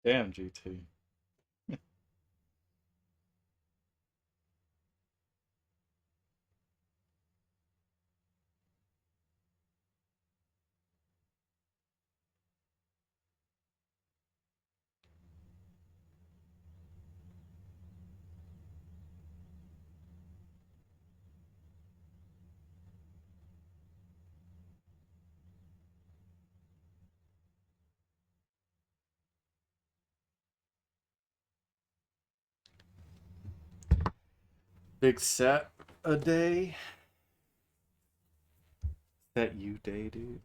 Damn, GT. Big set a day. That you day, dude.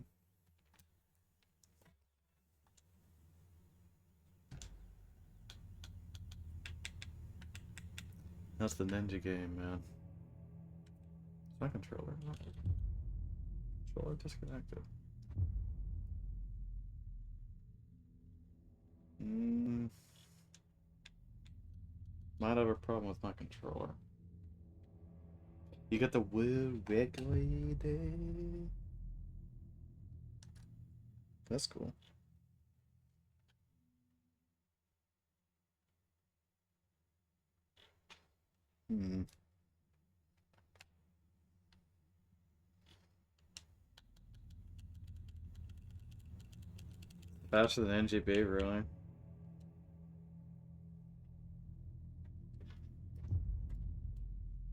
That's the ninja game, man. It's my controller. Controller disconnected. Mm, might have a problem with my controller. You got the woo regulated. That's cool. Hmm. Faster than NGB, really?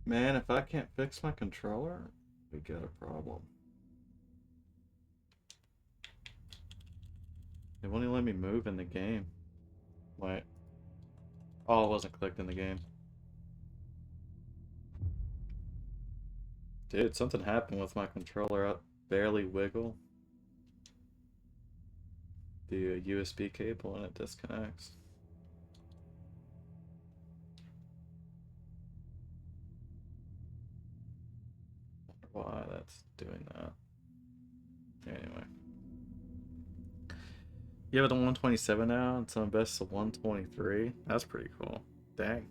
Man, if I can't fix my controller, we got a problem. They won't even let me move in the game. Wait. Oh, it wasn't clicked in the game. Dude, something happened with my controller. I barely wiggle the USB cable and it disconnects. Wonder why that's doing that. Anyway. You have the 127 now, and some best of 123. That's pretty cool. Dang.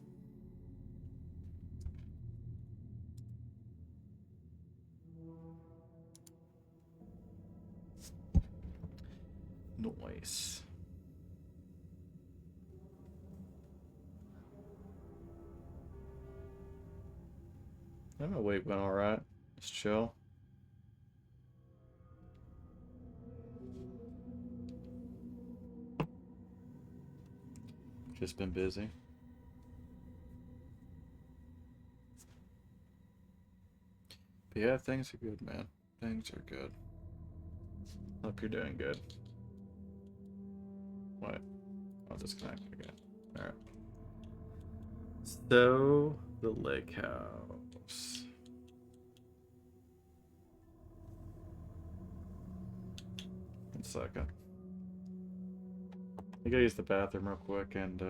Nice. My weight went alright. It's chill. Just been busy. But yeah, things are good, man. Things are good. Hope you're doing good. What? I'll disconnect again. Alright. So, the lake house. One second. I gotta use the bathroom real quick and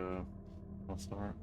I'll start.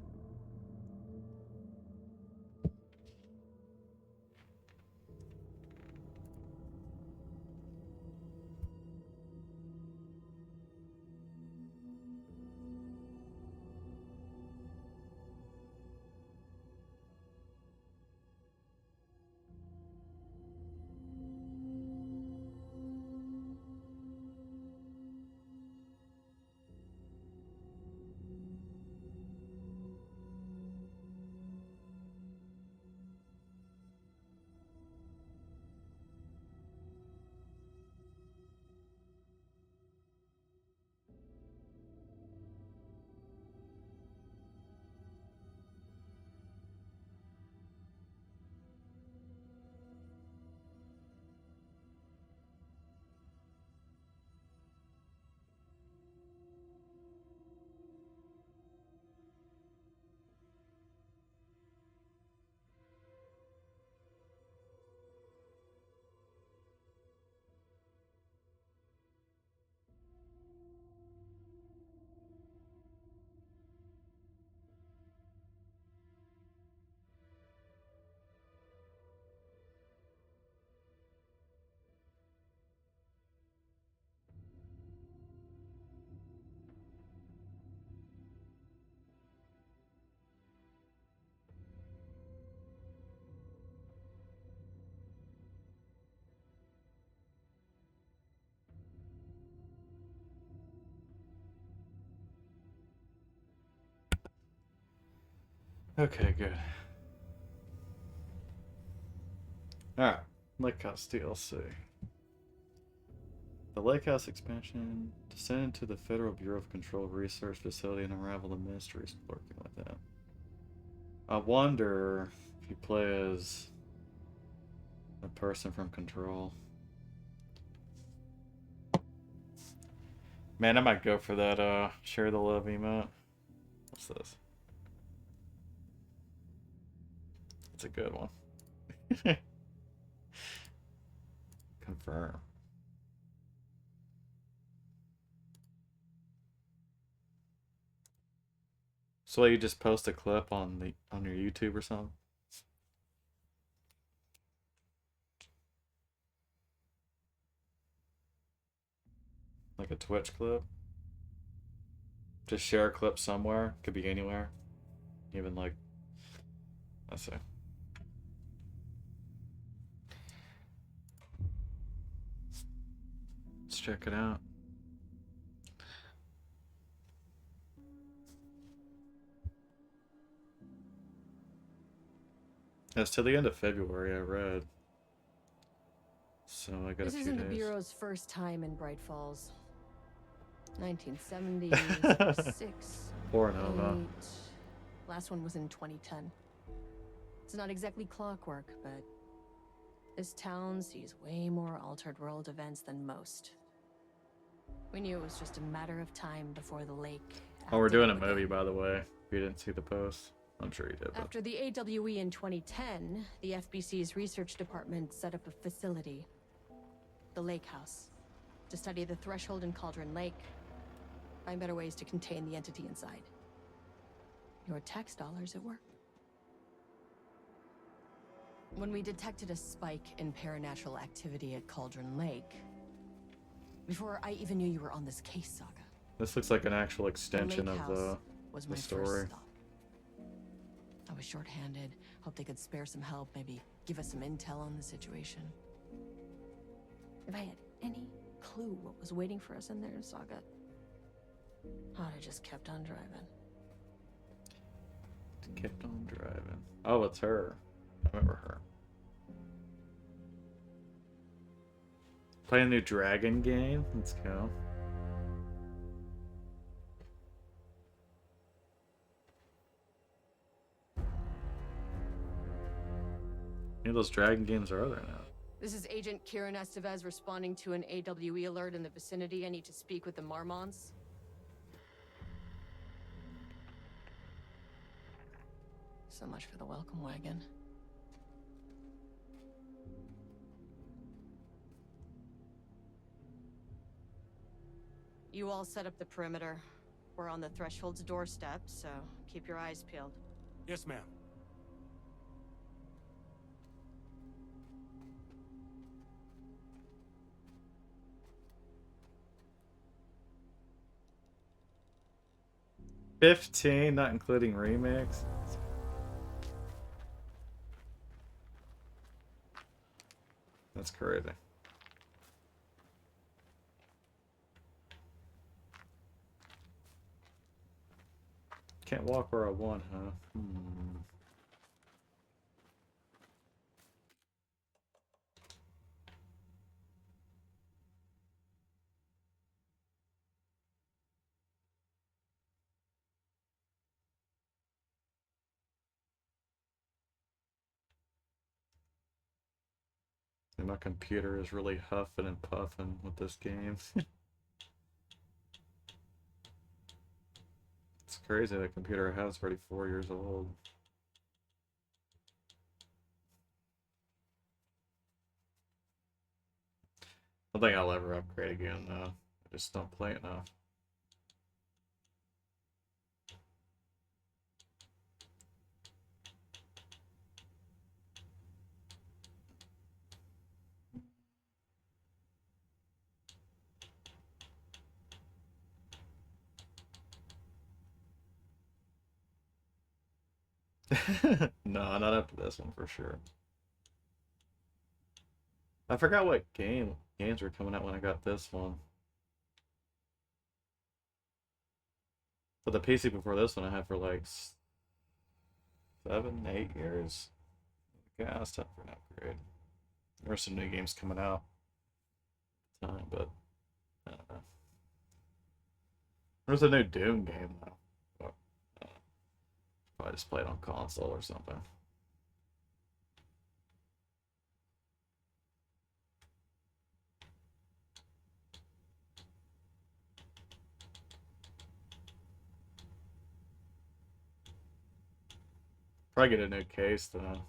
Okay, good. Alright, Lake House DLC. The Lake House expansion, descend into the Federal Bureau of Control Research Facility and unravel the mysteries lurking within. I wonder if you play as a person from Control. Man, I might go for that share the love emote. What's this? It's a good one. Confirm. So you just post a clip on your YouTube or something? Like a Twitch clip? Just share a clip somewhere. Could be anywhere. Even like, let's see. Let's check it out. It's till the end of February, I read. So I got a few days. This isn't the Bureau's first time in Bright Falls. 1976. 4-0. Last one was in 2010. It's not exactly clockwork, but this town sees way more altered world events than most. We knew it was just a matter of time before the lake. Oh, we're doing a movie, by the way. If you didn't see the post. I'm sure you did. But... After the AWE in 2010, the FBC's research department set up a facility, the Lake House, to study the threshold in Cauldron Lake, find better ways to contain the entity inside. Your tax dollars at work. When we detected a spike in paranatural activity at Cauldron Lake, before I even knew you were on this case, Saga. This looks like an actual extension of the story. First stop. I was short-handed, hoped they could spare some help, maybe give us some intel on the situation. If I had any clue what was waiting for us in there, Saga, I'd have just kept on driving. Kept on driving. Oh, it's her. I remember her. Play a new dragon game? Let's go. How many of those dragon games are there now? This is Agent Kieran Estevez responding to an AWE alert in the vicinity. I need to speak with the Marmons. So much for the welcome wagon. You all set up the perimeter. We're on the Threshold's doorstep, so keep your eyes peeled. Yes, ma'am. $15, not including remix. That's crazy. Can't walk where I want, huh? And my computer is really huffing and puffing with this game. It's crazy, the computer I have is already 4 years old. I don't think I'll ever upgrade again, though. I just don't play enough. No, not after this one for sure. I forgot what games were coming out when I got this one. But the PC before this one I had for like 7, 8 years. Yeah, it's time for an upgrade. There's some new games coming out. Time, but I don't know. There's a new Doom game though. But, probably just play it on console or something. Probably get a new case though.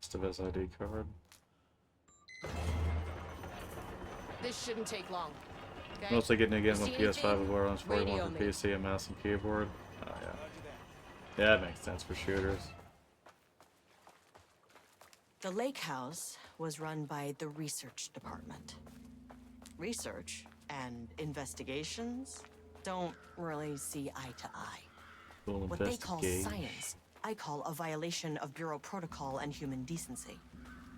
Just of his ID card. This shouldn't take long. Okay? Mostly getting new games on See PS5 anything? as well as 41 Radio for me. PC and mouse and keyboard. Oh yeah. Yeah, that makes sense for shooters. The lake house was run by the research department. Research and investigations don't really see eye to eye. Cool What they call investigation. science, I call a violation of Bureau protocol and human decency.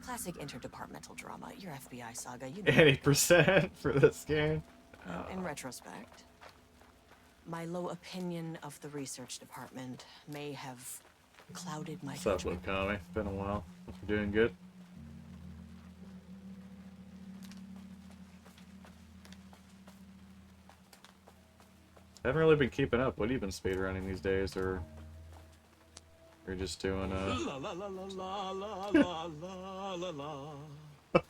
Classic interdepartmental drama, your FBI saga, you know. 80% for this game. Now, in retrospect, my low opinion of the research department may have clouded my What's up, judgment. Lukami? Been a while. Hope you're doing good. Haven't really been keeping up. What have you been speedrunning these days, or you're just doing La la la la la la la la la la. I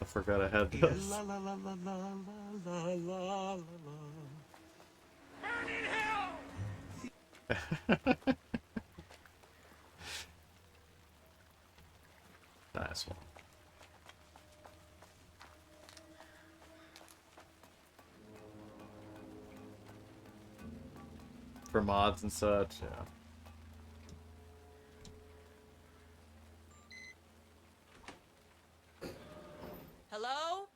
forgot I had this. La la la la la la la la la. Nice one. For mods and such, yeah. Hello?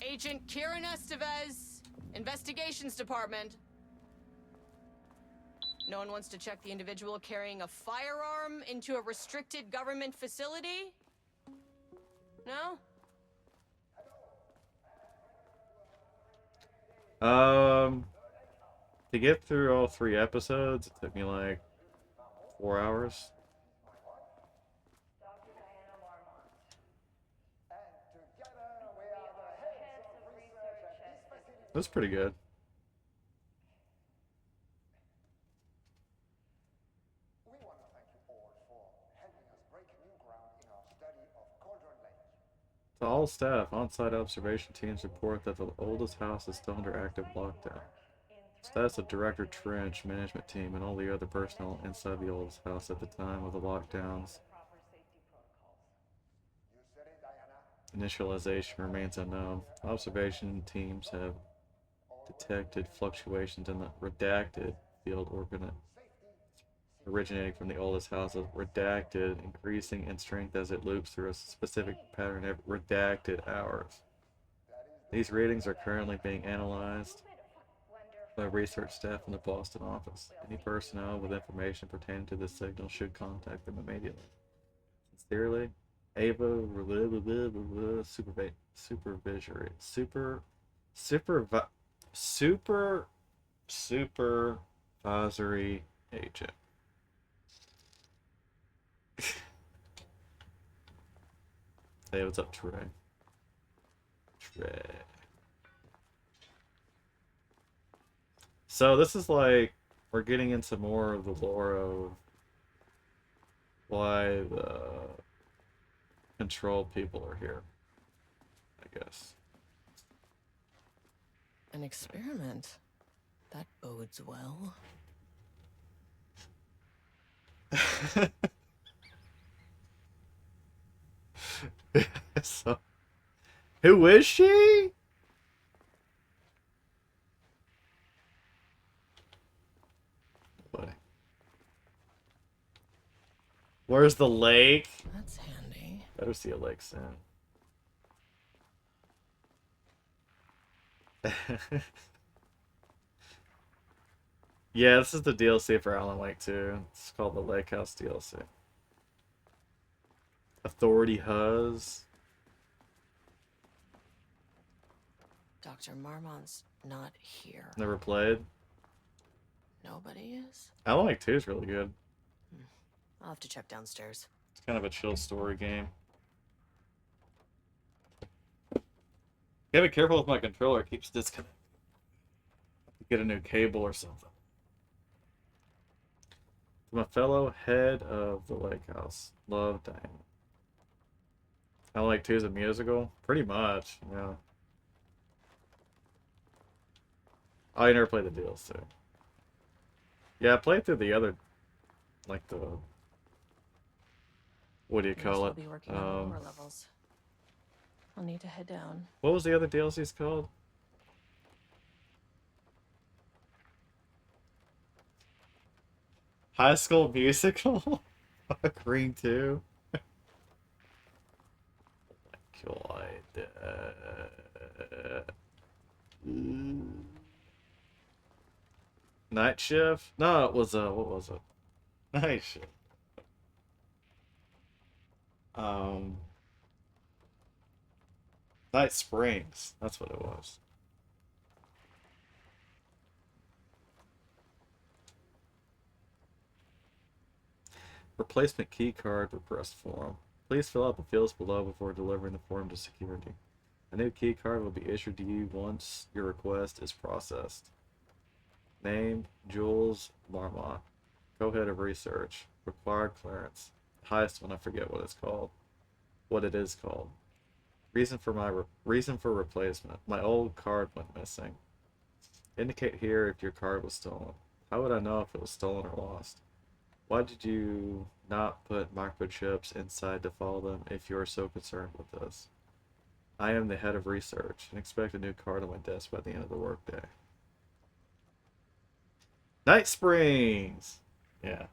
Agent Kieran Estevez, Investigations Department. No one wants to check the individual carrying a firearm into a restricted government facility? No? To get through all 3 episodes, it took me like 4 hours. That's pretty good. We want to thank you all for helping us break new ground in our study of Cauldron Lake. To all staff, on-site observation teams report that the oldest house is still under active lockdown. Status of Director Trench, management team, and all the other personnel inside the oldest house at the time of the lockdowns. You said it, Diana. Initialization remains unknown. Observation teams have detected fluctuations in the redacted field originating from the oldest house of redacted, increasing in strength as it loops through a specific pattern of redacted hours. These readings are currently being analyzed by research staff in the Boston office. Any personnel with information pertaining to this signal should contact them immediately. Sincerely, Ava supervisory agent. Hey, what's up, Trey? So this is like, we're getting into more of the lore of why the control people are here, I guess. An experiment. That bodes well. So, who is she? Where's the lake? That's handy. Better see a lake soon. Yeah, this is the DLC for Alan Wake 2. It's called the Lake House DLC. Authority Huz. Dr. Marmont's not here. Never played. Nobody is? Alan Wake 2 is really good. I'll have to check downstairs. It's kind of a chill story game. Gotta be careful with my controller, it keeps disconnecting. Get a new cable or something. From a fellow head of the lake house. Love Diamond. Alan Wake 2 is a musical? Pretty much, yeah. Oh, you never played the DLC. Yeah, I played through the other, like the, what do you call it? Be working on lower levels. I'll need to head down. What was the other DLCs called? High School Musical? Green 2? God. Night Shift? No, it was what was it? Night Shift. Night Springs. That's what it was. Replacement key card request form. Please fill out the fields below before delivering the form to security. A new key card will be issued to you once your request is processed. Name, Jules Marmont. Co-head of research. Required clearance. Highest one, I forget what it's called. What it is called. Reason for replacement. My old card went missing. Indicate here if your card was stolen. How would I know if it was stolen or lost? Why did you not put microchips inside to follow them if you are so concerned with this? I am the head of research and expect a new card on my desk by the end of the workday. Night Springs! Yeah.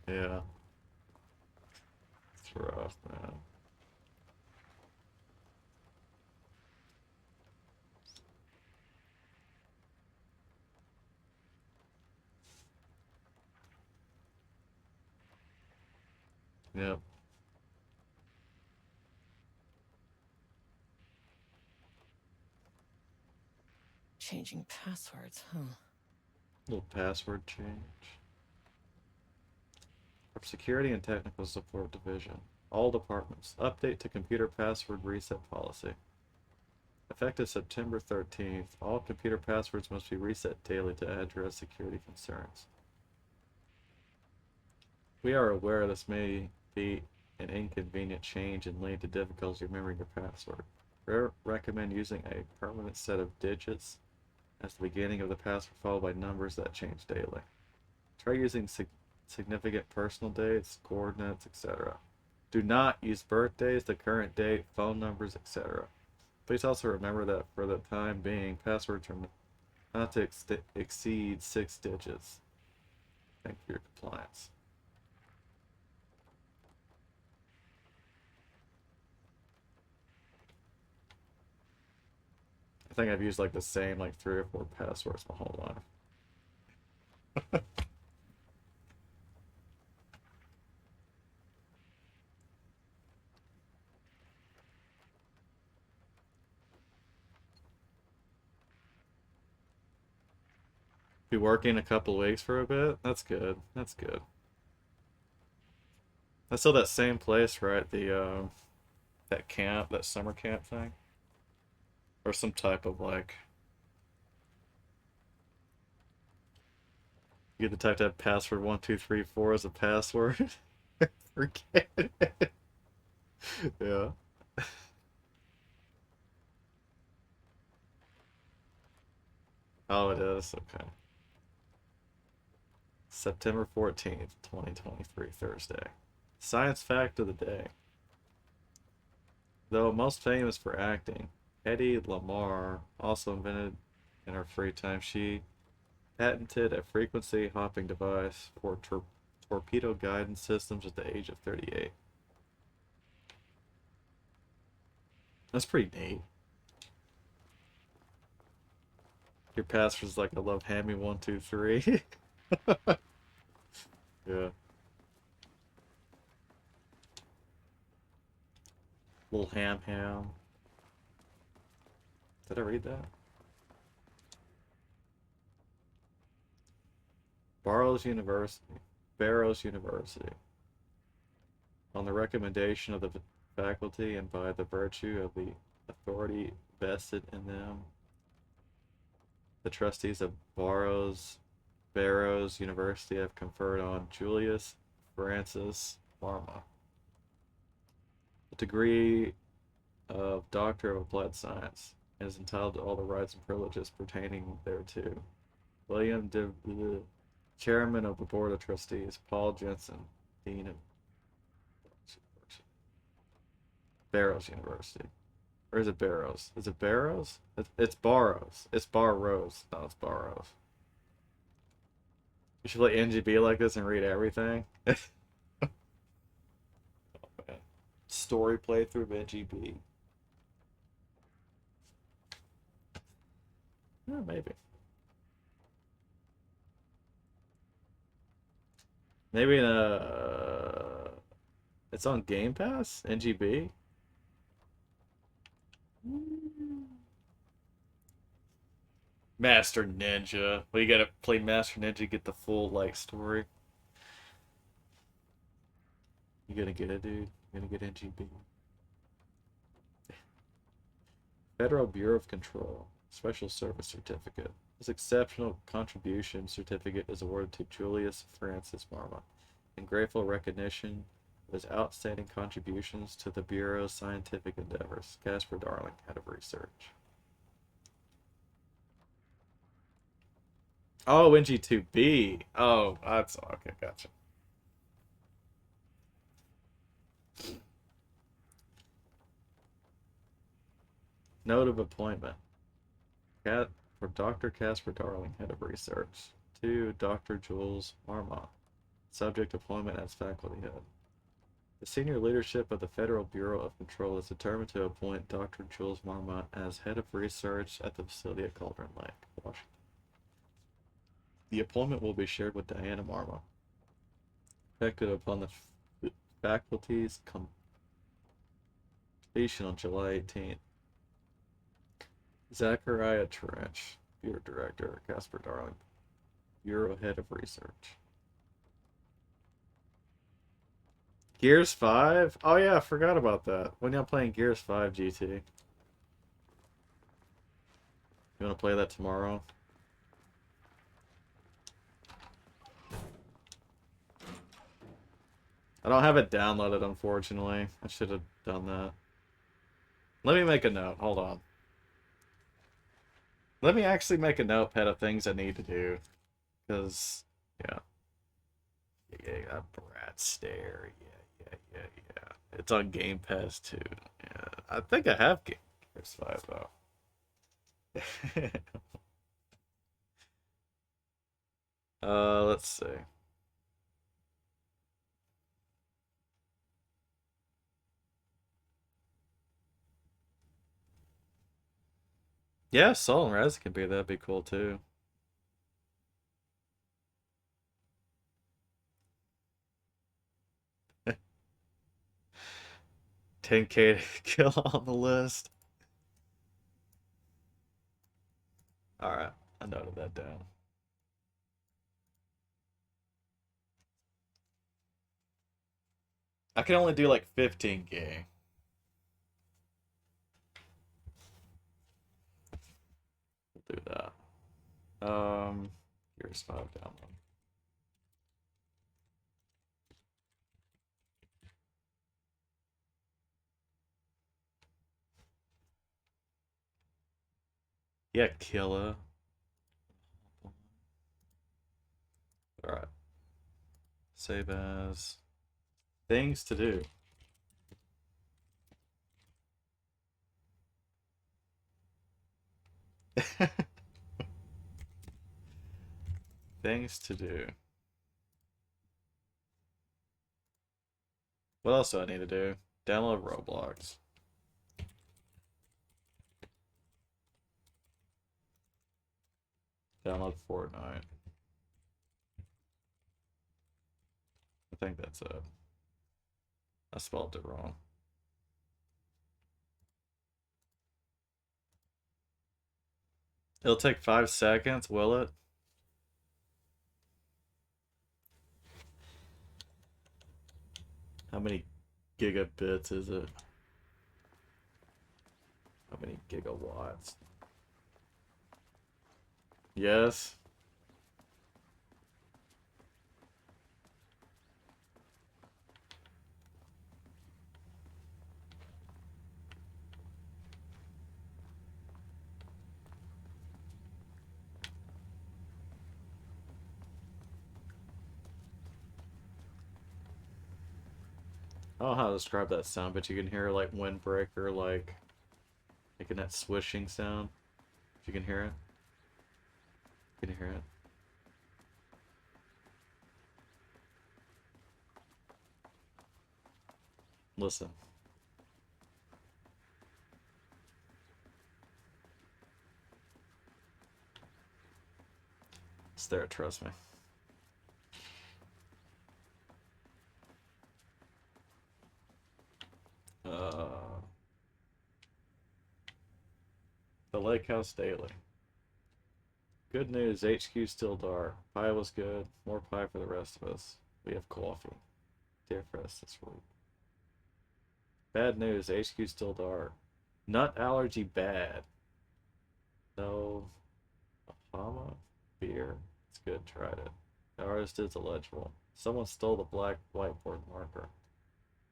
Yeah. It's rough, man. Yep. Changing passwords, huh? Little password change. From Security and Technical Support Division. All departments. Update to computer password reset policy. Effective September 13th, all computer passwords must be reset daily to address security concerns. We are aware this may be an inconvenient change and lead to difficulty remembering your password. We recommend using a permanent set of digits as the beginning of the password followed by numbers that change daily. Try using significant personal dates, coordinates, etc. Do not use birthdays, the current date, phone numbers, etc. Please also remember that for the time being, passwords are not to exceed 6 digits. Thank you for your compliance. I think I've used like the same like 3 or 4 passwords my whole life. Be working a couple weeks for a bit? That's good. That's good. That's still that same place, right? The that camp, that summer camp thing? Or some type of like you get the type to have password 1234 as a password. Forget it. Yeah. Oh, it is. Okay. September 14th, 2023, Thursday. Science fact of the day. Though most famous for acting, Hedy Lamarr also invented in her free time. She patented a frequency hopping device for torpedo guidance systems at the age of 38. That's pretty neat. Your password's like, I love Hammy123. Yeah. Little ham ham. Did I read that? Barrows University. Barrows University. On the recommendation of the faculty and by the virtue of the authority vested in them, the trustees of Barrows University have conferred on Julius Francis Marma the degree of Doctor of Applied Science and is entitled to all the rights and privileges pertaining thereto. William Chairman of the Board of Trustees. Paul Jensen, Dean of Barrows University. Or is it Barrows? Is it Barrows? It's Barrows. It's Barrows. No, it's Barrows. You should play NGB like this and read everything. Oh, man. Story playthrough of NGB. Yeah, maybe. Maybe in a... It's on Game Pass? NGB? Master Ninja. Well, you gotta play Master Ninja to get the full, like, story. You gotta get it, dude. You gotta get NGB. Federal Bureau of Control. Special Service Certificate. This exceptional contribution certificate is awarded to Julius Francis Marma in grateful recognition of his outstanding contributions to the Bureau's scientific endeavors. Casper Darling, head of research. Oh, NG2B. Oh, that's okay. Gotcha. Note of appointment. For Dr. Casper Darling, head of research. To Dr. Jules Marmot, subject appointment as faculty head. The senior leadership of the Federal Bureau of Control is determined to appoint Dr. Jules Marmot as head of research at the facility at Cauldron Lake, Washington. The appointment will be shared with Diana Marmot, effective upon the faculty's completion on July 18th. Zachariah Trench, Bureau Director, Casper Darling, Bureau Head of Research. Gears 5? Oh yeah, I forgot about that. When y'all playing Gears 5 GT? You wanna play that tomorrow? I don't have it downloaded, unfortunately. I should have done that. Let me make a note. Hold on. Let me actually make a notepad of things I need to do. Because, yeah. Yeah, Brat Stare. Yeah. It's on Game Pass, too. Yeah. I think I have Gears 5, though. Let's see. Yeah, Sol and Res can be. That'd be cool too. 10K to kill on the list. Alright, I noted that down. I can only do like 15K. We'll do that. Here's 5 download. Yeah, killer. Alright. Save as things to do. Things to do. What else do I need to do? Download Roblox. Download Fortnite. I think that's it. I spelled it wrong. It'll take 5 seconds, will it? How many gigabits is it? How many gigawatts? Yes. I don't know how to describe that sound, but you can hear like windbreaker, like making that swishing sound. If you can hear it. Can you hear it? Listen. It's there, trust me. The Lake House Daily. Good news, HQ still dark. Pie was good. More pie for the rest of us. We have coffee. Dear Frost, that's rude. Bad news, HQ still dark. Nut allergy bad. No. Bahama beer. It's good, tried it. The artist is illegible. Someone stole the black whiteboard marker.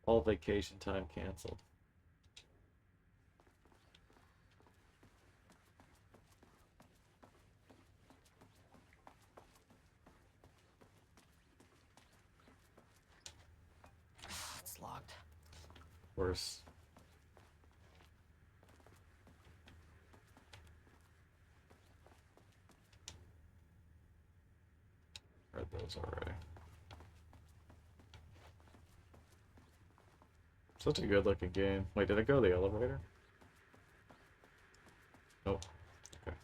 All vacation time canceled. It's locked. Worse. Read those already. Such a good looking game. Wait, did I go to the elevator? Nope. Okay.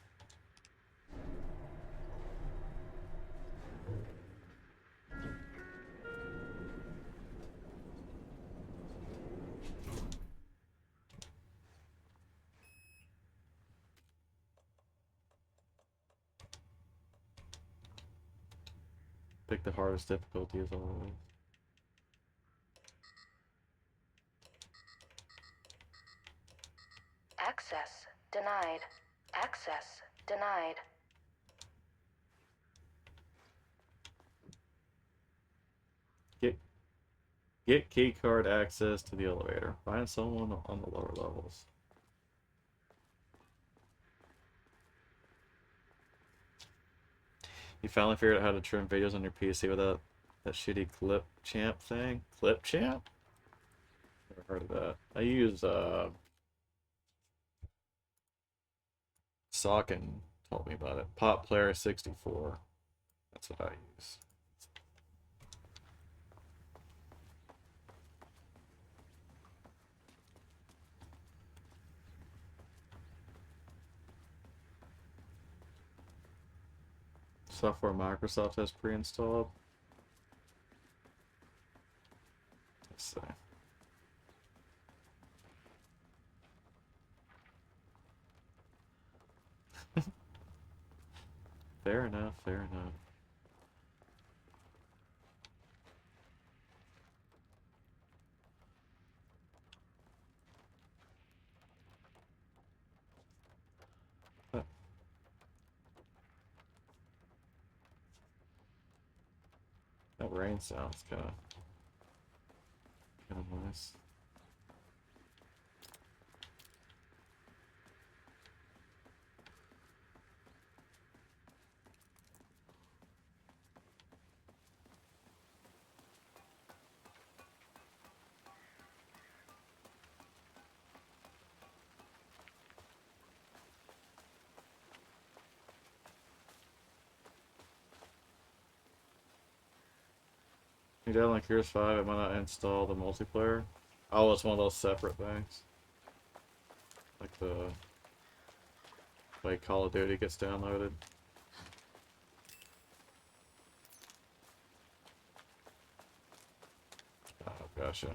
Pick the hardest difficulty as always. Access denied. Access denied. Get key card access to the elevator. Find someone on the lower levels. You finally figured out how to trim videos on your PC without that shitty clip champ thing? Clip champ? Never heard of that. I use Socken told me about it. Pop Player 64. That's what I use. Software Microsoft has pre-installed. Let's see. Fair enough, fair enough. That rain sounds kind of nice. You download Gears 5, it might not install the multiplayer. Oh, it's one of those separate things. Like the way Call of Duty gets downloaded. Oh, gotcha.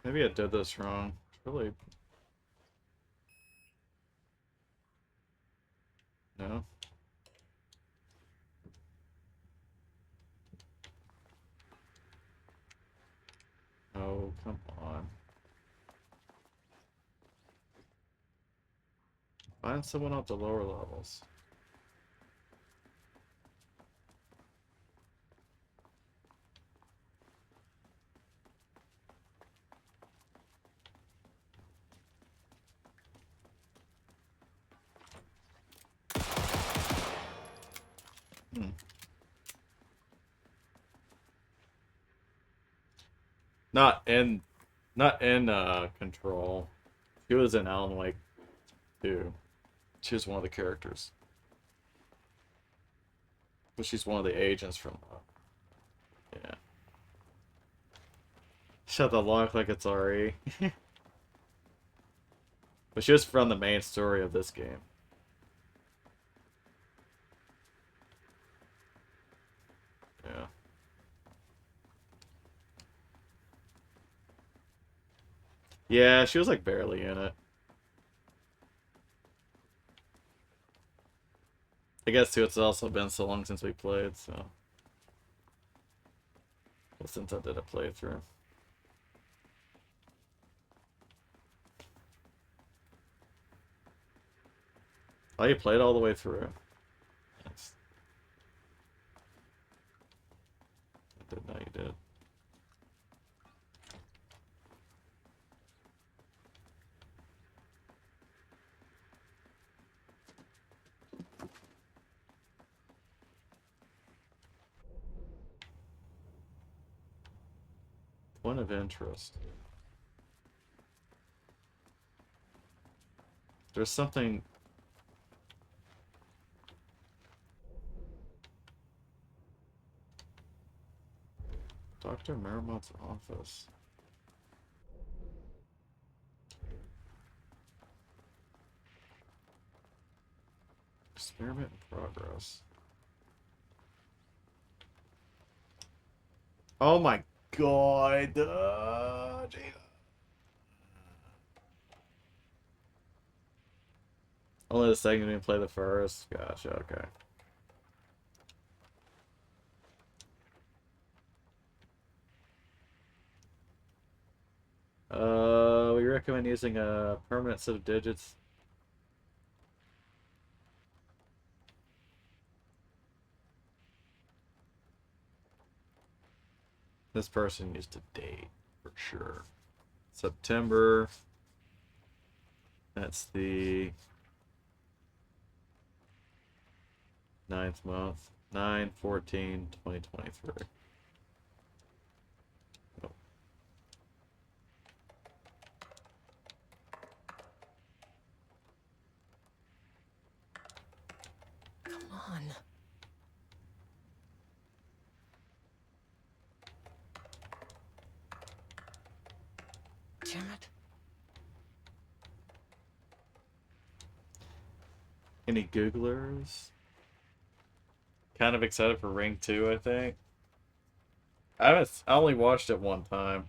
Maybe I did this wrong. Really? No? Oh, come on. Find someone at the lower levels. Hmm. Not in Control. She was in Alan Wake 2. She was one of the characters. But she's one of the agents from yeah. Shut the lock like it's RE. But she was from the main story of this game. Yeah. Yeah, she was like barely in it. I guess too, it's also been so long since we played, so. Well, since I did a playthrough. Oh, you played all the way through. Nice. I didn't know you did. Point of interest. There's something. Dr. Maramont's office. Experiment in progress. Oh my god. Only the second we play the first. Gotcha, okay. We recommend using a permanent set of digits. This person used a date for sure. September. That's the 9th month. 9/14/2023. Oh. Come on. Damn it. Any Googlers? Kind of excited for Ring 2, I think. I only watched it one time.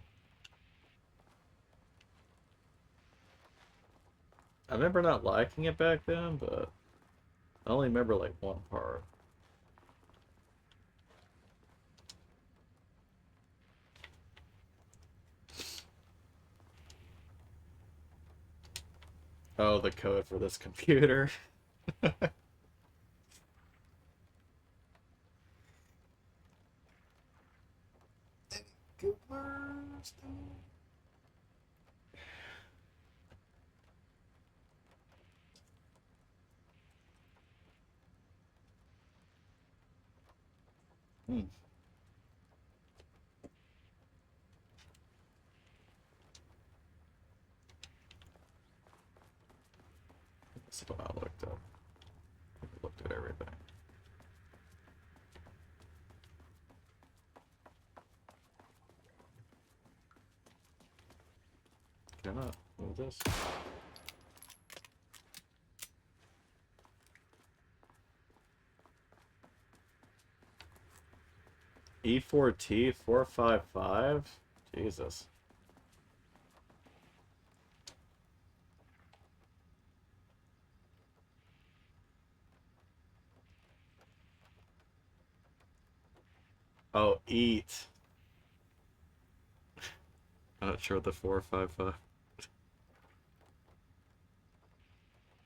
I remember not liking it back then, but I only remember like one part. Oh, the code for this computer. Googlers? Hmm. That's what I looked up. I looked at everything. Can I not move this? E4T 455? Jesus. Oh, eat. I'm not sure what the 455.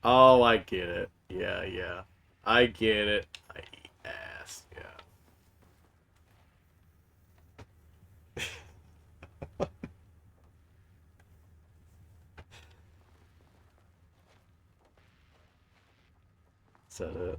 Oh, I get it. Yeah, yeah. I get it. I eat ass. Yeah. Is that it?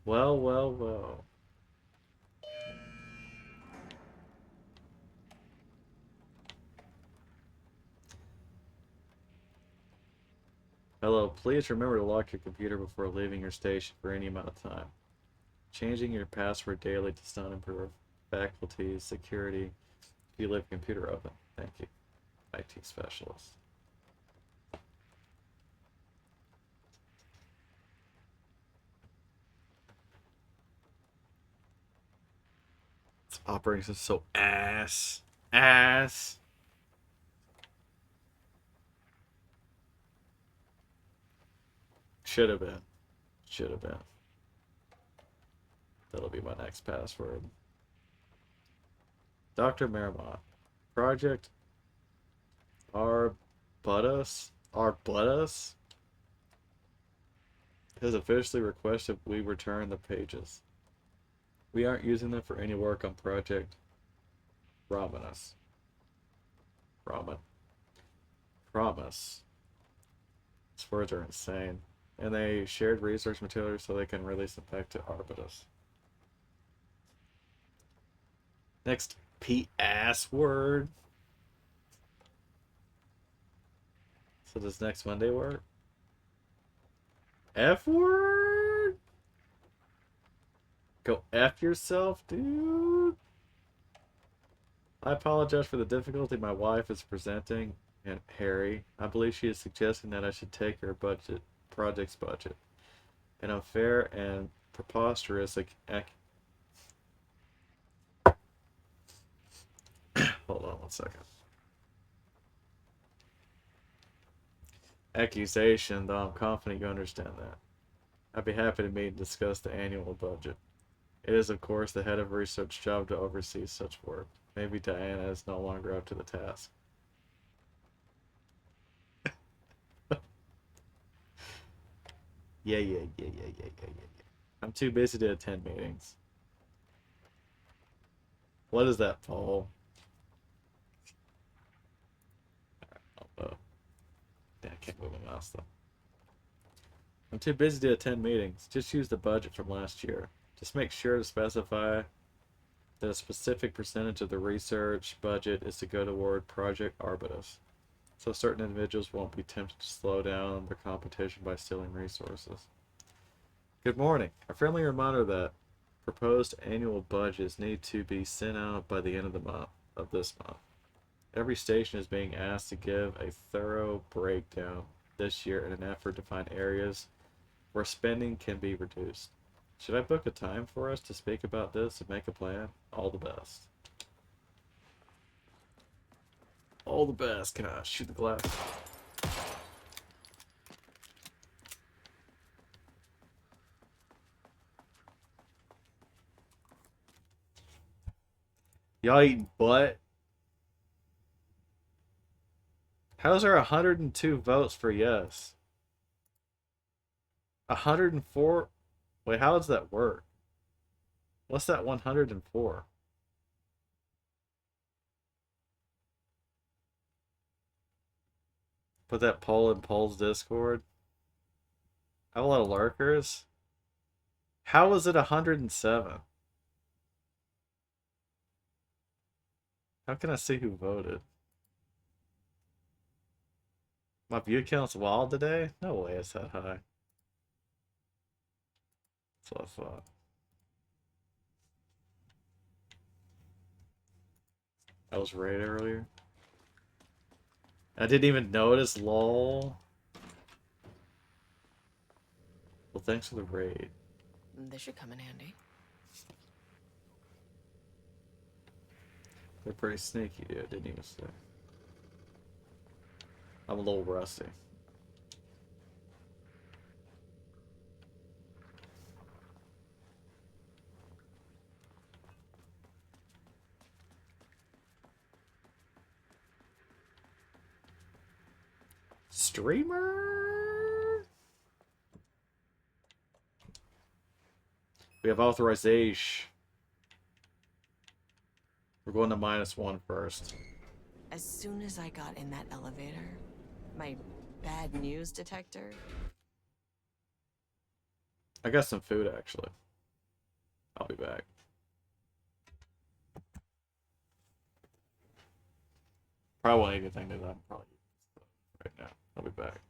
Well, well, well. Hello, please remember to lock your computer before leaving your station for any amount of time. Changing your password daily does not improve faculty security if you leave your computer open. Thank you, IT specialist. This operating system is so ass. Ass. Should have been. Should have been. That'll be my next password. Dr. Marmot. Project Arbutus has officially requested we return the pages. We aren't using them for any work on Project Romanus. Promise. These words are insane. And they shared research materials so they can release them back to Arbutus. Next P-ass word. So does next Monday work? F word? Go F yourself, dude. I apologize for the difficulty my wife is presenting, and Harry. I believe she is suggesting that I should take her project's budget. An unfair and preposterous hold on one second. Accusation, though I'm confident you understand that. I'd be happy to meet and discuss the annual budget. It is, of course, the head of research job to oversee such work. Maybe Diana is no longer up to the task. Yeah. I'm too busy to attend meetings. What is that, Paul? Oh, yeah, I can't move my mouse though. I'm too busy to attend meetings. Just use the budget from last year. Just make sure to specify that a specific percentage of the research budget is to go toward Project Arbutus, so certain individuals won't be tempted to slow down their competition by stealing resources. Good morning. A friendly reminder that proposed annual budgets need to be sent out by the end of this month. Every station is being asked to give a thorough breakdown this year in an effort to find areas where spending can be reduced. Should I book a time for us to speak about this and make a plan? All the best. All the best. Can I shoot the glass? Y'all eating butt? How's there 102 votes for yes? 104? Wait, how does that work? What's that 104? Put that poll in Paul's Discord. I have a lot of lurkers. How is it 107? How can I see who voted? My view count's wild today? No way it's that high. That's what I thought. I was right earlier. I didn't even notice, lol. Well, thanks for the raid. This should come in handy. They're pretty sneaky, dude. I didn't even say. I'm a little rusty. Streamer? We have authorization. We're going to -1 first. As soon as I got in that elevator, my bad news detector. I got some food, actually. I'll be back. Probably won't eat anything that I'm probably right now. I'll be back.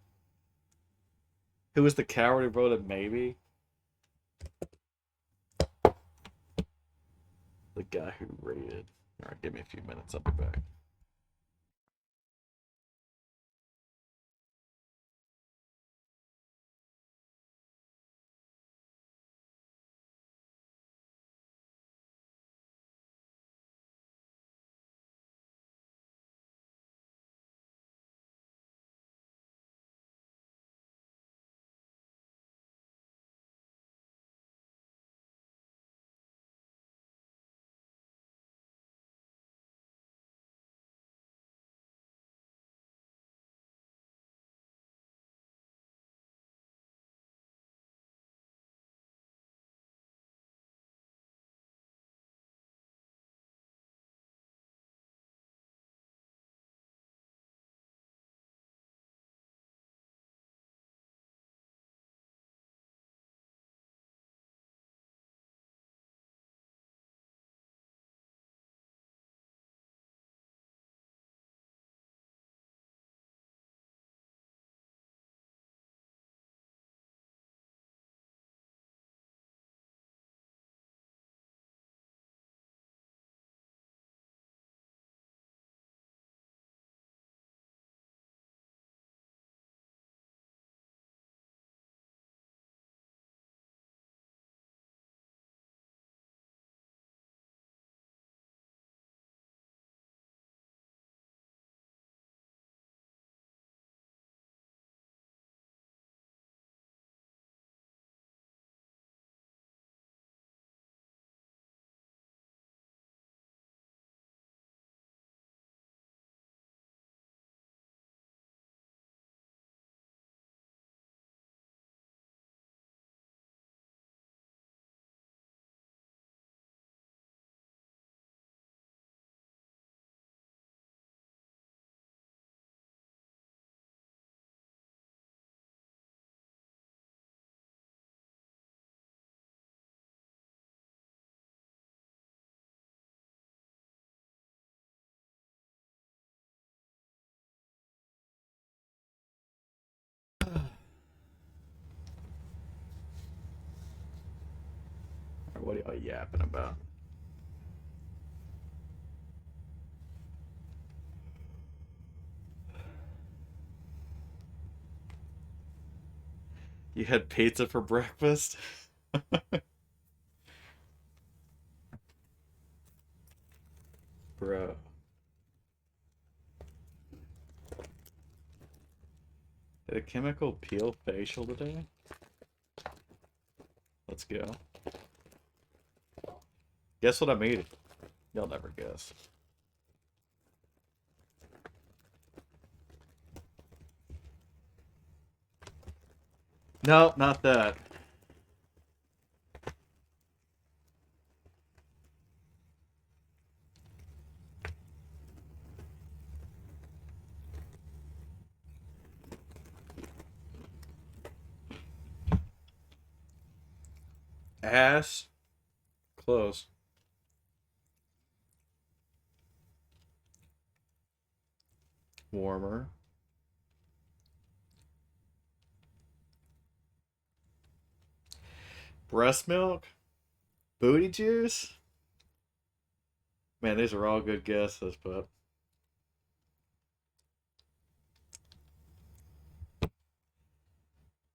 Who was the coward who voted maybe? The guy who raided. Alright, give me a few minutes. I'll be back. What are y'all yapping about? You had pizza for breakfast? Bro. Did a chemical peel facial today? Let's go. Guess what I'm eating? You'll never guess. No, not that. Ass. Close. Warmer. Breast milk? Booty juice? Man, these are all good guesses, but...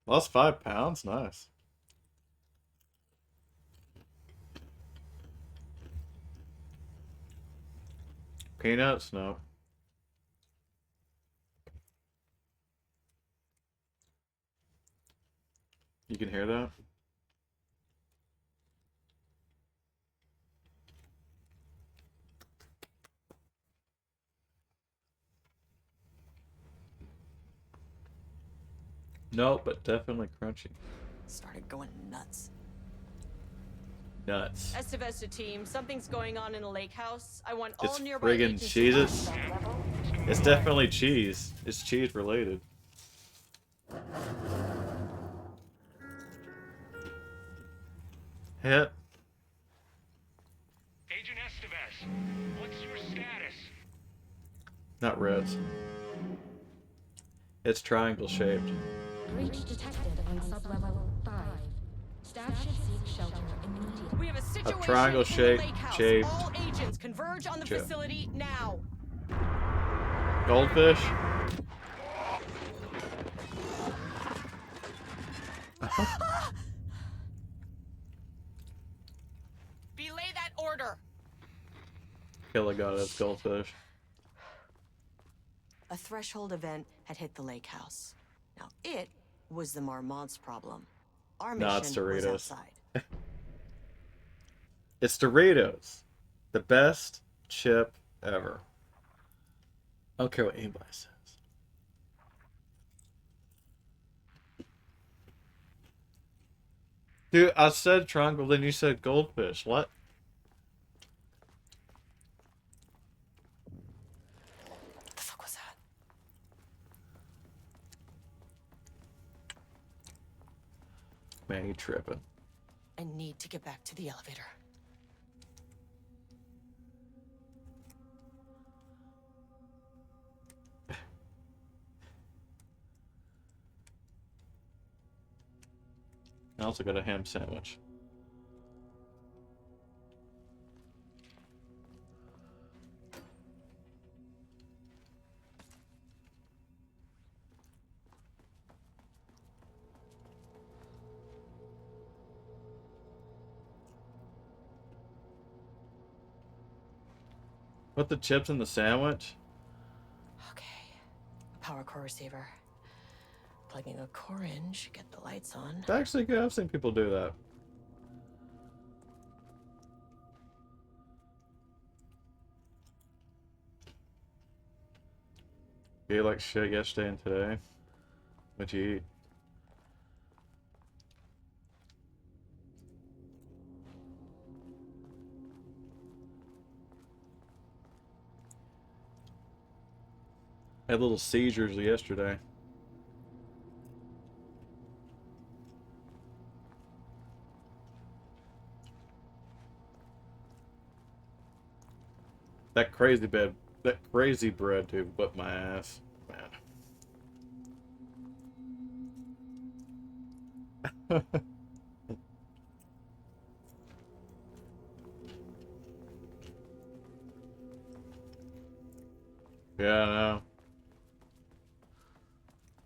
Lost 5 pounds? Nice. Peanuts? No. You can hear that? No, but definitely crunchy. Started going nuts. Nuts. Estevesta team, something's going on in the lake house. I want all It's nearby friggin' agents to cheeses. Level. It's definitely cheese. It's cheese related. Hit. Agent Estevez, what's your status? Not reds. It's triangle shaped. Breach detected on sublevel 5. Staff should seek shelter immediately. We have a situation triangle in the shape- lake house. shaped All agents converge on the chip. facility now. Goldfish? Belay that order. Killer got it. Goldfish. A threshold event had hit the lake house. Now it was the Marmont's problem. Our No, it's mission was Doritos. outside. It's Doritos. The best chip ever. I don't care what anybody says. Dude, I said triangle, then you said goldfish. What? What the fuck was that? Man, you tripping. I need to get back to the elevator. I also got a ham sandwich. Put the chips in the sandwich? Okay. A power core receiver. Plugging a core in should get the lights on. It's actually good. I've seen people do that. You ate like shit yesterday and today? What'd you eat? I had little seizures yesterday. That crazy bread, dude, whipped my ass, man. Yeah, I know.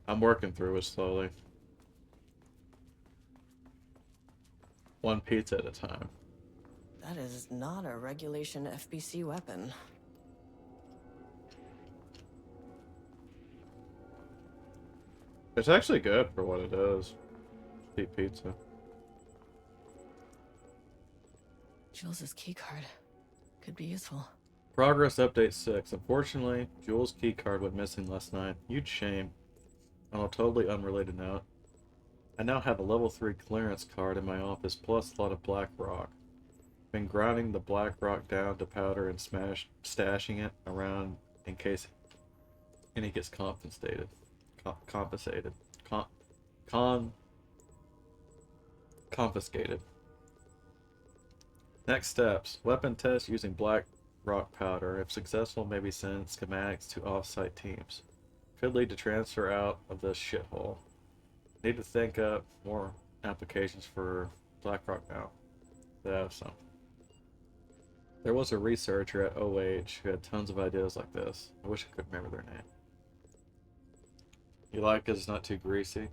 I'm working through it slowly. One pizza at a time. That is not a regulation FBC weapon. It's actually good for what it is. Eat pizza. Jules' keycard could be useful. Progress update 6. Unfortunately, Jules' keycard went missing last night. Huge shame. On a totally unrelated note, I now have a level 3 clearance card in my office plus a lot of black rock. Been grinding the black rock down to powder and stashing it around in case any gets confiscated. Confiscated. Next steps. Weapon test using black rock powder. If successful, maybe send schematics to off-site teams. Could lead to transfer out of this shithole. Need to think up more applications for black rock now. They have some. There was a researcher at OH who had tons of ideas like this. I wish I could remember their name. You like it? It's not too greasy?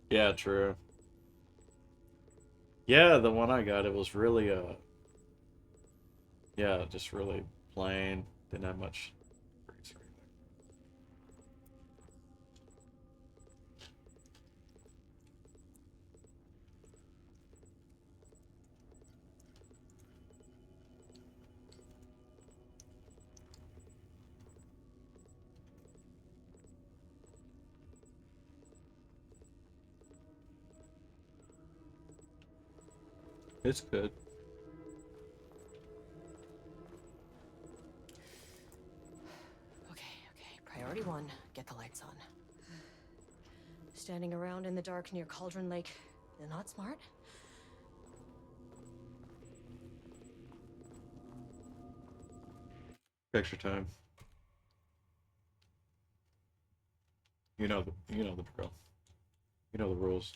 Yeah, true. Yeah, the one I got, it was really, yeah, just really plain. Didn't have much grease or anything. It's good. Okay. Priority 1, get the lights on. Standing around in the dark near Cauldron Lake, they're not smart? Picture time. You know the drill. You know the rules.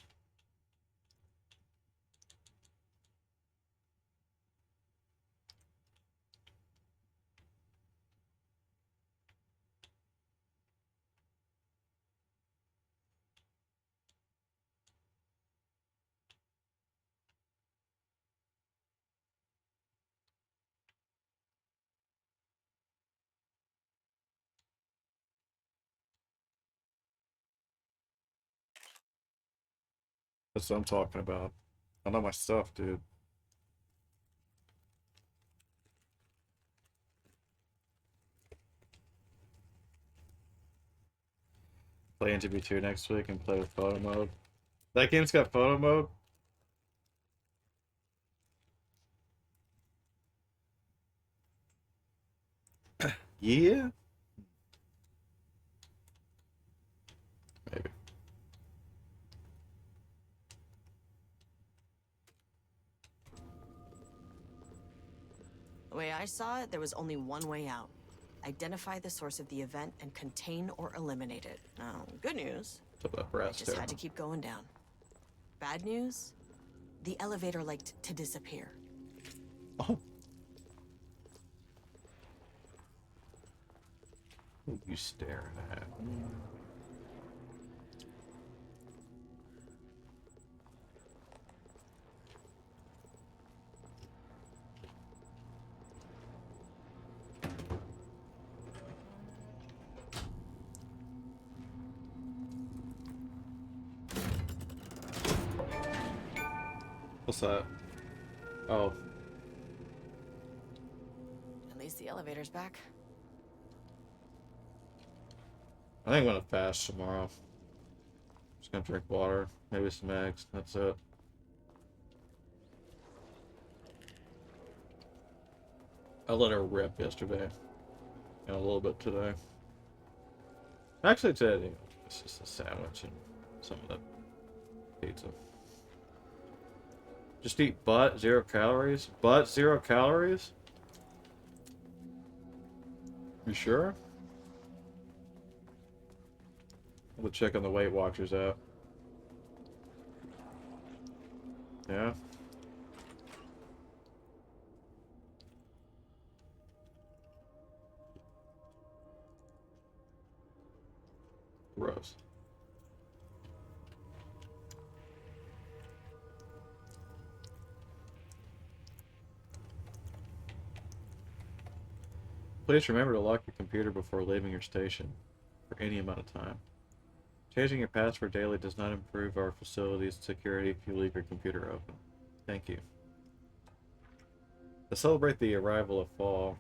That's what I'm talking about. I know my stuff, dude. Play NGB2 next week and play with photo mode. That game's got photo mode? Yeah? Maybe. The way I saw it, there was only one way out. Identify the source of the event and contain or eliminate it. Now, good news, So that I brass just had to terminal. keep going down. Bad news, the elevator liked to disappear. Oh. Who you staring at? What's that? Oh, At least the elevator's back. I think I'm gonna fast tomorrow. Just gonna drink water, maybe some eggs. That's it. I let her rip yesterday, and a little bit today. Actually, today it's just a sandwich and some of the pizza. Just eat butt, 0 calories. Butt, 0 calories? You sure? We'll check on the Weight Watchers app. Yeah? Gross. Please remember to lock your computer before leaving your station for any amount of time. Changing your password daily does not improve our facility's security if you leave your computer open. Thank you. To celebrate the arrival of fall,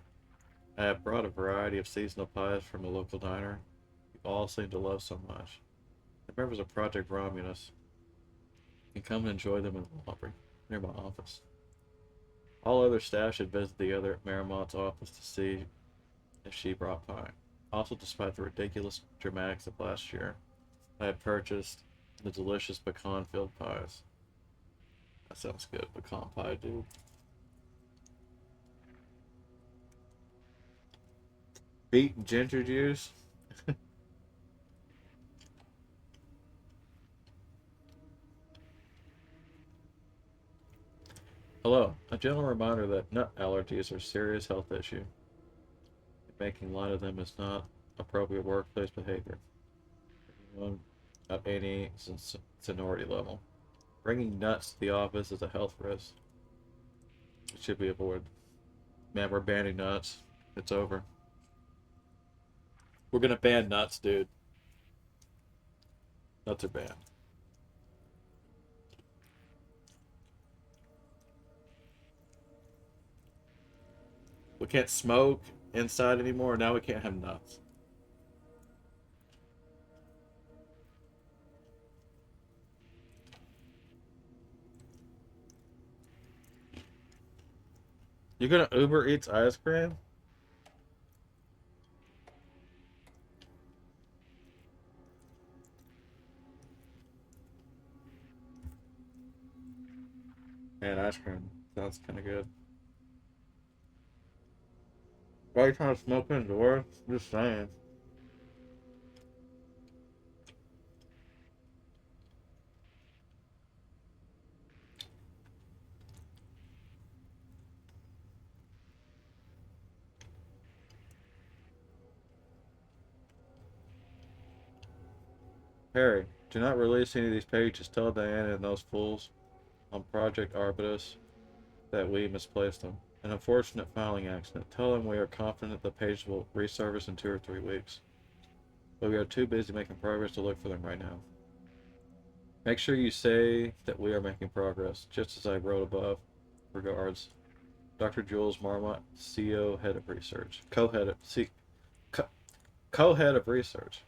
I have brought a variety of seasonal pies from a local diner you all seem to love so much. The members of Project Romulus can come and enjoy them in the lobby near my office. All other staff should visit the other Marimont's office to see if she brought pie. Also, despite the ridiculous dramatics of last year, I had purchased the delicious pecan-filled pies. That sounds good. Pecan pie, dude. Beet and ginger juice. Hello. A gentle reminder that nut allergies are a serious health issue. Making light of them is not appropriate workplace behavior. Anyone of any seniority level. Bringing nuts to the office is a health risk. It should be avoided. Man, we're banning nuts. It's over. We're gonna ban nuts, dude. Nuts are banned. We can't smoke inside anymore. Now we can't have nuts. You're gonna Uber Eats ice cream? Man, ice cream sounds kind of good. Why are you trying to smoke indoors? Just saying. Harry, do not release any of these pages. Tell Diana and those fools on Project Arbutus that we misplaced them. An unfortunate filing accident. Tell them we are confident the pages will resurface in 2 or 3 weeks. But we are too busy making progress to look for them right now. Make sure you say that we are making progress, just as I wrote above. Regards, Dr. Jules Marmot, CO, Head of Research. Co-head of Research.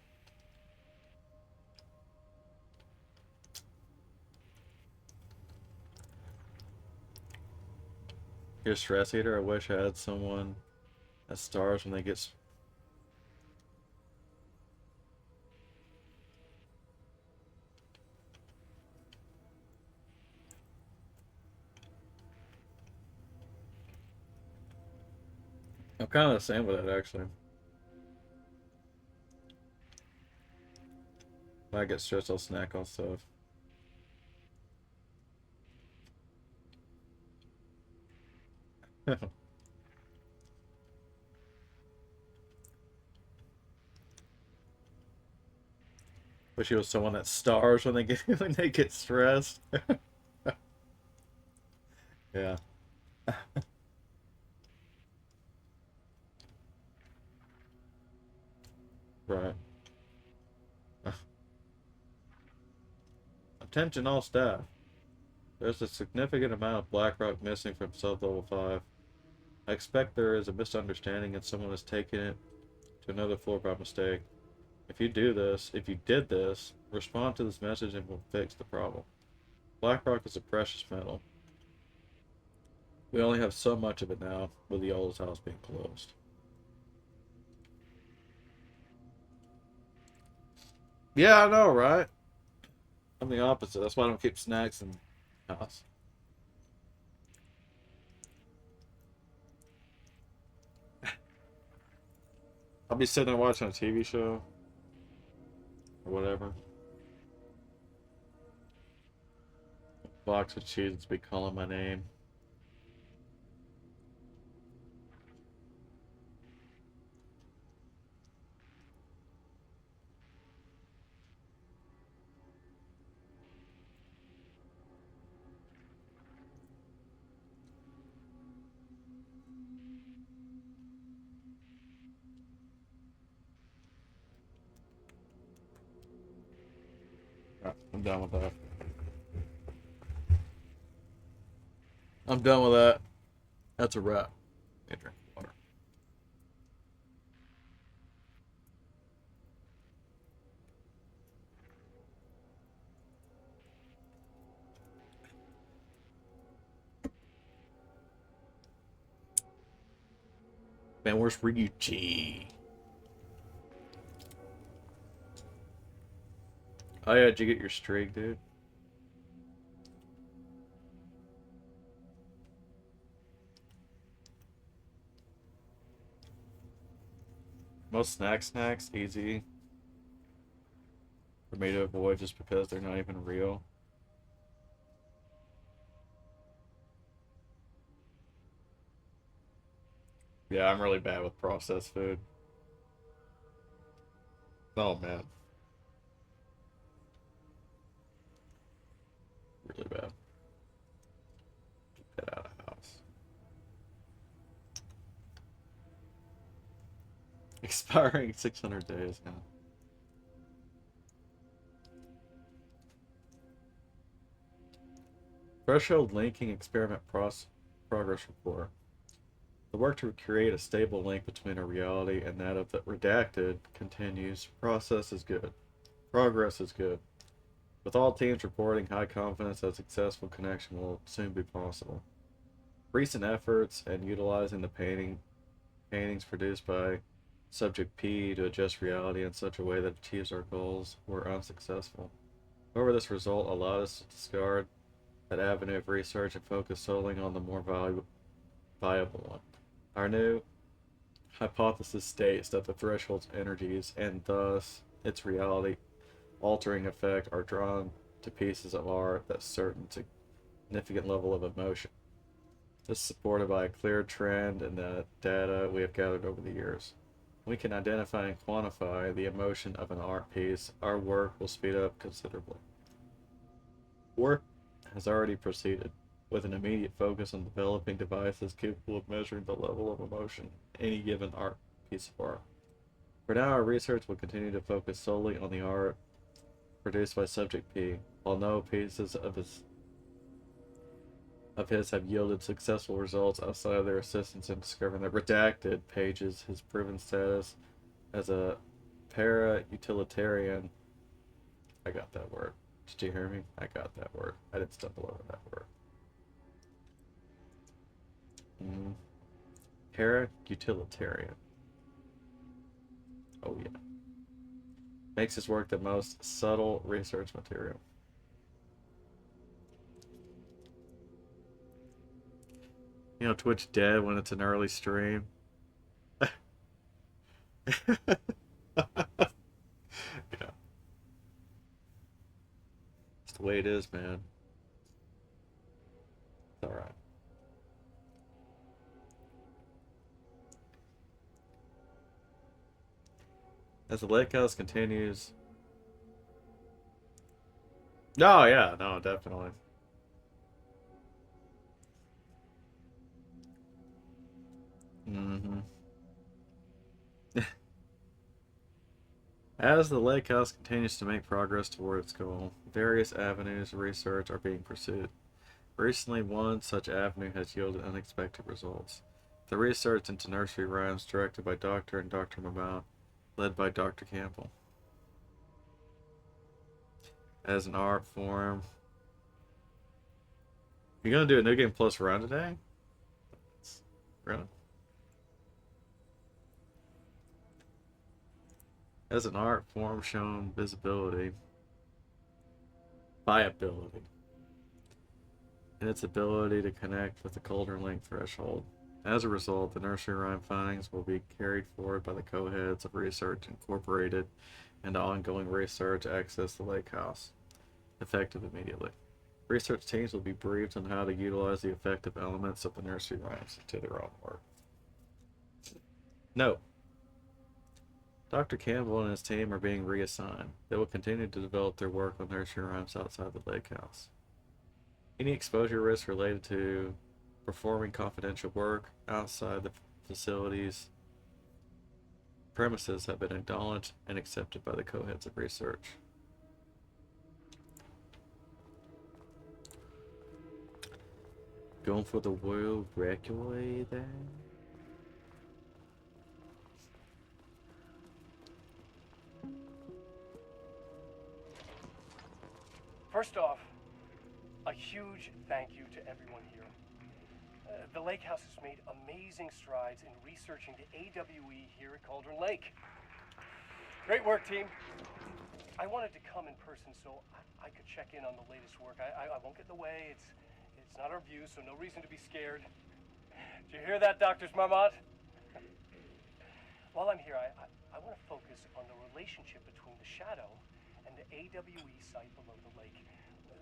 You're a stress eater? I wish I had someone that stars when they get... I'm kind of the same with that, actually. When I get stressed, I'll snack on stuff. Wish he was someone that stars when they get when they get stressed. Yeah. Right. Attention all staff. There's a significant amount of BlackRock missing from sub-level 5. I expect there is a misunderstanding and someone has taken it to another floor by mistake. If you did this, respond to this message and we'll fix the problem. BlackRock is a precious metal. We only have so much of it now, with the oldest house being closed. Yeah, I know, right? I'm the opposite. That's why I don't keep snacks in the house. I'll be sitting there watching a TV show or whatever. Box of cheese be calling my name. Right, I'm done with that. I'm done with that. That's a wrap. Okay, drink water. Man, where's Ryuji? Oh yeah, did you get your streak, dude? Most snacks, easy for me to avoid just because they're not even real. Yeah, I'm really bad with processed food. Oh man. Really bad. Get that out of the house. Expiring 600 days now. Threshold linking experiment progress report. The work to create a stable link between a reality and that of the redacted continues. Process is good. Progress is good. With all teams reporting high confidence that successful connection will soon be possible. Recent efforts and utilizing the paintings produced by Subject P to adjust reality in such a way that achieves our goals were unsuccessful. However, this result allowed us to discard that avenue of research and focus solely on the more viable one. Our new hypothesis states that the threshold's energies, and thus its reality altering effect, are drawn to pieces of art that certain significant level of emotion. This is supported by a clear trend in the data we have gathered over the years. We can identify and quantify the emotion of an art piece. Our work will speed up considerably. Work has already proceeded, with an immediate focus on developing devices capable of measuring the level of emotion in any given art piece of art. For now, our research will continue to focus solely on the art produced by Subject P, while no pieces of his have yielded successful results outside of their assistance in discovering the redacted pages. His proven status as a para-utilitarian. I got that word. Did you hear me? I got that word. I didn't stumble over that word. Para-utilitarian. Oh yeah. Makes his work the most subtle research material. You know, Twitch dead when it's an early stream. Yeah. It's the way it is, man. It's alright. As the lake house continues. Oh, yeah, no, definitely. As the lake house continues to make progress toward its goal, various avenues of research are being pursued. Recently, one such avenue has yielded unexpected results. The research into nursery rhymes directed by Dr. and Dr. Mammoth, led by Dr. Campbell. As an art form. You gonna do a New Game Plus run today? Really? As an art form shown visibility, viability, and its ability to connect with the Cauldron Link threshold. As a result, the nursery rhyme findings will be carried forward by the co-heads of research incorporated into ongoing research to access the lake house, effective immediately. Research teams will be briefed on how to utilize the effective elements of the nursery rhymes to their own work. Note: Dr. Campbell and his team are being reassigned. They will continue to develop their work on nursery rhymes outside the lake house. Any exposure risks related to performing confidential work outside the facility's premises have been acknowledged and accepted by the co-heads of research. Going for the world breakaway there? First off, a huge thank you to everyone here. The Lake House has made amazing strides in researching the AWE here at Cauldron Lake. Great work, team. I wanted to come in person so I could check in on the latest work. I won't get in the way. It's not our view, so no reason to be scared. Did you hear that, Dr. Marmot? while I'm here, I want to focus on the relationship between the shadow and the AWE site below the lake.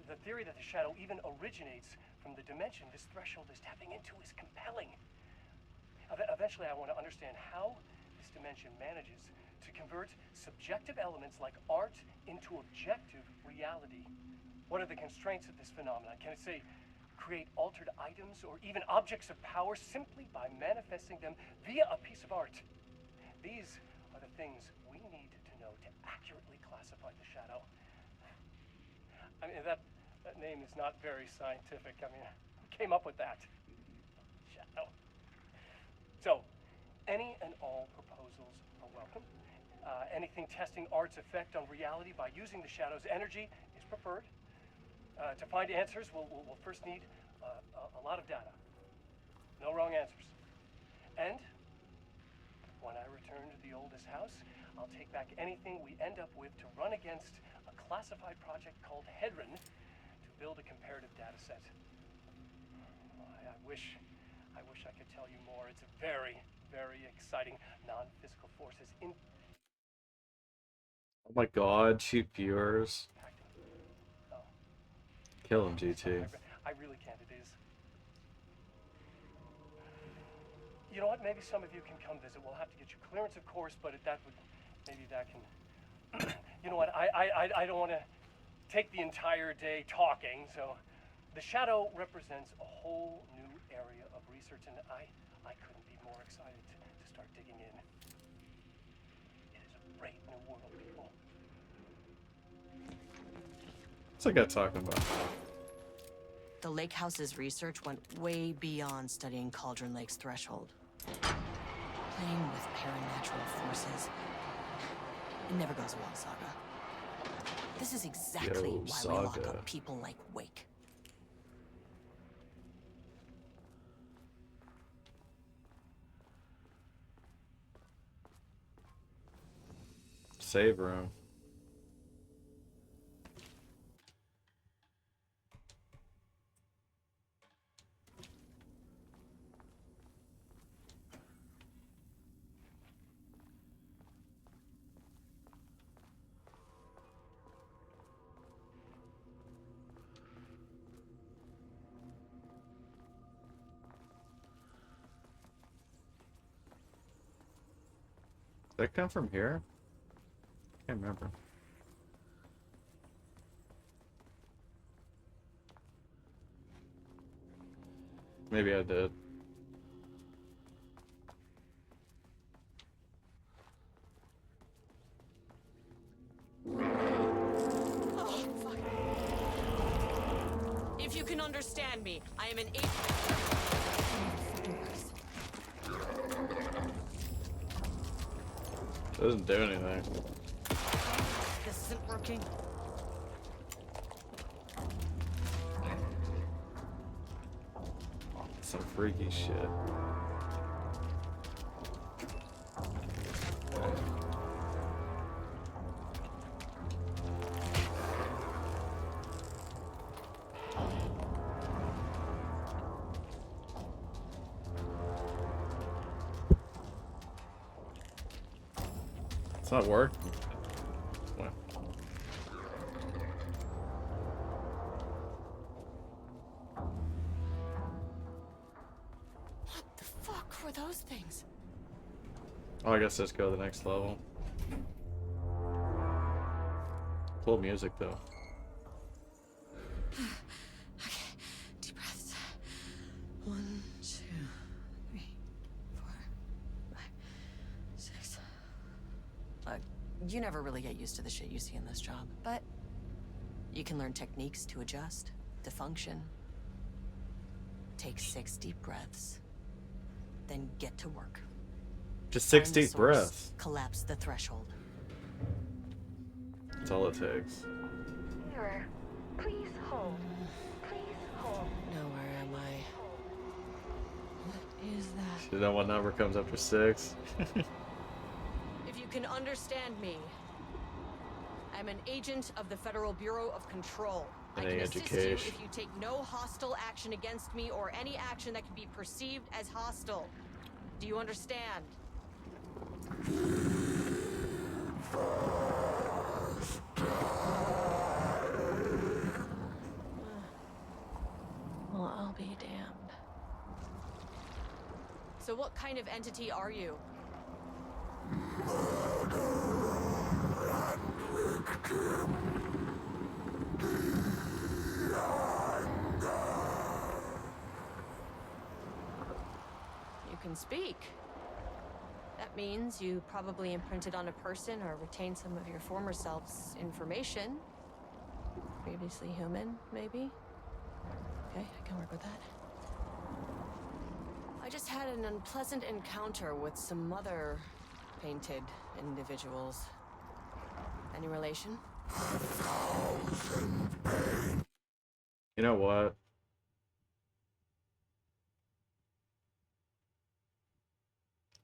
The theory that the shadow even originates from the dimension this threshold is tapping into is compelling. Eventually, I want to understand how this dimension manages to convert subjective elements like art into objective reality. What are the constraints of this phenomenon? Can it, say, create altered items or even objects of power simply by manifesting them via a piece of art? These are the things we need to know to accurately classify the shadow. I mean, that name is not very scientific. I mean, who came up with that? Shadow. So, any and all proposals are welcome. Anything testing art's effect on reality by using the shadow's energy is preferred. To find answers, we'll first need a lot of data. No wrong answers. And when I return to the oldest house, I'll take back anything we end up with to run against a classified project called Hedron to build a comparative data set. I wish I could tell you more. It's a very, very exciting non-physical forces impacting. Oh my god, cheap viewers. Oh. Kill him, GT. I really can't. It is. You know what? Maybe some of you can come visit. We'll have to get you clearance, of course, but maybe that can. You know what? I don't want to take the entire day talking. So, the shadow represents a whole new area of research, and I couldn't be more excited to start digging in. It is a great new world, people. What's that guy talking about? The Lake House's research went way beyond studying Cauldron Lake's threshold. Playing with paranatural forces. It never goes well, Saga. This is exactly why we lock Saga. up people like Wake. Save room. Did that come from here? Can't remember. Maybe I did. Oh, fuck. If you can understand me, I am an agent. Doesn't do anything. This isn't working. Some freaky shit. It's not working. What? What the fuck were those things? Oh, I guess let's go to the next level. Cool music though. Okay, deep breaths. 1, 2, 3, 4, 5, 6. Look, you never really get used to the shit you see in this job, but you can learn techniques to adjust, to function. Take 6 deep breaths, then get to work. Just 6 Find the deep source, breaths. Collapse the threshold. That's all it takes. Mirror, please hold. Please hold. Now where am I? What is that? You know what number comes after 6? If you can understand me, I'm an agent of the Federal Bureau of Control. I Any can assist you education. if you take no hostile action against me or any action that can be perceived as hostile. Do you understand? Well, I'll be damned. So what kind of entity are you? You can speak. That means you probably imprinted on a person or retained some of your former self's information. Previously human, maybe? Okay, I can work with that. I just had an unpleasant encounter with some other painted individuals. Any relation? You know what?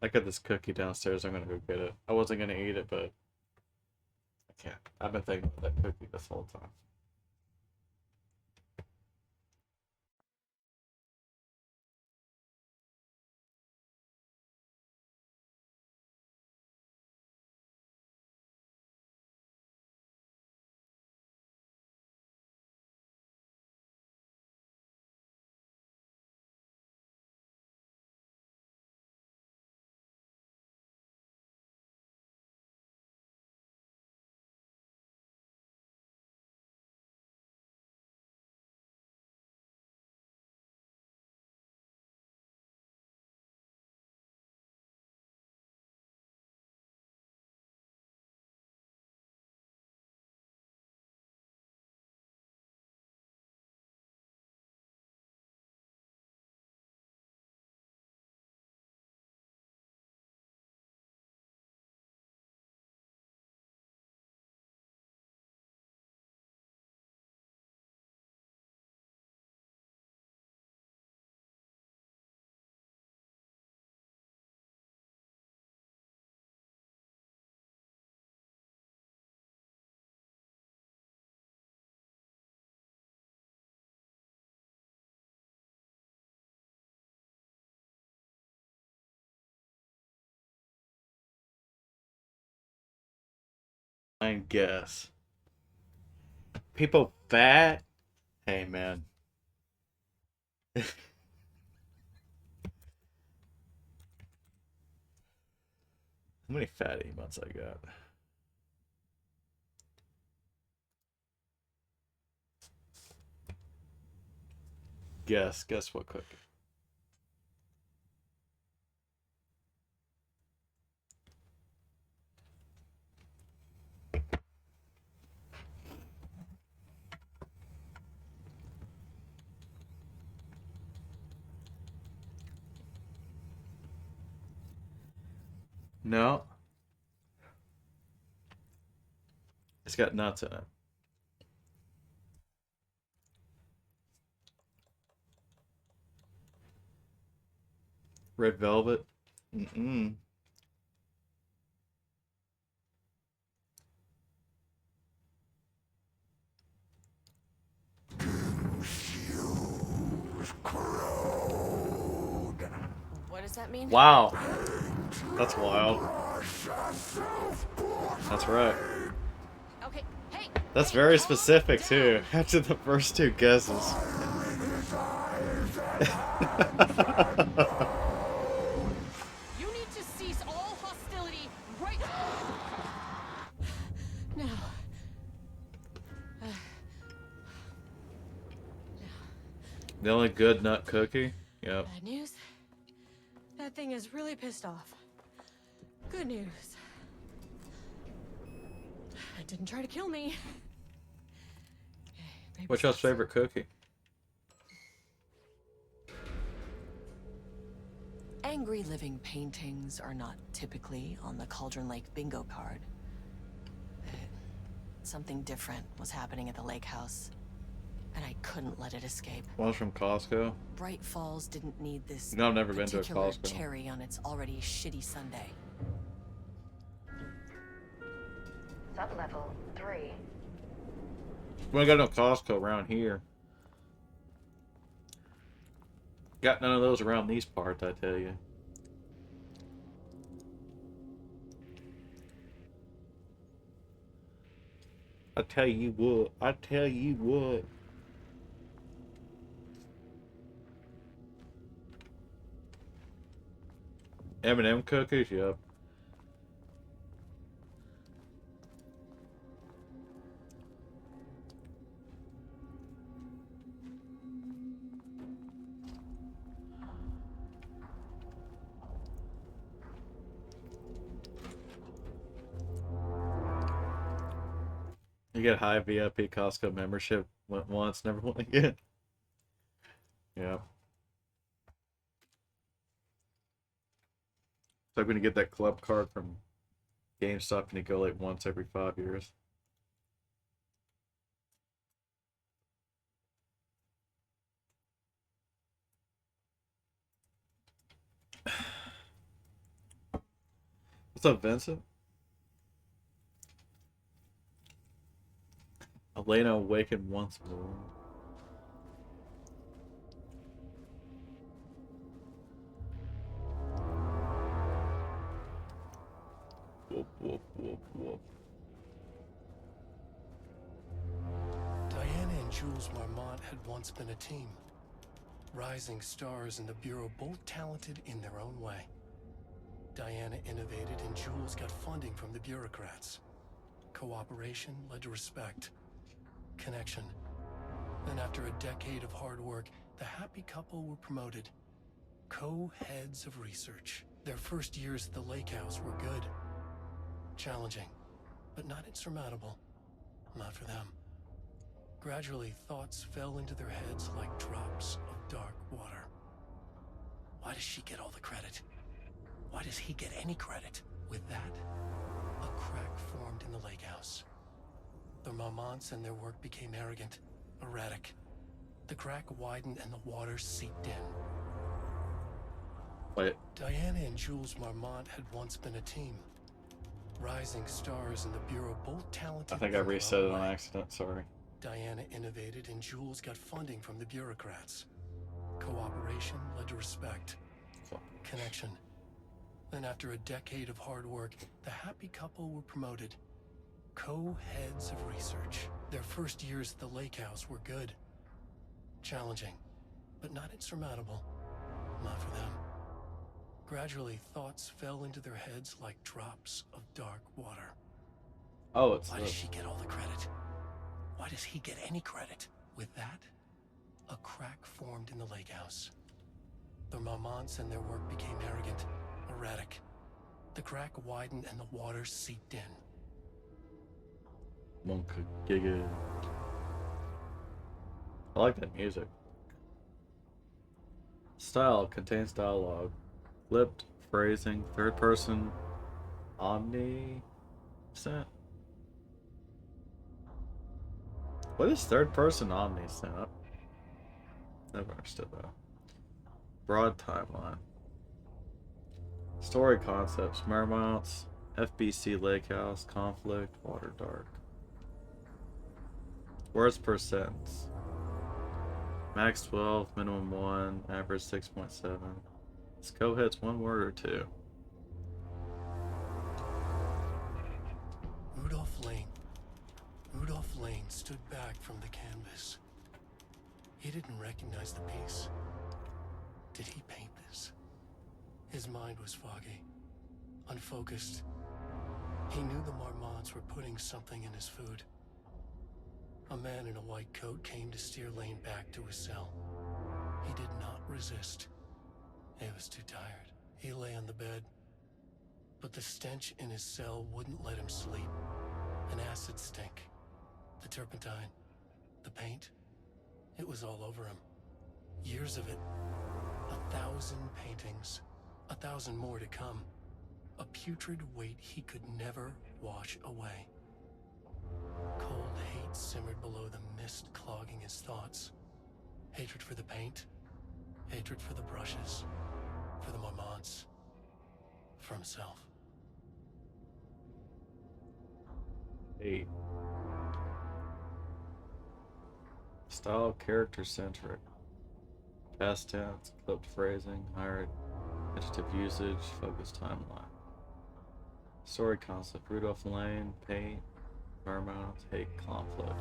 I got this cookie downstairs. I'm gonna go get it. I wasn't gonna eat it, but I can't. I've been thinking about that cookie this whole time. I guess. People fat? Hey, man. How many fat emotes I got? Guess what cookie? No. It's got nuts in it. Red velvet? Mm-mm. What does that mean? Wow. That's wild. That's right. Okay, hey! That's hey, very calm specific, down. too. After the first two guesses. You need to cease all hostility right now. The only good nut cookie? Yep. Bad news? That thing is really pissed off. Good news. It didn't try to kill me. Maybe What's your stop. favorite cookie? Angry living paintings are not typically on the Cauldron Lake bingo card. But something different was happening at the lake house, and I couldn't let it escape. One's from Costco. Bright Falls didn't need this No, I've never been to a particular Costco. cherry on its already shitty Sunday. Sublevel 3. We ain't got no Costco around here. Got none of those around these parts, I tell you. I tell you what. I tell you what. M&M cookies, yep. You get high VIP Costco membership. Went once, never went again. Yeah. It's like when you get that club card from GameStop and you go like once every 5 years. What's up, Vincent? Elena awakened once more. Whoop, whoop, whoop, whoop. Diana and Jules Marmont had once been a team. Rising stars in the Bureau, both talented in their own way. Diana innovated and Jules got funding from the bureaucrats. Cooperation led to respect. Connection. Then after a decade of hard work, the happy couple were promoted. Co-heads of research. Their first years at the lake house were good. Challenging, but not insurmountable. Not for them. Gradually, thoughts fell into their heads like drops of dark water. Why does she get all the credit? Why does he get any credit? With that, a crack formed in the lake house. The Marmonts and their work became arrogant, erratic. The crack widened and the water seeped in. Wait. Diana and Jules Marmont had once been a team. Rising stars in the Bureau, both talented. I think I reset it on accident, sorry. Diana innovated and Jules got funding from the bureaucrats. Cooperation led to respect. Connection. Then after a decade of hard work, the happy couple were promoted. Co-heads of research. Their first years at the lake house were good. Challenging, but not insurmountable. Not for them. Gradually, thoughts fell into their heads like drops of dark water. Oh, it's Why does she get all the credit? Why does he get any credit? With that, a crack formed in the lake house. The Marmonts and their work became arrogant, erratic. The crack widened and the water seeped in. Monka Giga. I like that music. Style contains dialogue. Flipped phrasing, third person, omniscient. What is third person omniscient? Never understood that. Broad timeline. Story concepts: Marmont's, FBC Lake House, conflict, water dark. Words per sentence. Max 12, minimum 1, average 6.7. Let's go hits one word or two. Rudolph Lane. Rudolph Lane stood back from the canvas. He didn't recognize the piece. Did he paint this? His mind was foggy, unfocused. He knew the Marmonts were putting something in his food. A man in a white coat came to steer Lane back to his cell. He did not resist. He was too tired. He lay on the bed, but the stench in his cell wouldn't let him sleep. An acid stink. The turpentine. The paint. It was all over him. Years of it. 1,000 paintings. 1,000 more to come. A putrid weight he could never wash away. Cold hate simmered below the mist clogging his thoughts. Hatred for the paint. Hatred for the brushes. For the Marmonts. For himself. 8. Style character centric. Past tense, clipped phrasing, higher adjective usage, focused timeline. Story concept: Rudolph Lane, paint, environmental hate conflict.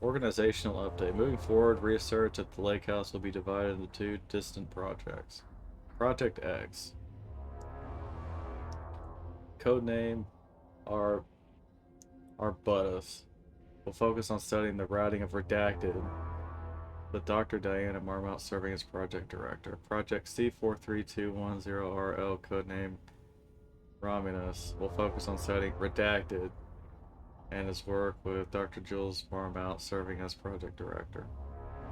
Organizational update. Moving forward, research at the lake house will be divided into two distant projects. Project X. Codename Arbutus. Will focus on studying the writing of Redacted, with Dr. Diana Marmont serving as project director. Project C43210RL, codename Romulus, will focus on studying Redacted and his work with Dr. Jules Marmont serving as project director.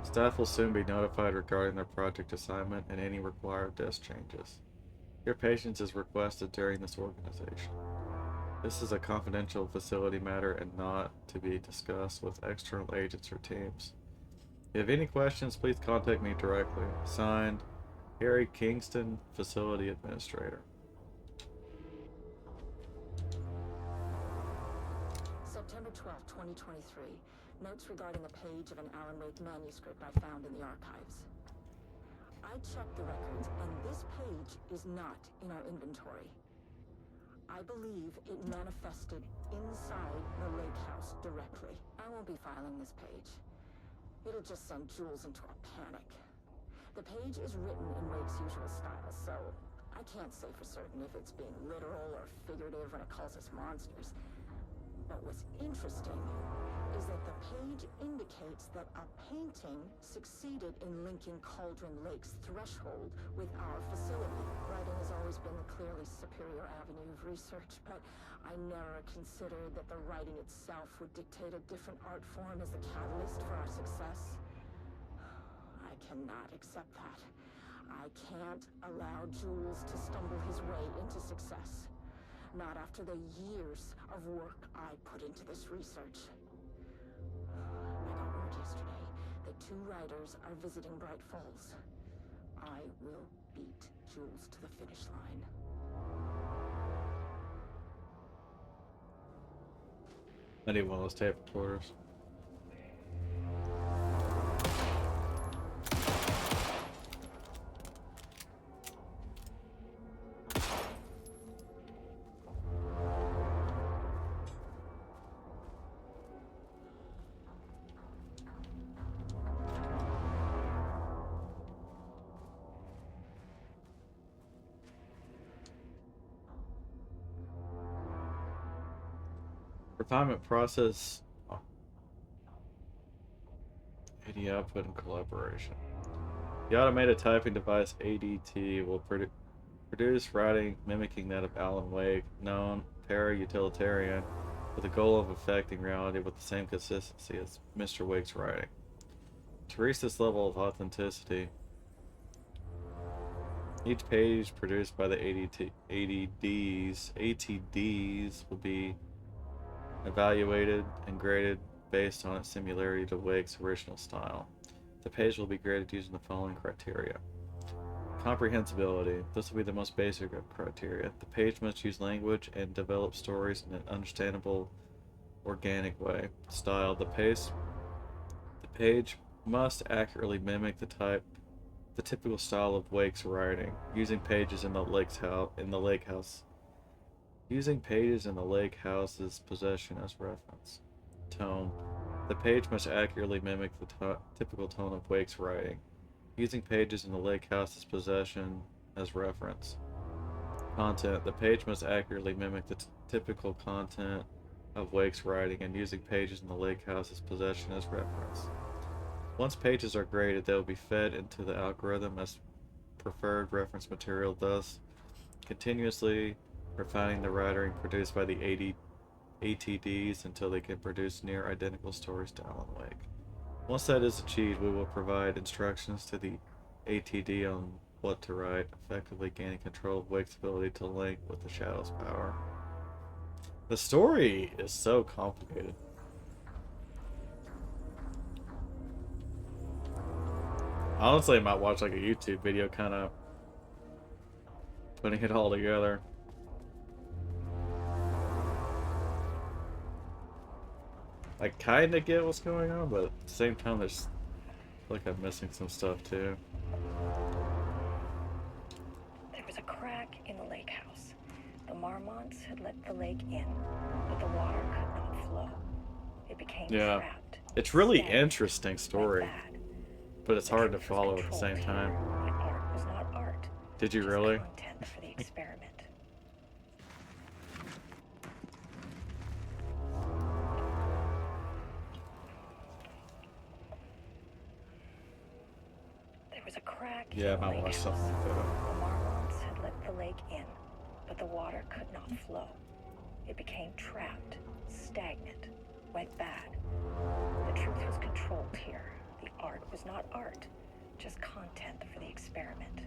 Staff will soon be notified regarding their project assignment and any required desk changes. Your patience is requested during this organization. This is a confidential facility matter and not to be discussed with external agents or teams. If you have any questions, please contact me directly. Signed, Harry Kingston, Facility Administrator. September 12, 2023. Notes regarding a page of an Alan Wake manuscript I found in the archives. I checked the records, and this page is not in our inventory. I believe it manifested inside the lake house directly. I won't be filing this page. It'll just send Jules into a panic. The page is written in Wake's usual style, so I can't say for certain if it's being literal or figurative when it calls us monsters. But what's interesting is that the page indicates that a painting succeeded in linking Cauldron Lake's threshold with our facility. Writing has always been the clearly superior avenue of research, but I never considered that the writing itself would dictate a different art form as the catalyst for our success. I cannot accept that. I can't allow Jules to stumble his way into success. Not after the years of work I put into this research. I got word yesterday that 2 writers are visiting Bright Falls. I will beat Jules to the finish line. I need one of those tape recorders. Refinement process, AD output and collaboration. The automated typing device ADT will produce writing mimicking that of Alan Wake, known para-utilitarian, with the goal of affecting reality with the same consistency as Mr. Wake's writing. To reach this level of authenticity, each page produced by the ATDs will be evaluated and graded based on its similarity to Wake's original style. The page will be graded using the following criteria. Comprehensibility. This will be the most basic of criteria. The page must use language and develop stories in an understandable, organic way. Style. The page must accurately mimic the typical style of Wake's writing, using pages in the lake house. Using pages in the lake house's possession as reference. Tone. The page must accurately mimic the typical tone of Wake's writing, using pages in the lake house's possession as reference. Content. The page must accurately mimic the typical content of Wake's writing and using pages in the lake house's possession as reference. Once pages are graded, they will be fed into the algorithm as preferred reference material, thus continuously refining the writing produced by the ATDs until they can produce near identical stories to Alan Wake. Once that is achieved, we will provide instructions to the ATD on what to write, effectively gaining control of Wake's ability to link with the Shadow's power. The story is so complicated. Honestly, I might watch like a YouTube video kind of putting it all together. I kind of get what's going on, but at the same time, there's like I'm missing some stuff too. crack in the lake house. The Marmonts had let the lake in, but the water could not flow. It became trapped. It's really stagnant, interesting went story, bad. but it's The hard to truth was follow at the controlled same here. time. The art was not art. Did you just really? Content for the experiment. There was a crack Yeah, I in the might lake watch house. something like that. The Marmonts had let the lake in, but the water could not flow. It became trapped, stagnant, went bad. The truth was controlled here. The art was not art, just content for the experiment.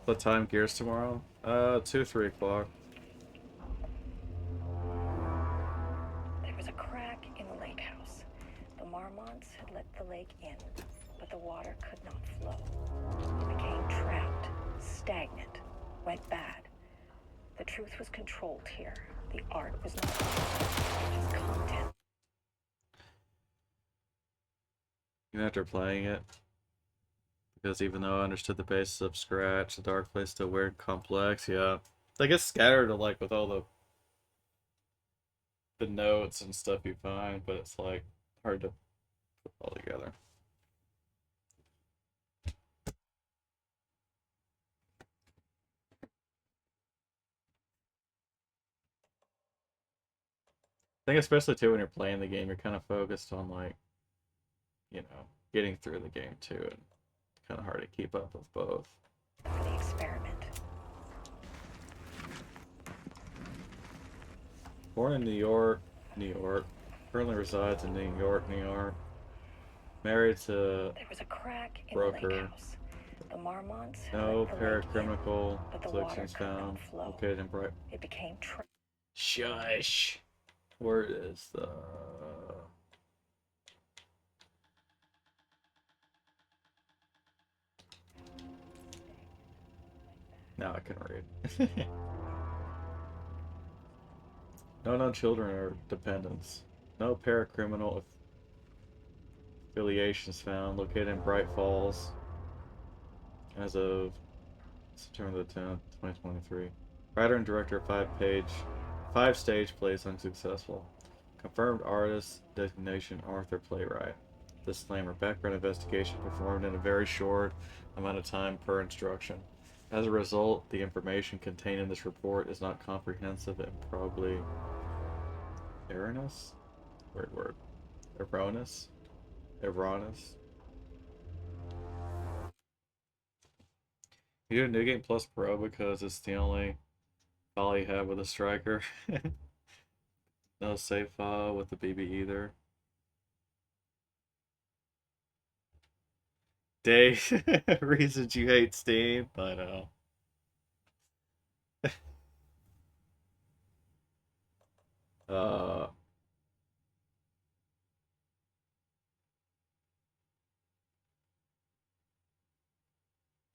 What time Gears tomorrow? 2, 3 o'clock. There was a crack in the lake house. The Marmonts had let the lake in, but the water could not flow. It became trapped, stagnant, went bad. The truth was controlled here. The art was not art, just content. Even after playing it, because even though I understood the basis of Scratch, the Dark Place still weird and complex. Yeah, they get scattered like with all the notes and stuff you find, but it's like hard to put all together. I think especially too when you're playing the game, you're kind of focused on like, you know, getting through the game too, and it's kind of hard to keep up with both. For the experiment. Born in New York, New York. Currently resides in New York, New York. Married to There was a crack in broker. the lake house. The Marmonts had No let the lake in, paracriminal but the water afflictions could not found. flow. Located in Bright. It became trapped. Shush. Where is the? Now I can read. No known children or dependents. No paracriminal affiliations found. Located in Bright Falls. As of September the 10th, 2023. Writer and director of 5-stage plays unsuccessful. Confirmed artist designation Arthur playwright. Disclaimer: background investigation performed in a very short amount of time per instruction. As a result, the information contained in this report is not comprehensive and probably erroneous. Weird word. Erroneous. Erroneous. You do New Game Plus Pro because it's the only file you have with a striker. No save file with the BB either. Dave, reasons you hate Steam, I know. uh,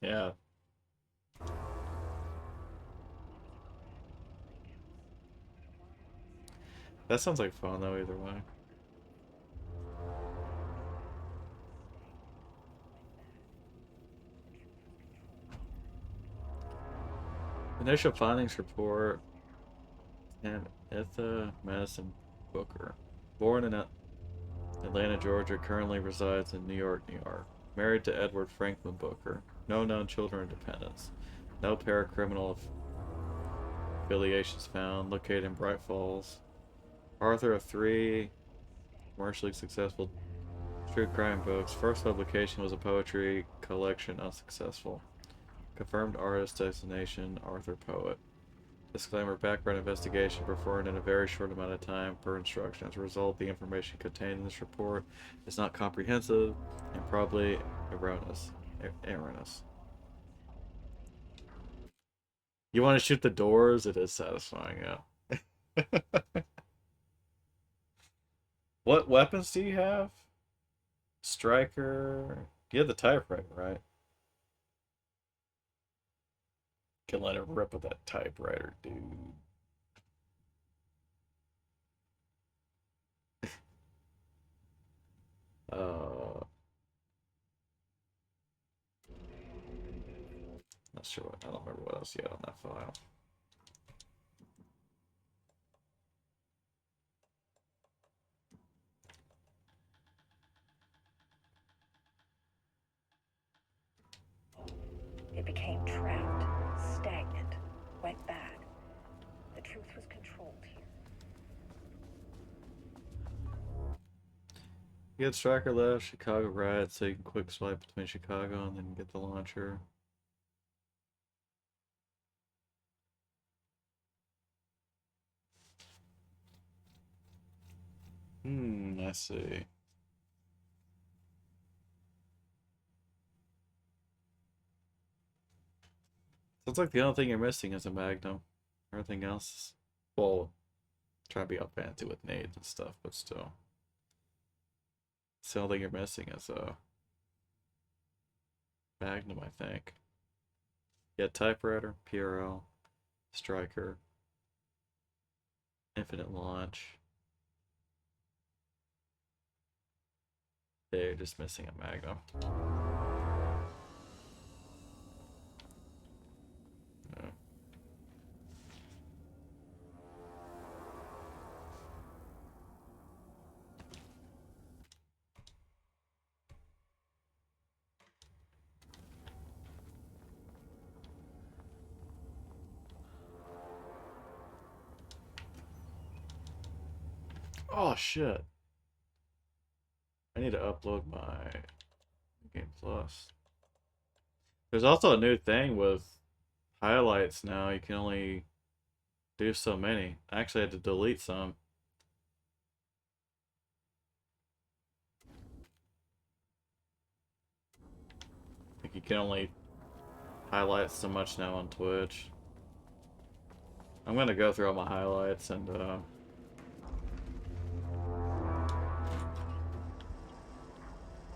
yeah. That sounds like fun though, either way. Initial findings report. And Etha Madison Booker. Born in Atlanta, Georgia, currently resides in New York, New York. Married to Edward Franklin Booker. No known children or dependents. No paracriminal affiliations found. Located in Bright Falls. Author of 3 commercially successful true crime books. First publication was a poetry collection, unsuccessful. Confirmed artist designation, Arthur Poet. Disclaimer: background investigation performed in a very short amount of time per instruction. As a result, the information contained in this report is not comprehensive and probably erroneous. Erroneous. You want to shoot the doors? It is satisfying, yeah. What weapons do you have? Striker. You have the typewriter, right? Can let it rip with that typewriter, dude. sure what, I don't remember what else yet on that file. It became trapped, stagnant, went bad. The truth was controlled here. You get Striker left, Chicago right, so you can quick swipe between Chicago and then get the launcher. I see. Sounds like the only thing you're missing is a Magnum. Everything else is, well, try to be all fancy with nades and stuff, but still. The only thing you're missing is a Magnum, I think. Yeah, typewriter, PRL, Striker, infinite launch. Yeah, you're just missing a Magnum. No. Oh shit. I need to upload my Game Plus. There's also a new thing with highlights now. You can only do so many. I actually had to delete some. I think you can only highlight so much now on Twitch. I'm gonna go through all my highlights and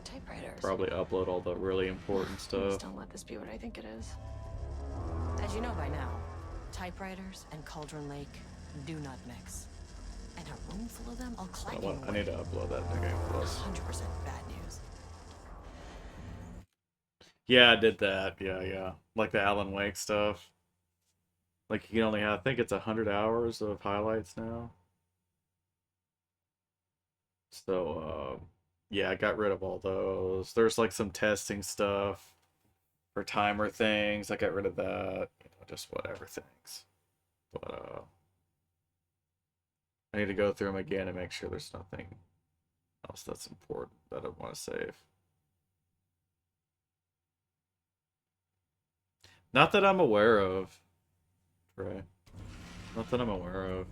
Typewriters. probably upload all the really important Please stuff. don't let this be what I think it is. As you know by now, typewriters and Cauldron Lake do not mix. And a room full of them all clanging I need to upload that to Game Plus. 100% bad news. Yeah, I did that. Yeah. Like the Alan Wake stuff. Like you can only have, I think it's 100 hours of highlights now. So, yeah, I got rid of all those. There's like some testing stuff for timer things. I got rid of that. You know, just whatever things. But, I need to go through them again and make sure there's nothing else that's important that I want to save. Not that I'm aware of. Right. Not that I'm aware of.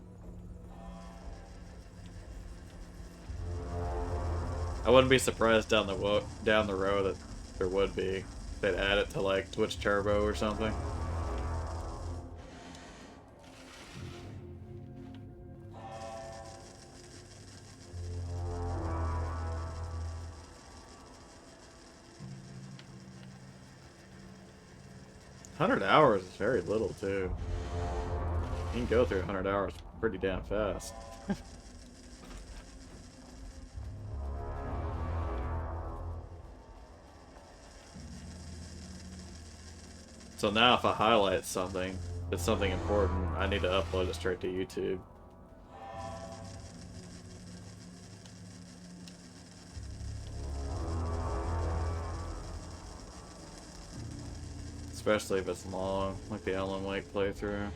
I wouldn't be surprised down the road that there would be. They'd add it to like Twitch Turbo or something. $100 hours is very little too. You can go through 100 hours pretty damn fast. So now if I highlight something, it's something important, I need to upload it straight to YouTube. Especially if it's long, like the Alan Wake playthrough.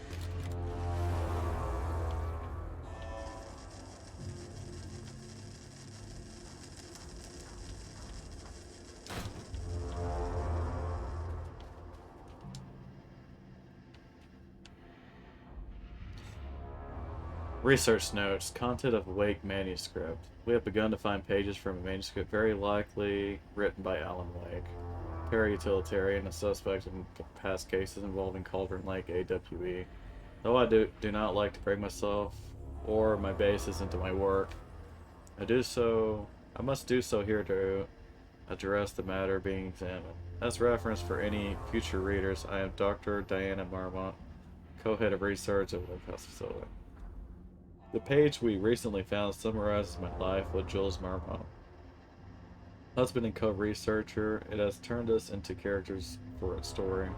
Research notes. Content of Wake manuscript. We have begun to find pages from a manuscript very likely written by Alan Wake. Para-utilitarian, a suspect in past cases involving Cauldron Lake AWE. Though I do not like to break myself or my bases into my work, I must do so here to address the matter being examined. As reference for any future readers, I am Dr. Diana Marmont, co-head of research at the Lake House facility. The page we recently found summarizes my life with Jules Marmont. Husband and co-researcher, it has turned us into characters for a story.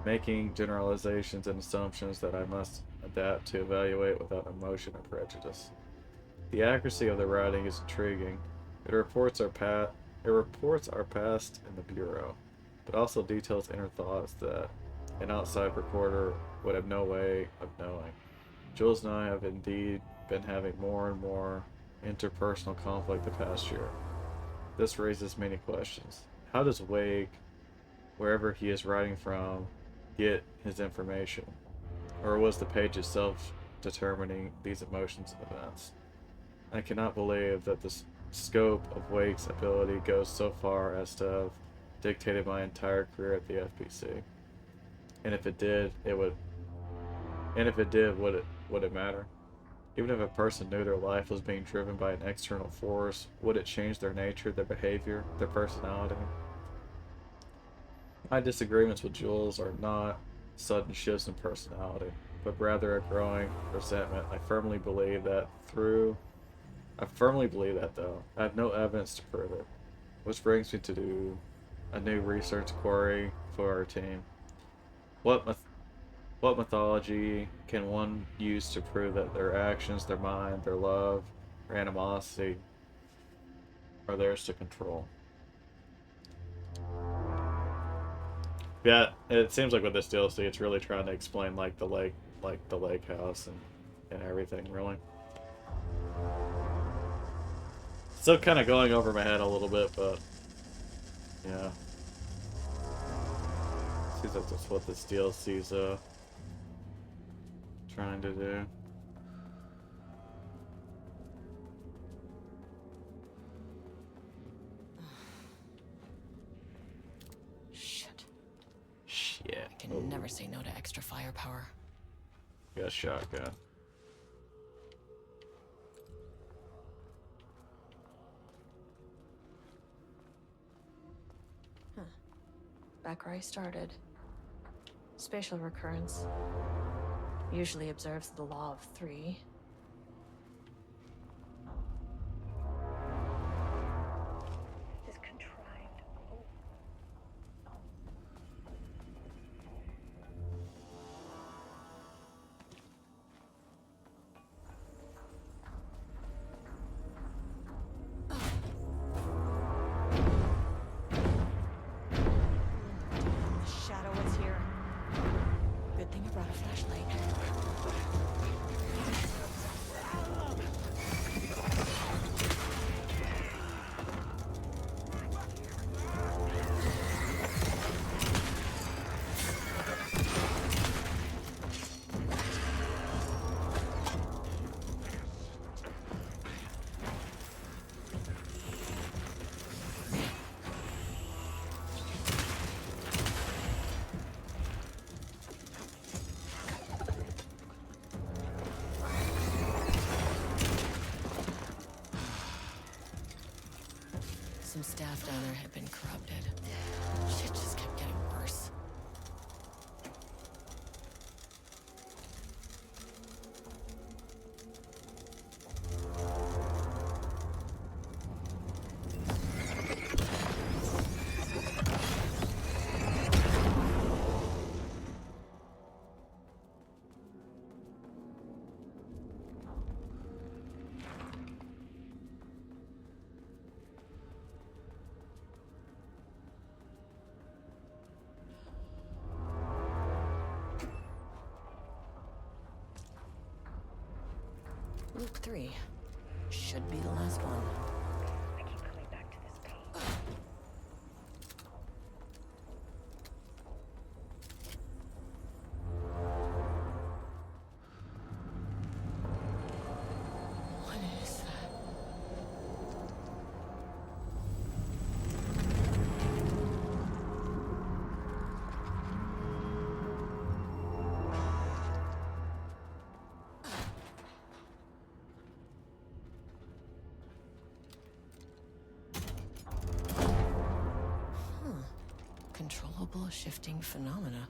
making generalizations and assumptions that I must adapt to evaluate without emotion or prejudice. The accuracy of the writing is intriguing. It reports our past in the Bureau, but also details inner thoughts that an outside recorder would have no way of knowing. Jules and I have indeed been having more and more interpersonal conflict the past year. This raises many questions. How does Wake, wherever he is writing from, get his information? Or was the page itself determining these emotions and events? I cannot believe that the scope of Wake's ability goes so far as to have dictated my entire career at the FBC. And if it did, would it matter? Even if a person knew their life was being driven by an external force, would it change their nature, their behavior, their personality? My disagreements with Jules are not sudden shifts in personality, but rather a growing resentment. I firmly believe that though. I have no evidence to prove it. Which brings me to do a new research query for our team. What mythology can one use to prove that their actions, their mind, their love, their animosity are theirs to control? Yeah, it seems like with this DLC, it's really trying to explain like the lake house and everything, really. Still kind of going over my head a little bit, but yeah. Seems like that's what this DLC's trying to do. Shit. Shit. I can never say no to extra firepower. Got a shotgun. Back where I started. Spatial recurrence. Usually observes the law of 3. This contrived. The shadow is here. Good thing I brought a flashlight. Some staff down there had been corrupted. Shit just kept getting worse. Loop 3. Should be the last one. I keep coming back to this page. What is that? Controllable shifting phenomena.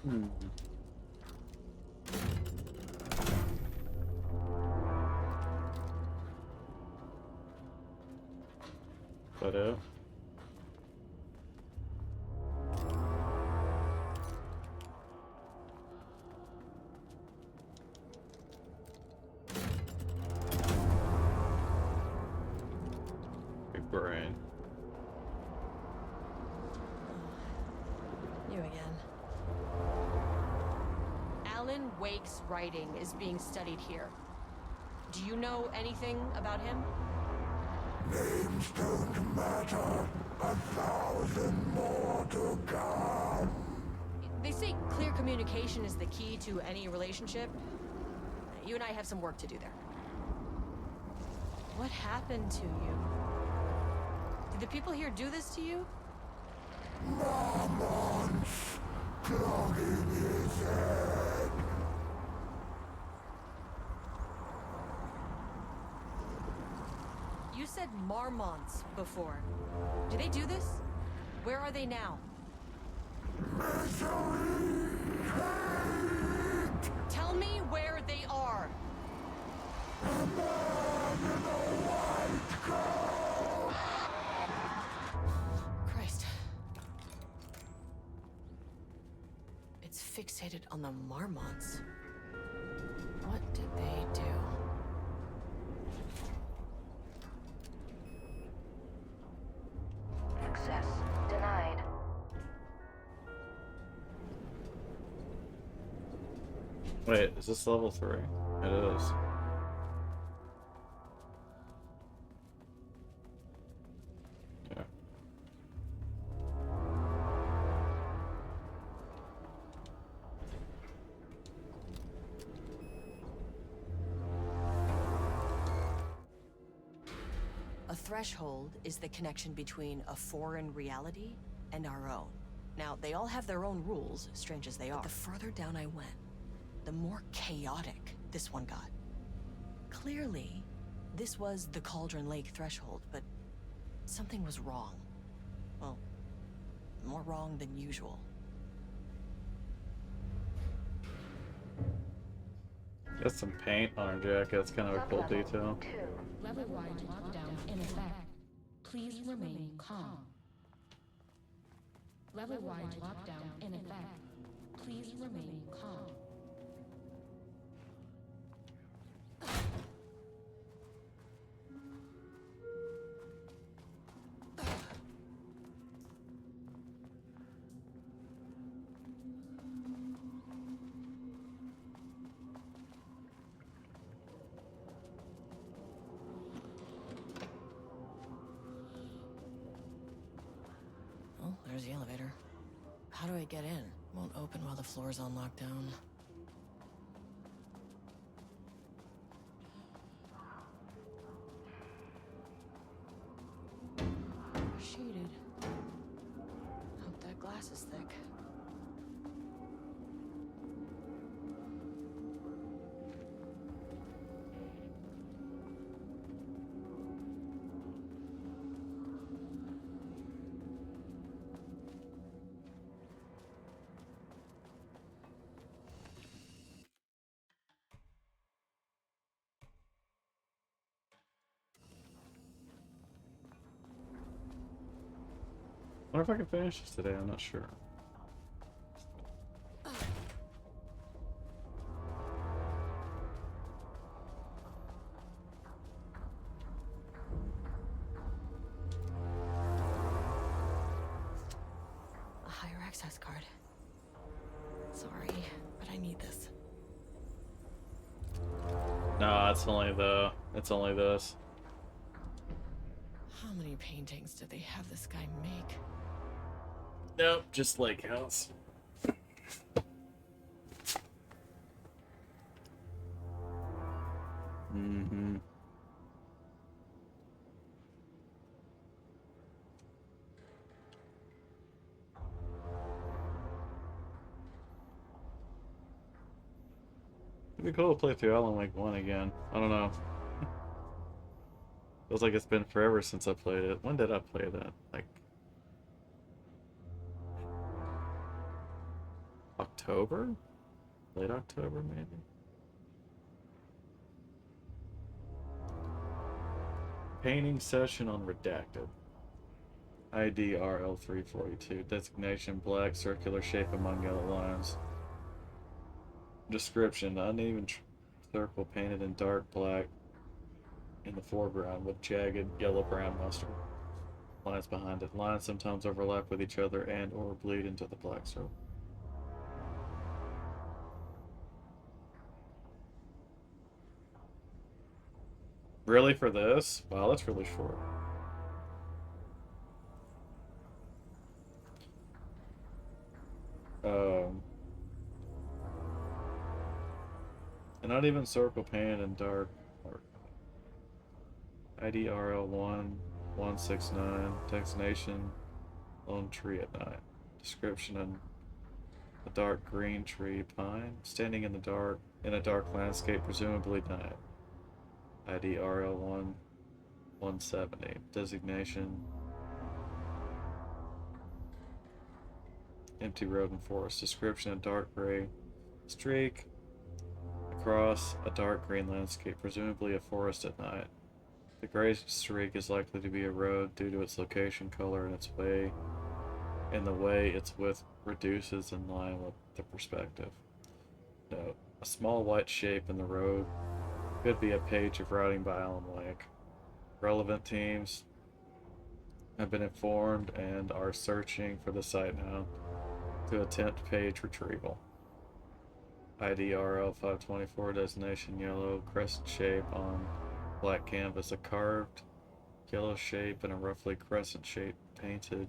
Hmm. But big brain. You again. Alan Wake's writing is being studied here. Do you know anything about him? Names don't matter. 1,000 more to come. They say clear communication is the key to any relationship. You and I have some work to do there. What happened to you? Did the people here do this to you? Marmots clogging his head. You said Marmonts before. Do they do this? Where are they now? Tell me where they are. Christ. It's fixated on the Marmonts. What did they do? Success denied. Wait, is this level 3? It is. Yeah. A threshold is the connection between a foreign reality and our own. Now, they all have their own rules, strange as they are. But the further down I went, the more chaotic this one got. Clearly, this was the Cauldron Lake threshold, but something was wrong. Well, more wrong than usual. Got some paint on her jacket. That's kind of a cool detail. Level-wide lockdown in effect. Please remain calm. Level-wide lockdown in effect. Please remain calm. Oh, there's the elevator. How do I get in? Won't open while the floor's on lockdown. Shaded. Hope that glass is thick. I wonder if I can finish this today. I'm not sure. A higher access card. Sorry, but I need this. No, it's only this. How many paintings did they have this guy make? Nope, just Lake House. Mm-hmm. It'd be cool to play through Alan Wake 1 again. I don't know. Feels like it's been forever since I played it. When did I play that? Like October? Late October, maybe? Painting session on Redacted. ID RL342. Designation black circular shape among yellow lines. Description: uneven circle painted in dark black in the foreground with jagged yellow-brown mustard lines behind it. Lines sometimes overlap with each other and or bleed into the black circle. Really, for this? Wow, that's really short. And not even circle painted in dark. ID RL1169. Designation: lone tree at night. Description: a dark green tree pine standing in the dark in a dark landscape, presumably night. ID RL1170. Designation: empty road and forest. Description: a dark gray streak across a dark green landscape, presumably a forest at night. The gray streak is likely to be a road due to its location, color, and the way its width reduces in line with the perspective. Note: a small white shape in the road could be a page of writing by Alan Wake. Relevant teams have been informed and are searching for the site now to attempt page retrieval. ID RL524. Designation: yellow crescent shape on black canvas. A carved yellow shape and a roughly crescent shape painted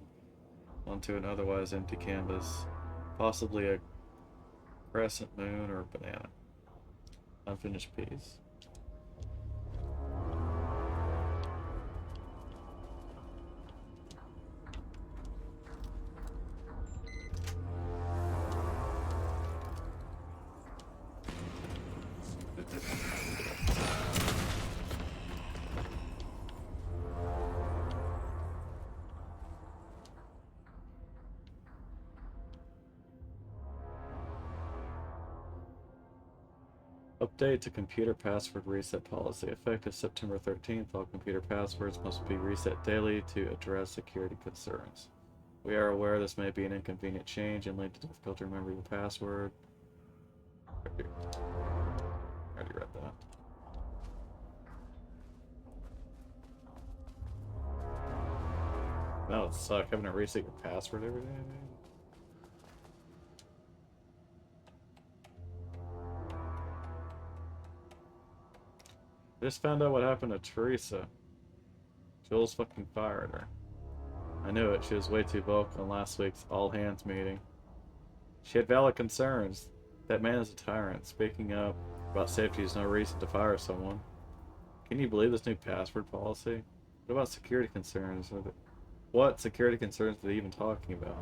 onto an otherwise empty canvas. Possibly a crescent moon or banana. Unfinished piece. Update to computer password reset policy. Effective September 13th, all computer passwords must be reset daily to address security concerns. We are aware this may be an inconvenient change and lead to difficulty remembering your password. I already read that. That would suck, having to reset your password every day, man. I just found out what happened to Teresa. Jules fucking fired her. I knew it. She was way too vocal in last week's all-hands meeting. She had valid concerns. That man is a tyrant. Speaking up about safety is no reason to fire someone. Can you believe this new password policy? What about security concerns? What security concerns are they even talking about?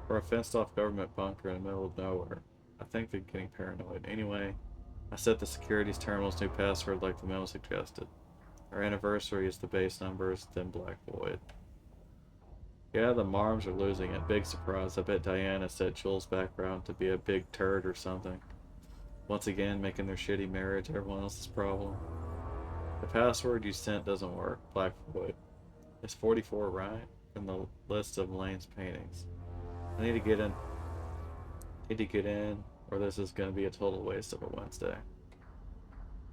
For a fenced-off government bunker in the middle of nowhere. I think they're getting paranoid. Anyway, I set the security's terminal's new password like the memo suggested. Our anniversary is the base numbers, then Black Void. Yeah, the Marms are losing it. Big surprise. I bet Diana set Jules' background to be a big turd or something. Once again, making their shitty marriage everyone else's problem. The password you sent doesn't work. Black Void. Is 44 right? In the list of Lane's paintings. I need to get in, or this is going to be a total waste of a Wednesday.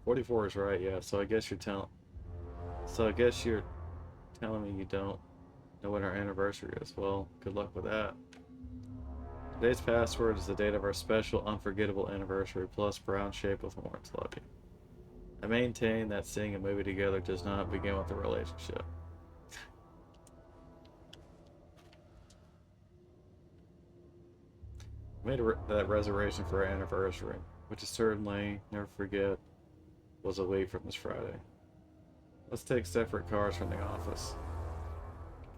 44 is right, yeah. So I guess you're telling me you don't know when our anniversary is. Well, good luck with that. Today's password is the date of our special unforgettable anniversary plus brown shape with horns. Love you. I maintain that seeing a movie together does not begin with a relationship. Made that reservation for our anniversary, which is certainly, never forget, was a week from this Friday. Let's take separate cars from the office.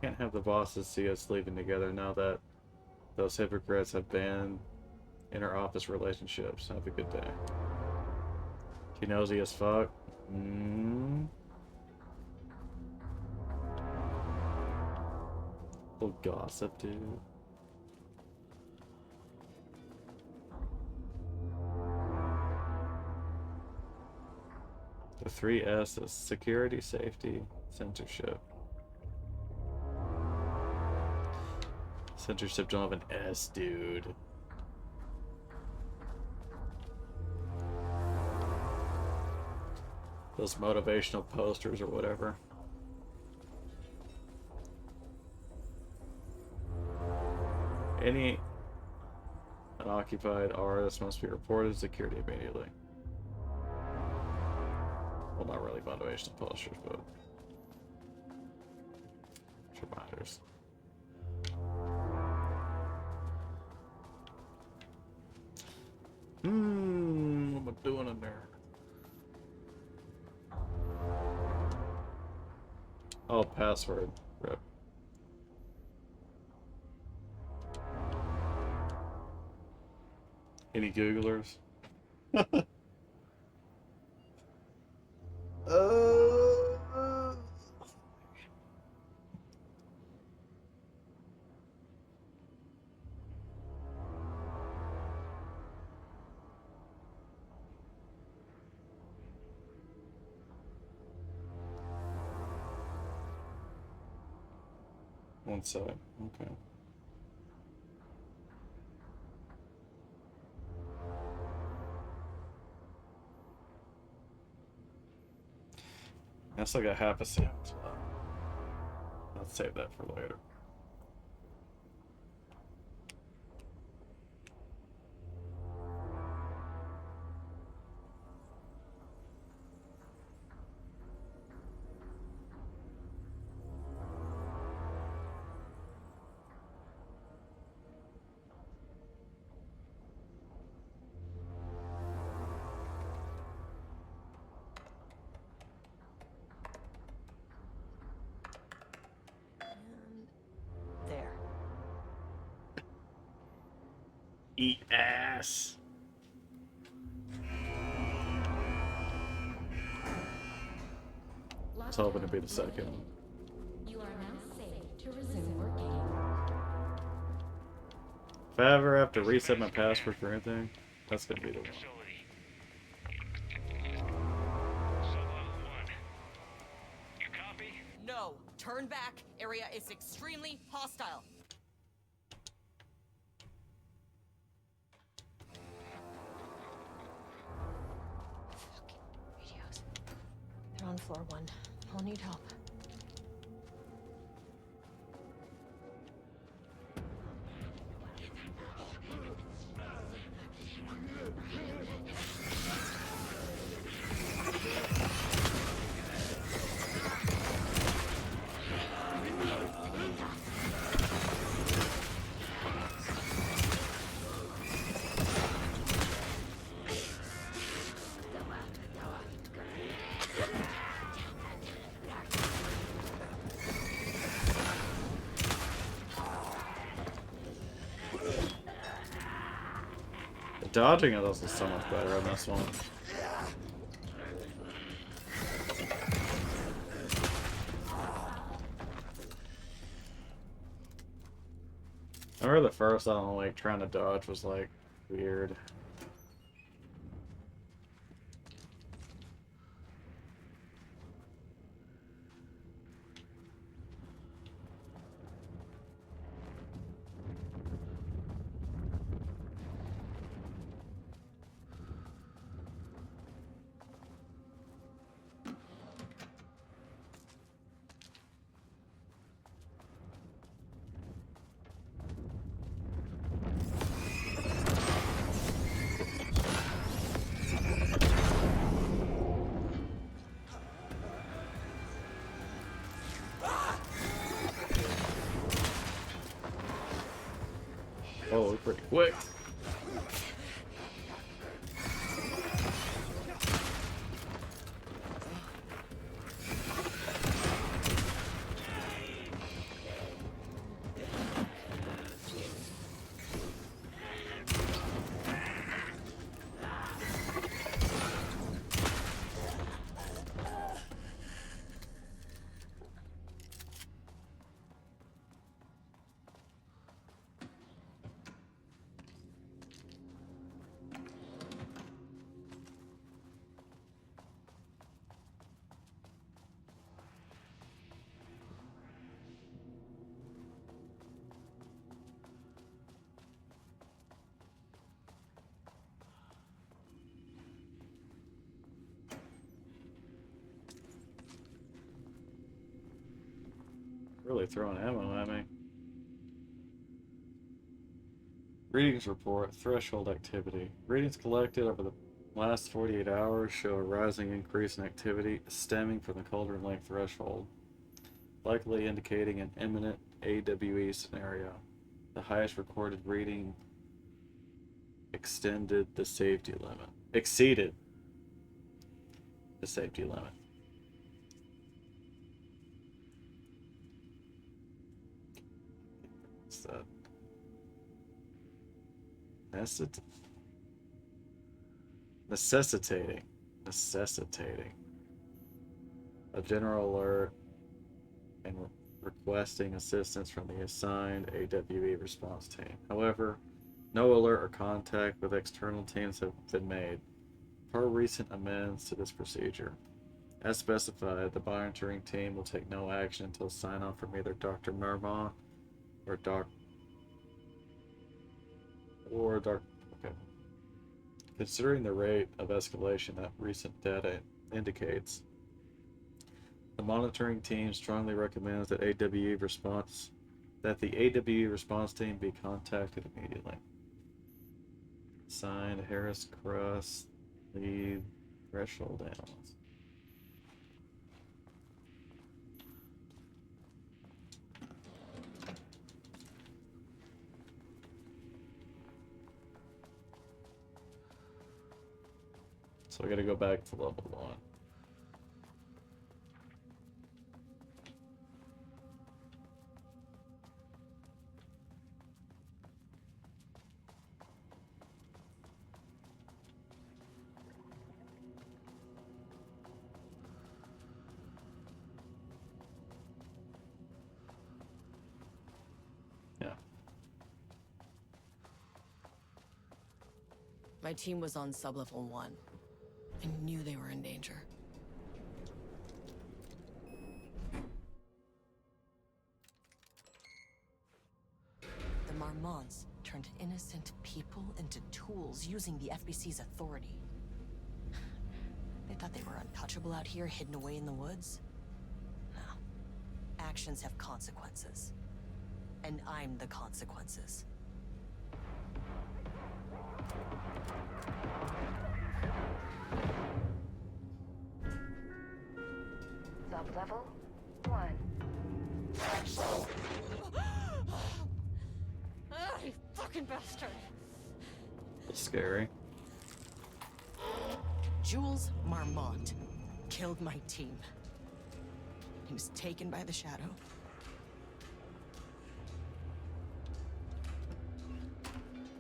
Can't have the bosses see us leaving together now that those hypocrites have been in our office relationships. Have a good day. She nosy as fuck. Little gossip, dude. The 3 S's: security, safety, censorship. Censorship don't have an S, dude. Those motivational posters or whatever. Any unoccupied artist must be reported to security immediately. Well, not really motivational posters, but reminders. What am I doing in there? Oh, password. Rip. Any Googlers? One sec. Okay. That's like a half a sentence. I'll save that for later. There. Eat ass. I was hoping to be the second. You are now safe to resume working. If I ever have to reset my password for anything, that's gonna be the one. No, turn back. Area is extremely hostile. Fucking radios. They're on floor 1. I'll need help. Dodging is also so much better in this one. I remember the first one, like, trying to dodge was, like, weird. Really throwing ammo at me. Readings report, threshold activity. Readings collected over the last 48 hours show a rising increase in activity stemming from the Cauldron Lake threshold, likely indicating an imminent AWE scenario. The highest recorded reading exceeded the safety limit. What's that? Necessitating a general alert and requesting assistance from the assigned AWE response team. However, no alert or contact with external teams have been made per recent amendments to this procedure. As specified, the monitoring team will take no action until sign-off from either Dr. Marmont or Okay. Considering the rate of escalation that recent data indicates, the monitoring team strongly recommends that the AWE response team be contacted immediately. Signed, Harris Cross, lead threshold analyst. So I gotta go back to level 1. Yeah. My team was on sublevel 1. I knew they were in danger. The Marmonts turned innocent people into tools using the FBC's authority. They thought they were untouchable out here, hidden away in the woods? No. Actions have consequences. And I'm the consequences. Sub-level 1. Ah, you fucking bastard! That's scary. Jules Marmont killed my team. He was taken by the Shadow.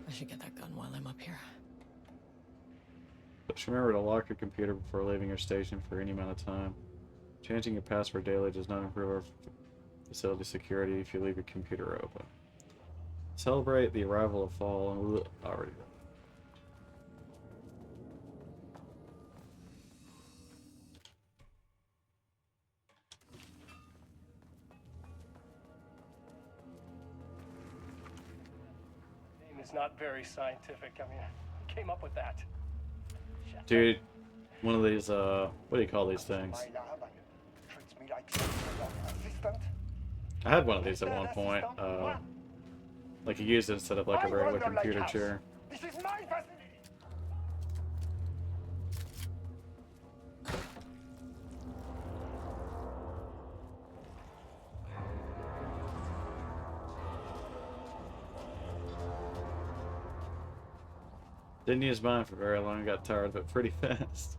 I should get that gun while I'm up here. Just remember to lock your computer before leaving your station for any amount of time. Changing your password daily does not improve our facility security if you leave your computer open. Celebrate the arrival of fall and already. Name is not very scientific. I mean, who came up with that? Shut Dude, one of these, what do you call these things? My lab and treats me like some sort of assistant. I had one of these at one point. Like you used it instead of like a regular computer chair. This is my facility. Didn't use mine for very long, got tired of it pretty fast.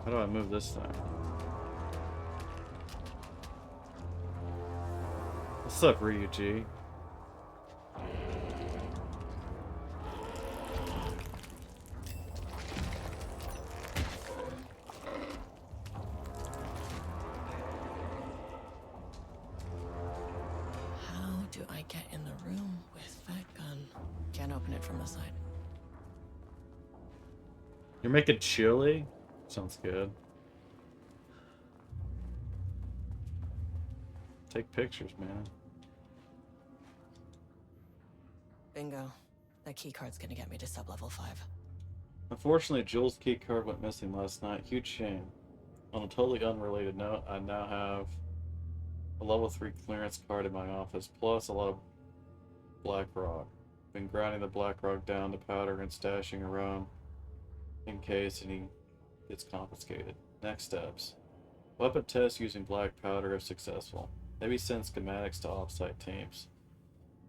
How do I move this thing? What's up, Ryuji? How do I get in the room with that gun? Can't open it from the side. You're making chili? Sounds good. Take pictures, man. Bingo. That keycard's gonna get me to sublevel 5. Unfortunately, Jules' key card went missing last night. Huge shame. On a totally unrelated note, I now have a level 3 clearance card in my office, plus a lot of black rock. Been grinding the black rock down to powder and stashing around in case any gets confiscated. Next steps. Weapon tests using black powder if successful. Maybe send schematics to offsite teams.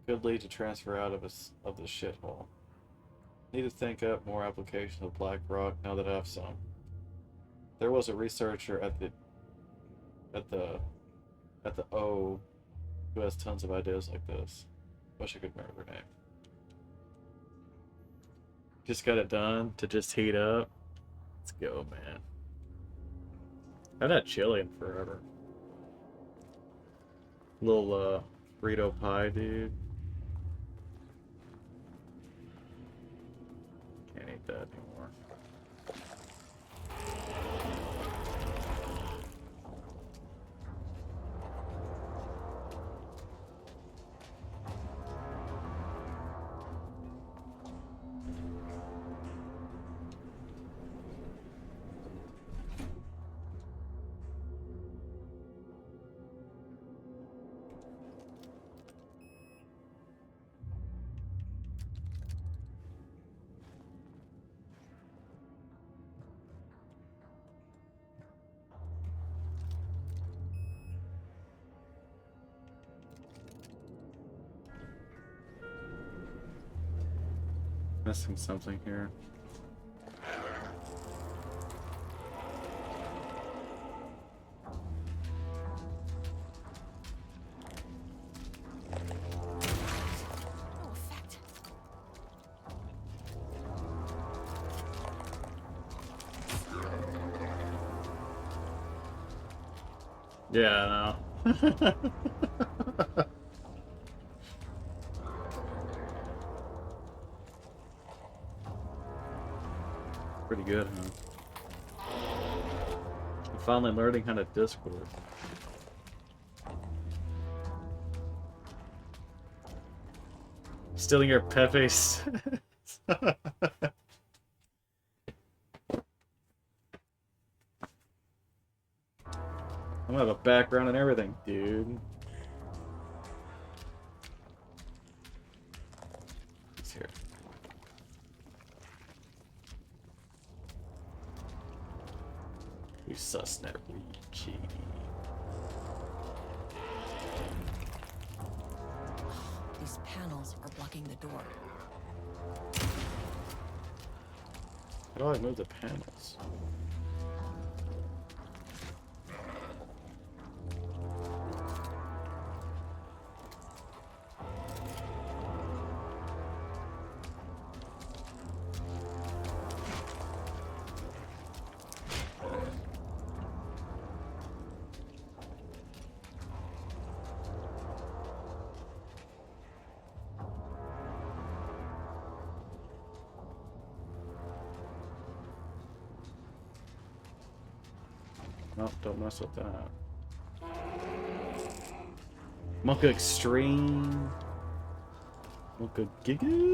Could lead to transfer out of the shithole. Need to think up more applications of black rock now that I have some. There was a researcher at the O who has tons of ideas like this. Wish I could remember her name. Just got it done to just heat up. Let's go, man. I've had chili in forever. Little Frito pie, dude. Can't eat that anymore. Missing something here. No effect. Yeah, I know. Pretty good, huh? I'm finally learning how to Discord. Stealing your Pepe's. I'm gonna have a background and everything, dude. It's here. We sus net reach. These panels are blocking the door. How do I move the panels? Nope, don't mess with that. Monka Extreme. Monka Giga.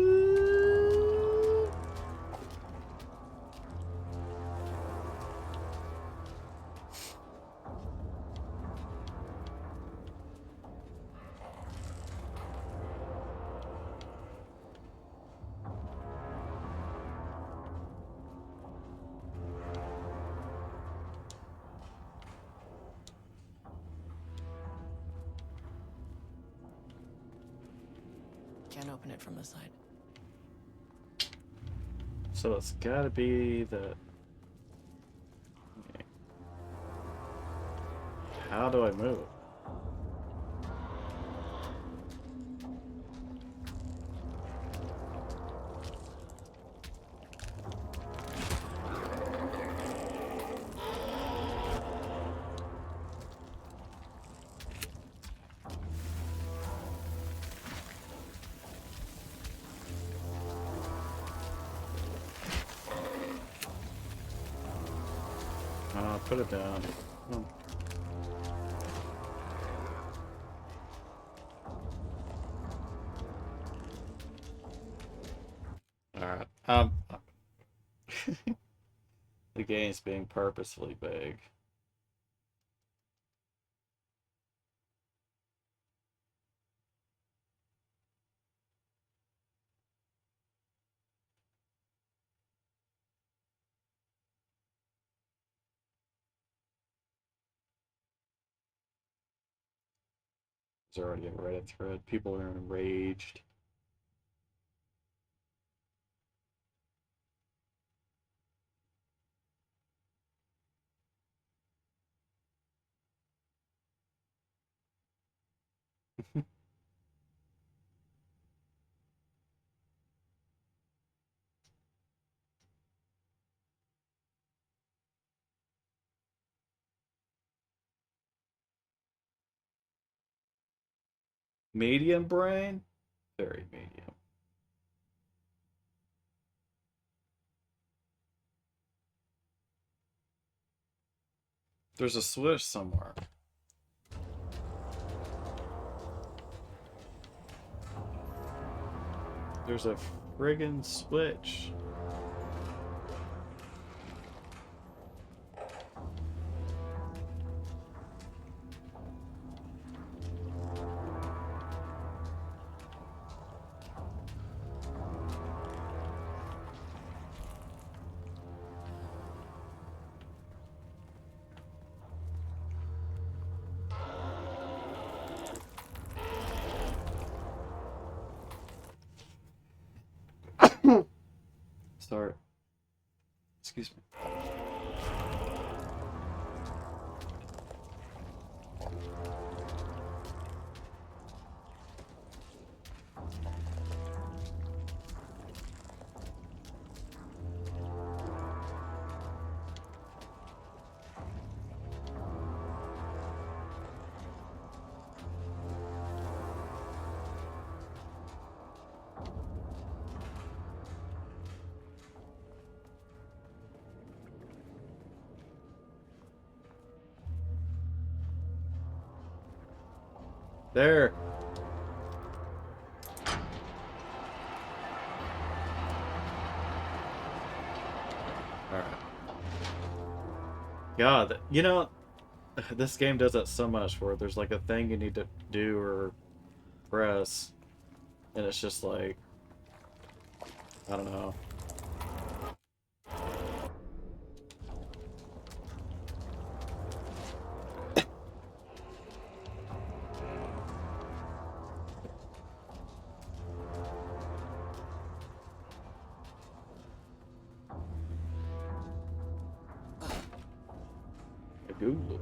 Can't open it from the side. So it's gotta be the... Okay. How do I move? Put it down. Oh. Alright. game's being purposefully vague. There's already a Reddit thread. People are enraged. Medium brain? Very medium. There's a switch somewhere. There's a friggin' switch. Sorry. Excuse me. There. Alright. God, you know, this game does that so much where there's like a thing you need to do or press, and it's just like, I don't know. Google.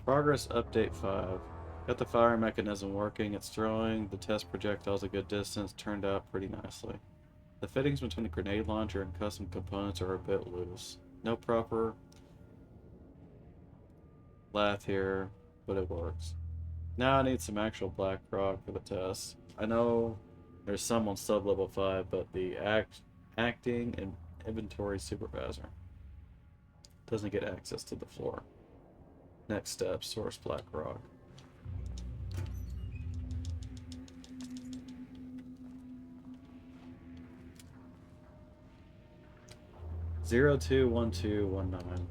Progress update 5. Got the fire mechanism working, it's throwing the test projectiles a good distance, turned out pretty nicely. The fittings between the grenade launcher and custom components are a bit loose. No proper lath here, but it works. Now I need some actual black rock for the test. I know there's some on sub-level 5, but the acting and inventory supervisor doesn't get access to the floor. Next step, source black rock. Zero 021219.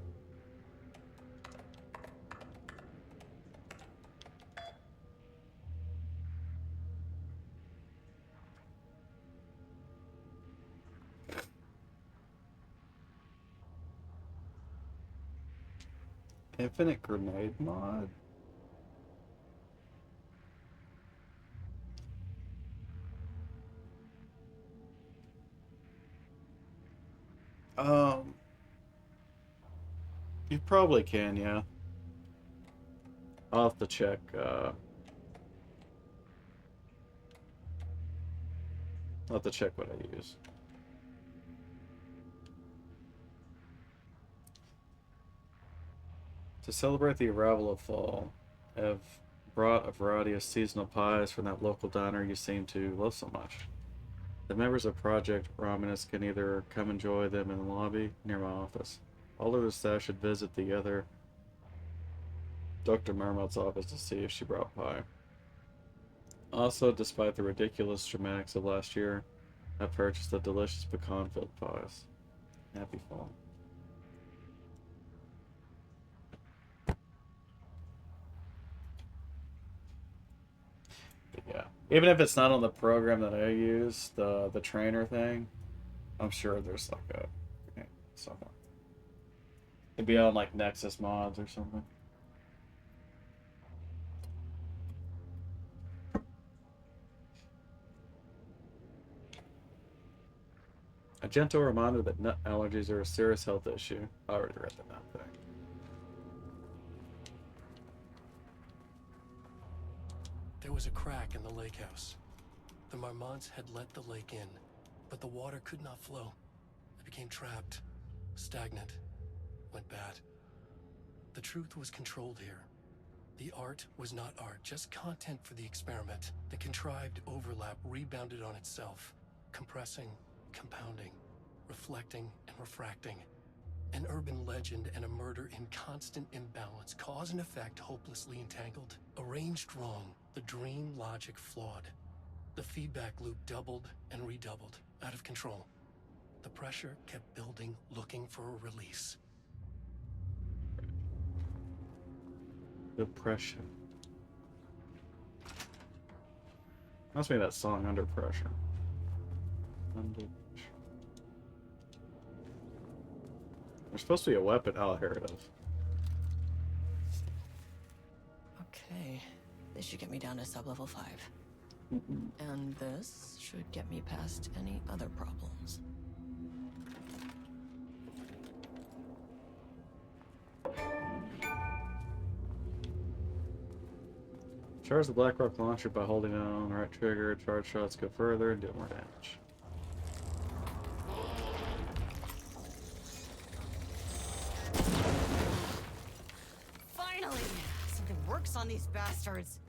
Infinite grenade mod? You probably can, yeah. I'll have to check, I'll have to check what I use. To celebrate the arrival of fall, I've brought a variety of seasonal pies from that local diner you seem to love so much. The members of Project Romanus can either come enjoy them in the lobby near my office. All of the staff should visit the other Dr. Marmot's office to see if she brought pie. Also, despite the ridiculous dramatics of last year, I purchased the delicious pecan-filled pies. Happy fall. But yeah, even if it's not on the program that I use, the trainer thing, I'm sure there's like a somewhere. It'd be on like Nexus mods or something. A gentle reminder that nut allergies are a serious health issue. I already read the nut thing. There was a crack in the lake house. The Marmonts had let the lake in, but the water could not flow. It became trapped, stagnant, went bad. The truth was controlled here. The art was not art, just content for the experiment. The contrived overlap rebounded on itself, compressing, compounding, reflecting and refracting. An urban legend and a murder in constant imbalance, cause and effect hopelessly entangled. Arranged wrong, the dream logic flawed. The feedback loop doubled and redoubled, out of control. The pressure kept building, looking for a release. Depression. Must be that song, Under Pressure. Under Pressure. There's supposed to be a weapon. Oh, here it is. Okay, this should get me down to sub-level 5. And this should get me past any other problems. Charge the Blackrock launcher by holding down the right trigger. Charge shots go further and do more damage. Finally! Something works on these bastards.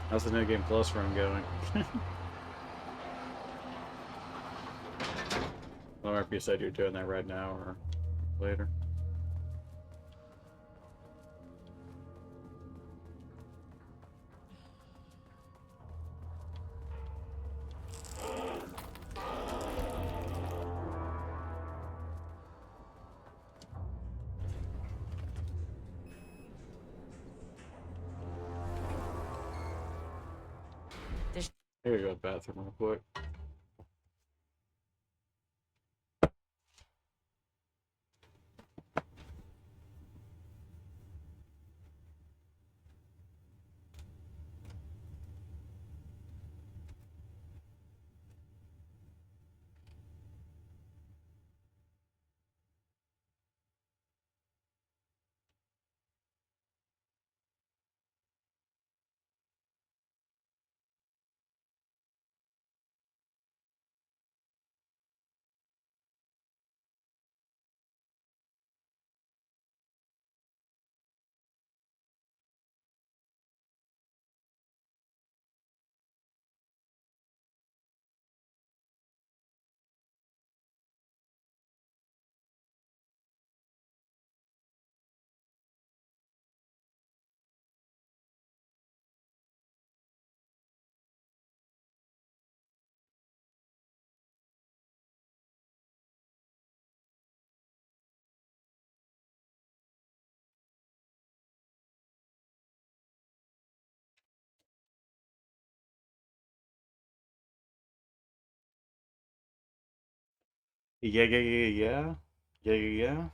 How's the new game plus run going? I don't know if you said you're doing that right now or later. Here you go, bathroom real quick. Yeah, yeah, yeah, yeah. Yeah, yeah,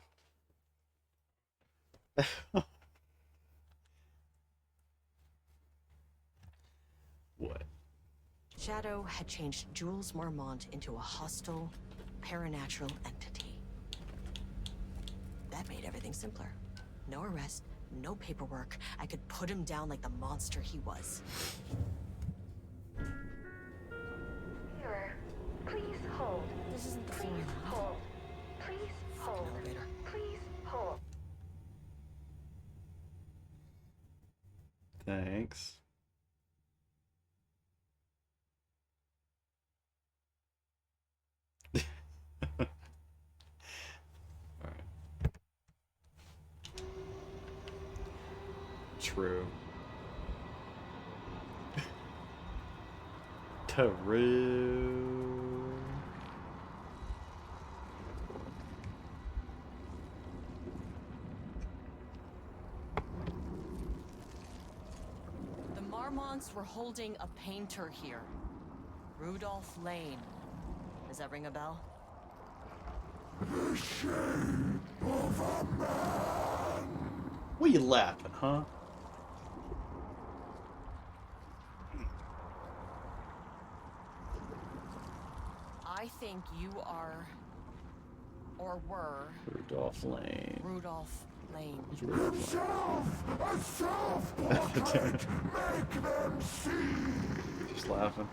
yeah. What? Shadow had changed Jules Marmont into a hostile, paranatural entity. That made everything simpler. No arrest, no paperwork. I could put him down like the monster he was. Mirror, please hold. This isn't the Please forum. hold. Please hold. Elevator. Please hold. Thanks. Alright. True. True. The Marmonts were holding a painter here. Rudolph Lane. Does that ring a bell? What are you laughing, huh? I think you are, or were, Rudolph Lane. Rudolph Lane. Who's Rudolph Lane? Just laughing.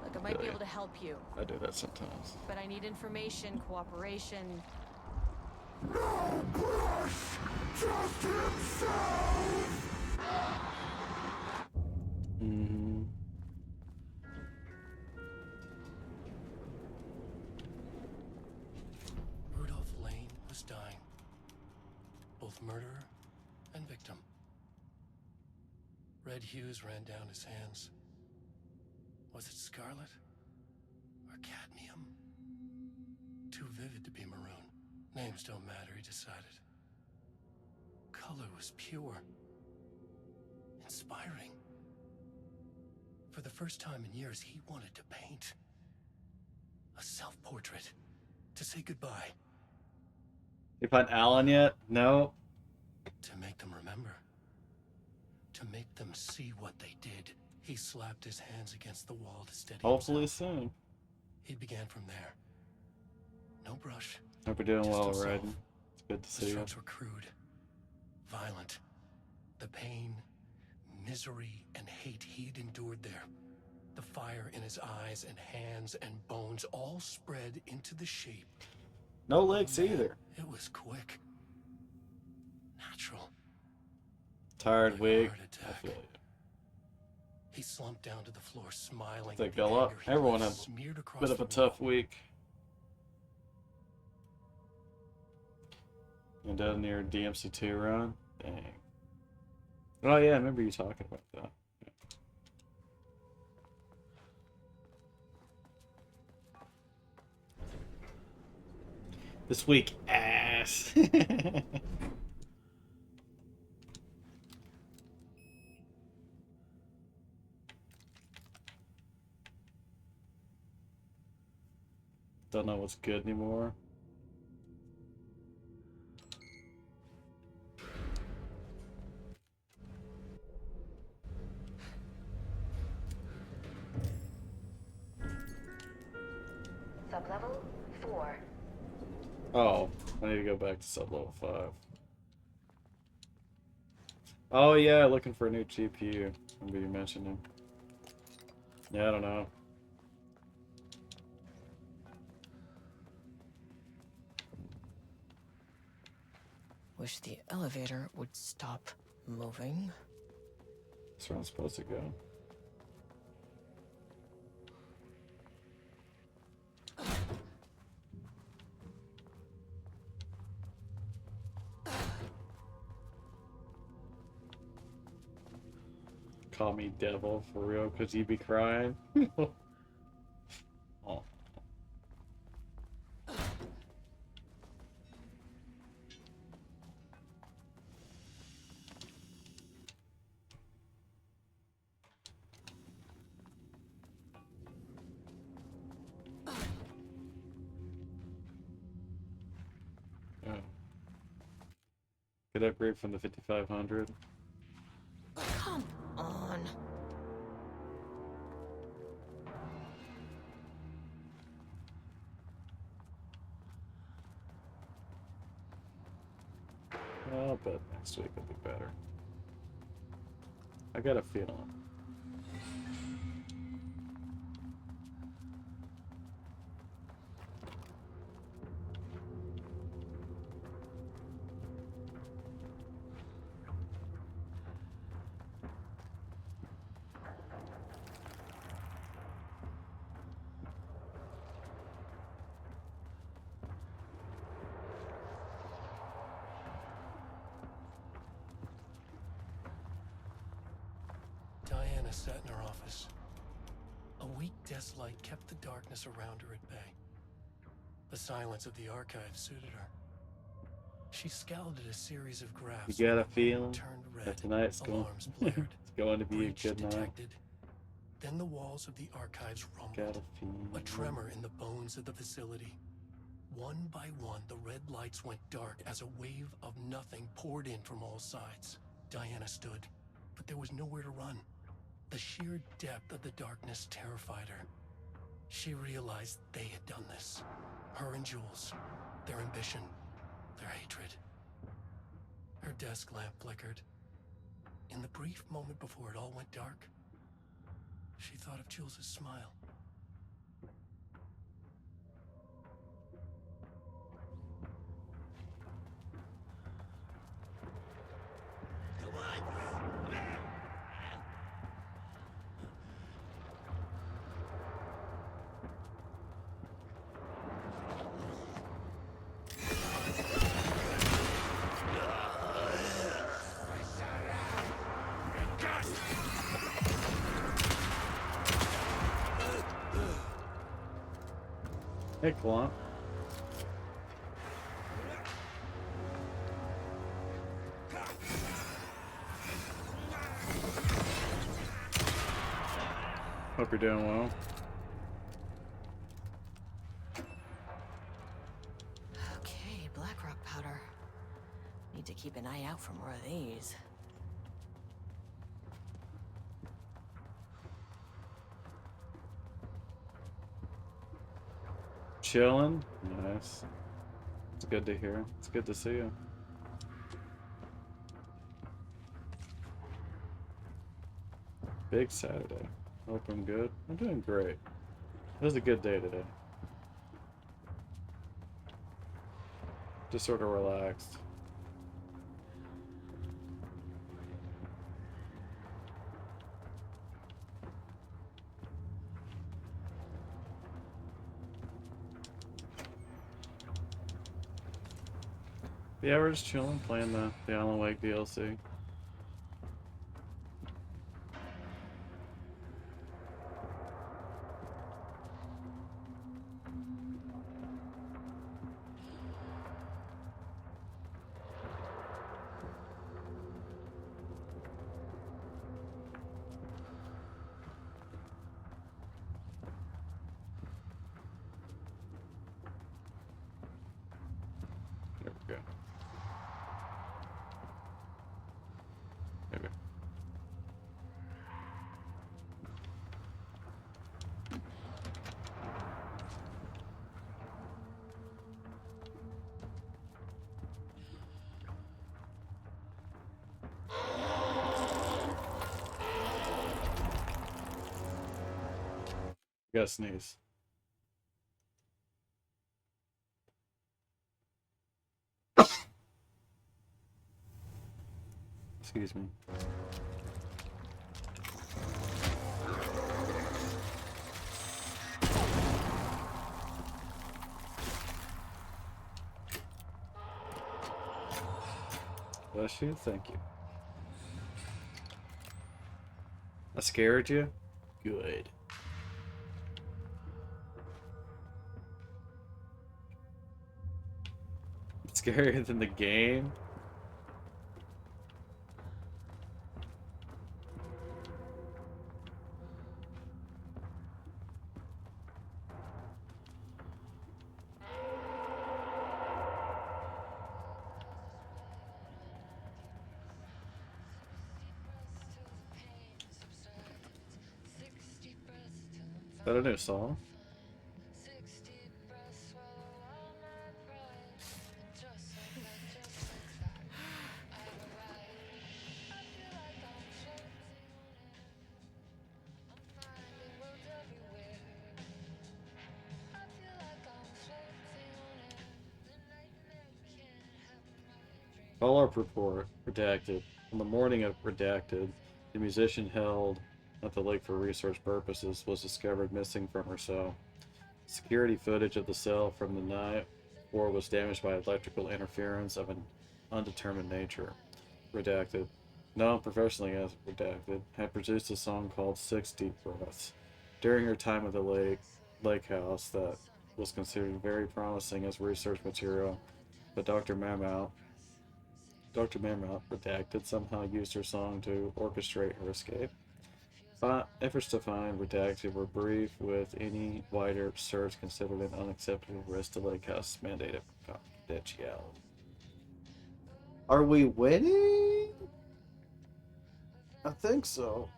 Look, I might be able to help you, I do that sometimes. but I need information, cooperation. Mm-hmm. Rudolph Lane was dying. Both murderer and victim. Red hues ran down his hands. Was it scarlet? Or cadmium? Too vivid to be maroon. Names don't matter, he decided. Color was pure. Inspiring. For the first time in years, he wanted to paint. A self-portrait. To say goodbye. You find Alan yet? No. To make them remember. To make them see what they did. He slapped his hands against the wall to steady Hopefully himself. soon. He began from there. No brush. Hope you're doing Just well, himself. Raiden. It's good to The see you. strokes were crude. Violent. The pain, misery, and hate he'd endured there. The fire in his eyes and hands and bones all spread into the shape. No legs either. It was quick. Natural. Tired, Like a weak. heart I attack. feel you. He slumped down to the floor, smiling. They at the go up. anger he Everyone left had smeared a across bit of the a tough wall. week. You done your DMC2 run? Dang. Oh yeah, I remember you talking about that. This week, ass. Don't know what's good anymore. Sublevel 4. Oh, I need to go back to sub-level 5. Oh yeah, looking for a new GPU. Remember you mentioned him. Yeah, I don't know. Wish the elevator would stop moving. That's where I'm supposed to go. Call me devil for real, cause you be crying. Oh. Yeah. Good upgrade from the 5500. Come on. I'll bet next week will be better. I got a feeling. Diana sat in her office. A weak desk light kept the darkness around her at bay. The silence of the archive suited her. She scowled at a series of graphs. You got a when the room feeling turned red, that tonight's going, alarms blared. it's going to be a Breach good night. detected. Then the walls of the archives Got rumbled. a feeling. A tremor in the bones of the facility. One by one, the red lights went dark as a wave of nothing poured in from all sides. Diana stood, but there was nowhere to run. The sheer depth of the darkness terrified her. She realized they had done this. Her and Jules. Their ambition. Their hatred. Her desk lamp flickered. In the brief moment before it all went dark, she thought of Jules's smile. Hey, Clomp. Hope you're doing well. Okay, Blackrock powder. Need to keep an eye out for more of these. Chilling? Nice. It's good to hear. It's good to see you. Big Saturday. Hope I'm good. I'm doing great. It was a good day today. Just sort of relaxed. Yeah, we're just chilling, playing the Alan Wake DLC. There we go. Maybe. Gotta sneeze. Excuse me. Bless you, thank you. I scared you? Good. Scarier than the game? Is that a new song? Follow-up report, redacted. On the morning of redacted, the musician held at the lake for research purposes was discovered missing from her cell. Security footage of the cell from the night before was damaged by electrical interference of an undetermined nature. Redacted. known professionally as Redacted, had produced a song called Six Deep Breaths during her time at the lake house that was considered very promising as research material, but Dr. Mammoth, Redacted, somehow used her song to orchestrate her escape. But efforts to find Redacted were brief, with any wider search considered an unacceptable risk to Lake House mandated confidentiality. Are we winning? I think so.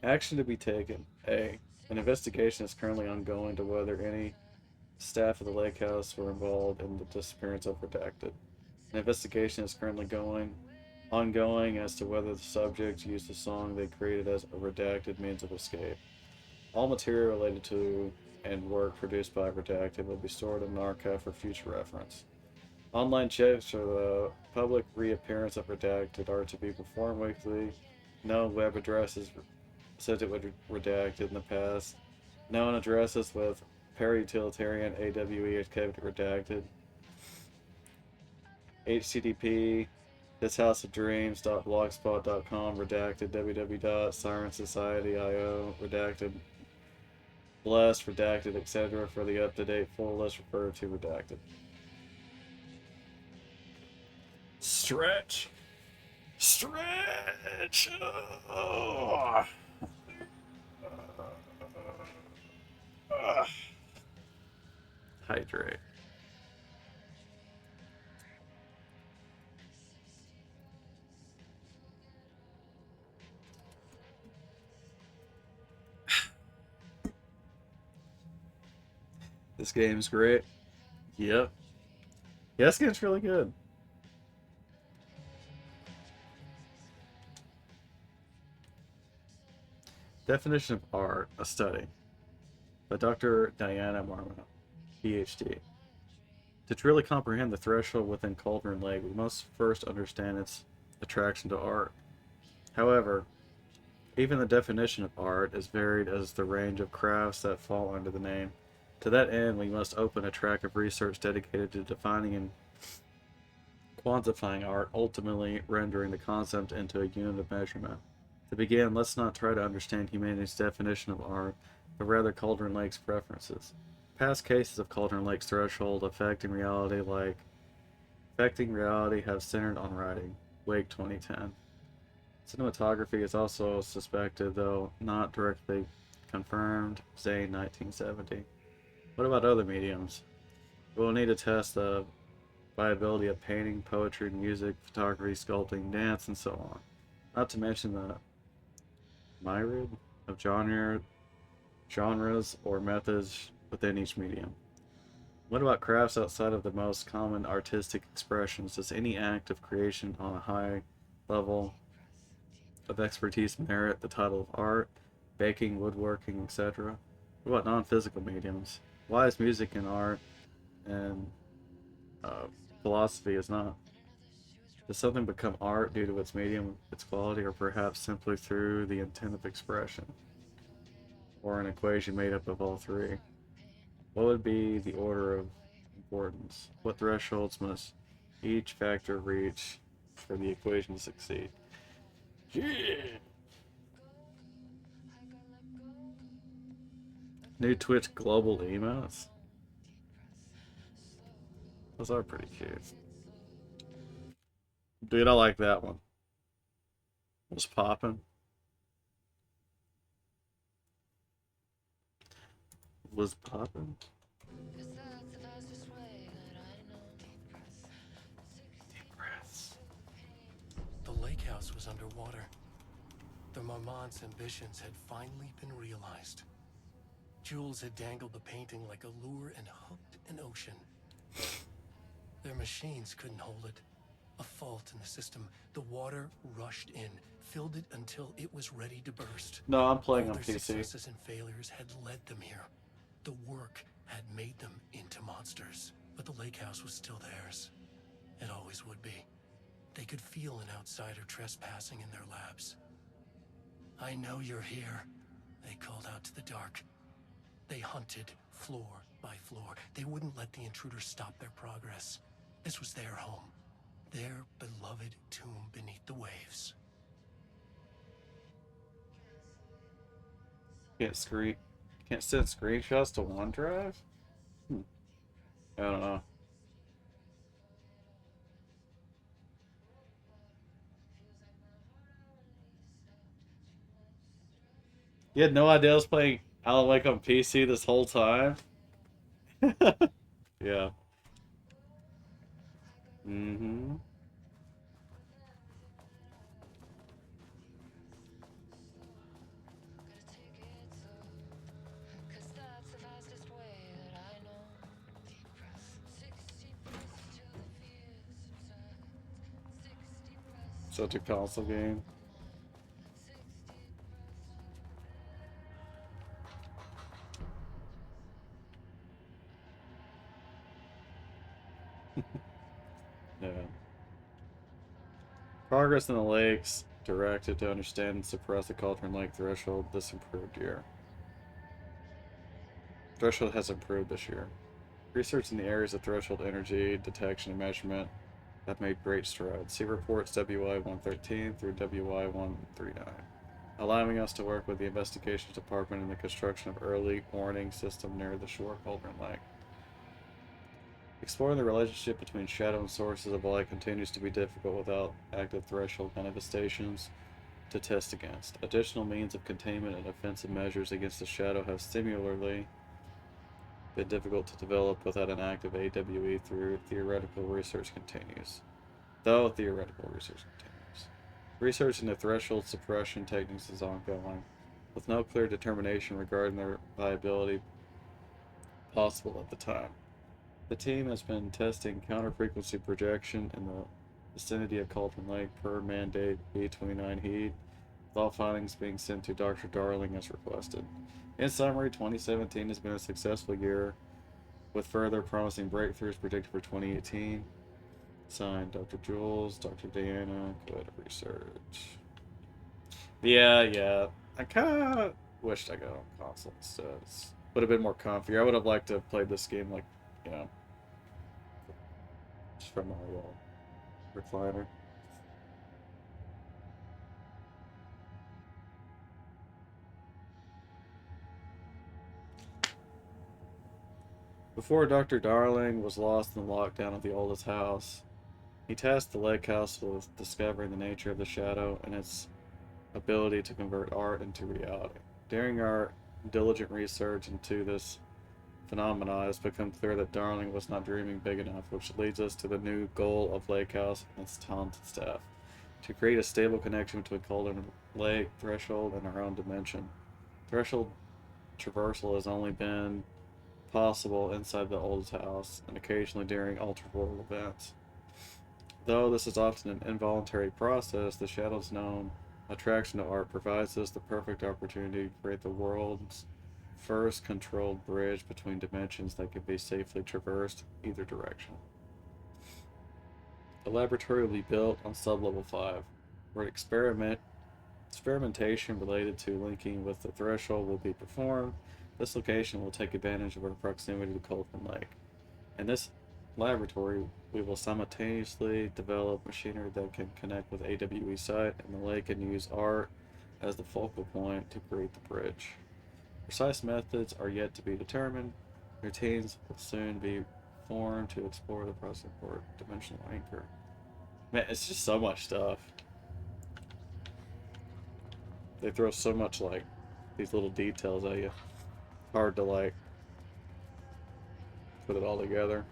Action to be taken. A. An investigation is currently ongoing to whether any staff of the lake house were involved in the disappearance of Redacted. An investigation is currently ongoing as to whether the subject used the song they created as a redacted means of escape. All material related to and work produced by Redacted will be stored in an archive for future reference. Online checks for the public reappearance of Redacted are to be performed weekly. No web addresses said it was redacted in the past. Known addresses with para-utilitarian AWE has kept it redacted. HTTP thishouseofdreams.blogspot.com redacted. www.sirensociety.io redacted. Blessed redacted, etc. For the up-to-date full list, refer to redacted. Stretch. Oh. Hydrate. This game's great. Yep. Yeah, this game's really good. Definition of art, a study. By Dr. Diana Marmot, PhD. To truly comprehend the threshold within Cauldron Lake, we must first understand its attraction to art. However, even the definition of art is varied as the range of crafts that fall under the name. To that end, we must open a track of research dedicated to defining and quantifying art, ultimately rendering the concept into a unit of measurement. To begin, let's not try to understand humanity's definition of art, but rather Cauldron Lake's preferences. Past cases of Cauldron Lake's threshold affecting reality have centered on writing. Wake 2010. Cinematography is also suspected, though not directly confirmed. Zane 1970. What about other mediums? We'll need to test the viability of painting, poetry, music, photography, sculpting, dance, and so on. Not to mention the myriad of genres or methods within each medium. What about crafts outside of the most common artistic expressions? Does any act of creation on a high level of expertise merit the title of art? Baking, woodworking, etc.? What about non-physical mediums? Why is music and art and philosophy is not? Does something become art due to its medium, its quality, or perhaps simply through the intent of expression? Or an equation made up of all three? What would be the order of importance? What thresholds must each factor reach for the equation to succeed? Yeah. New Twitch global emotes? Those are pretty cute. Dude, I like that one. Was poppin'. Was poppin'. Deep breaths. The lake house was underwater. The Marmont's ambitions had finally been realized. Jules had dangled the painting like a lure and hooked an ocean. Their machines couldn't hold it. A fault in the system. The water rushed in, filled it until it was ready to burst. No, I'm playing All on their PC. successes and failures had led them here. The work had made them into monsters. But the lake house was still theirs. It always would be. They could feel an outsider trespassing in their labs. I know you're here, they called out to the dark. They hunted floor by floor. They wouldn't let the intruders stop their progress. This was their home, their beloved tomb beneath the waves. Can't send screenshots to OneDrive? I don't know. You had no idea I was playing Alan Wake on PC this whole time? Yeah. Mm-hmm. Such a console game. Yeah. Progress in the lakes directed to understand and suppress the Cauldron Lake threshold this improved year. Threshold has improved this year. Research in the areas of threshold energy detection and measurement have made great strides. See reports WI-113 through WI-139, allowing us to work with the investigations department in the construction of early warning system near the shore of Cauldron Lake. Exploring the relationship between shadow and sources of light continues to be difficult without active threshold manifestations to test against. Additional means of containment and offensive measures against the shadow have similarly been difficult to develop without an active AWE through theoretical research continues. Research into threshold suppression techniques is ongoing, with no clear determination regarding their viability possible at the time. The team has been testing counter-frequency projection in the vicinity of Cauldron Lake per mandate B29 heat, with all findings being sent to Dr. Darling as requested. In summary, 2017 has been a successful year, with further promising breakthroughs predicted for 2018. Signed, Dr. Jules, Dr. Diana, Good Research. Yeah. I kind of wished I got on console instead. It would have been more comfy. I would have liked to have played this game like, you know, just from my recliner. Before Dr. Darling was lost in the lockdown of the oldest house, he tasked the lake house with discovering the nature of the shadow and its ability to convert art into reality. During our diligent research into this phenomena, it's become clear that Darling was not dreaming big enough, which leads us to the new goal of Lake House and its talented staff: to create a stable connection between Cauldron Lake, Threshold, and our own dimension. Threshold traversal has only been possible inside the old house and occasionally during altered world events. Though this is often an involuntary process, the Shadow's known attraction to art provides us the perfect opportunity to create the world's first controlled bridge between dimensions that can be safely traversed either direction. A laboratory will be built on sublevel 5, where experimentation related to linking with the threshold will be performed. This location will take advantage of our proximity to Cauldron Lake. In this laboratory, we will simultaneously develop machinery that can connect with AWE site and the lake and use art as the focal point to create the bridge. Precise methods are yet to be determined. Routines will soon be formed to explore the process for dimensional anchor. Man, it's just so much stuff. They throw so much, like, these little details at you. Hard to, like, put it all together.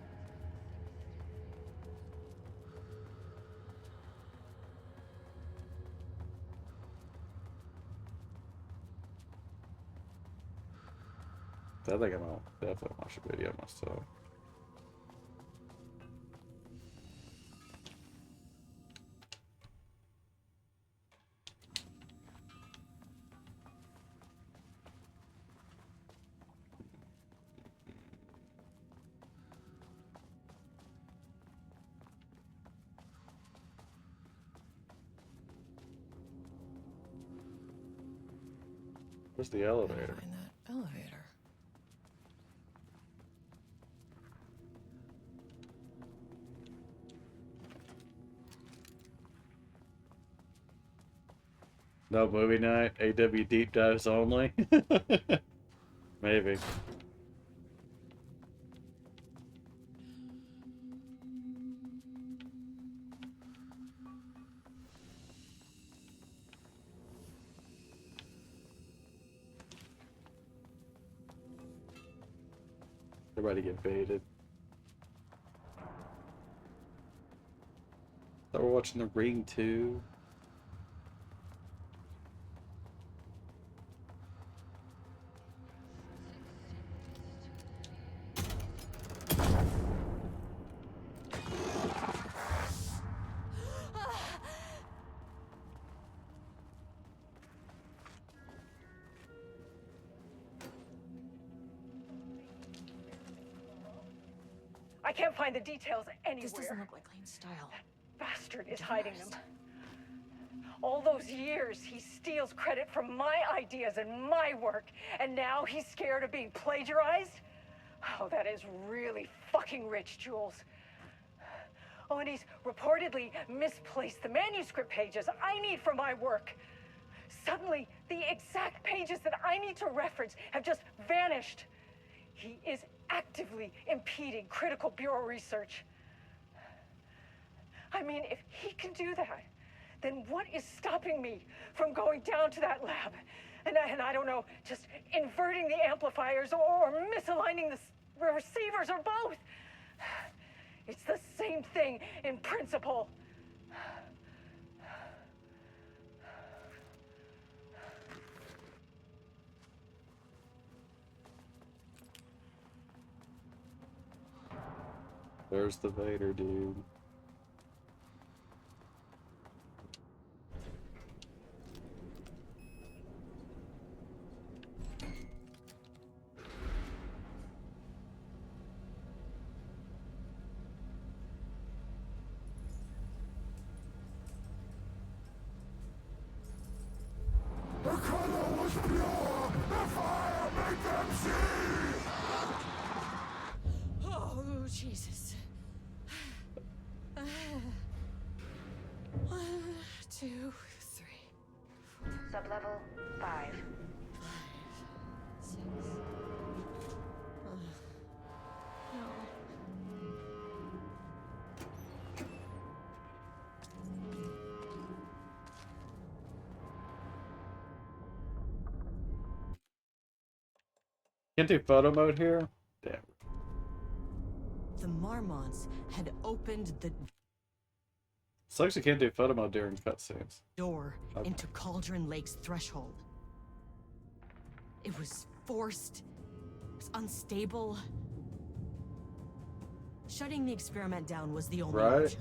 I think I'll definitely watch a video myself. Where's the elevator? Find that elevator. No movie night, AW deep dives only. Maybe. Everybody get baited. Thought we're watching The Ring 2. I can't find the details anywhere. This doesn't look like Lane's style. Bastard is hiding them. All those years, he steals credit from my ideas and my work, and now he's scared of being plagiarized? Oh, that is really fucking rich, Jules. Oh, and he's reportedly misplaced the manuscript pages I need for my work. Suddenly, the exact pages that I need to reference have just vanished. He is actively impeding critical bureau research. I mean, if he can do that, then what is stopping me from going down to that lab? And I don't know, just inverting the amplifiers or misaligning the receivers or both. It's the same thing in principle. There's the Vader dude. Oh, Jesus. 1, 2, 3, 4, Sublevel 5. 6. No. Can't do photo mode here? Damn. The Marmonts had opened the Sucks you can't do photo mode during cutscenes. door Okay. into Cauldron Lake's threshold. It was forced. It was unstable. Shutting the experiment down was the only Right. option.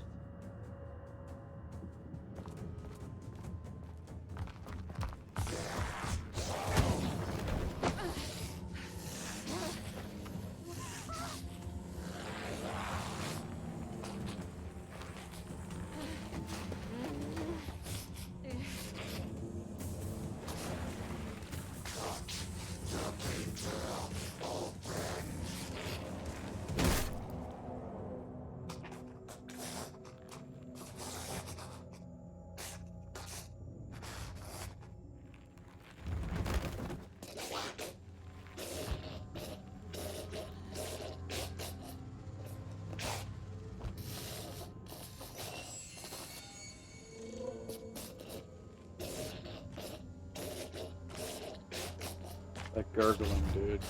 That gurgling dude.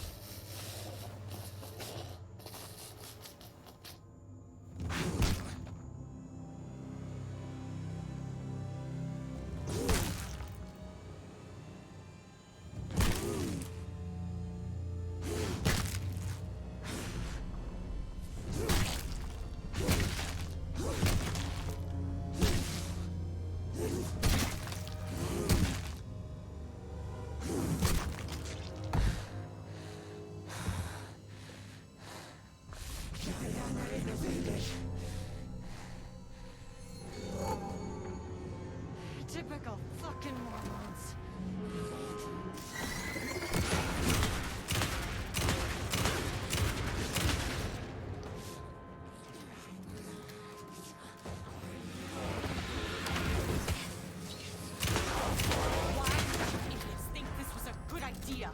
idea.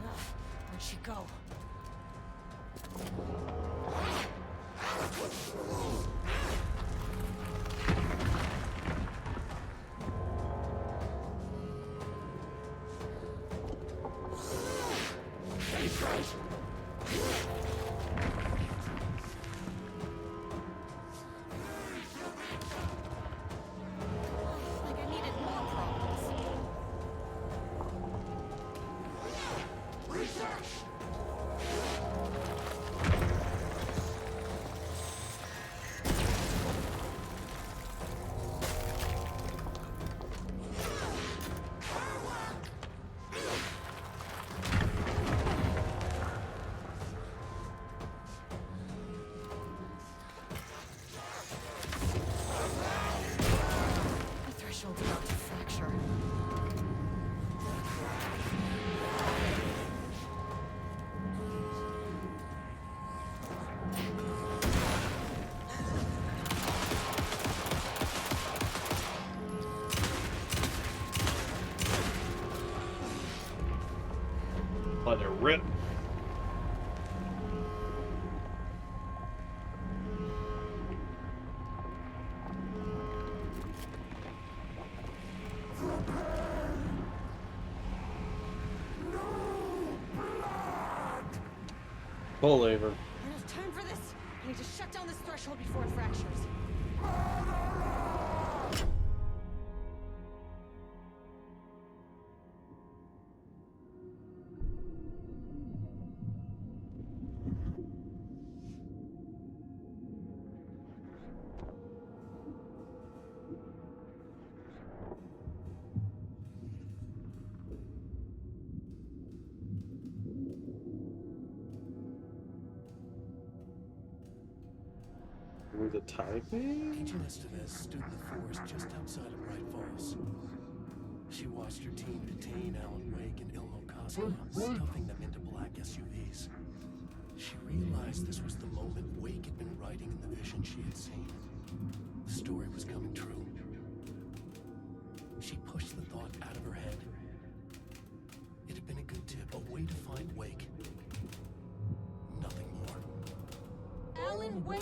Ugh, where'd she go? Like I needed more problems. The threshold's about to fracture. Let it rip. Pull lever. I don't have time for this. I need to shut down this threshold before it fractures. With the typing? Agent Estevez stood in the forest just outside of Bright Falls. She watched her team detain Alan Wake and Ilmo Koska, stuffing them into black SUVs. She realized this was the moment Wake had been writing in the vision she had seen. The story was coming true. She pushed the thought out of her head. It had been a good tip, a way to find Wake. Nothing more. Alan Wake!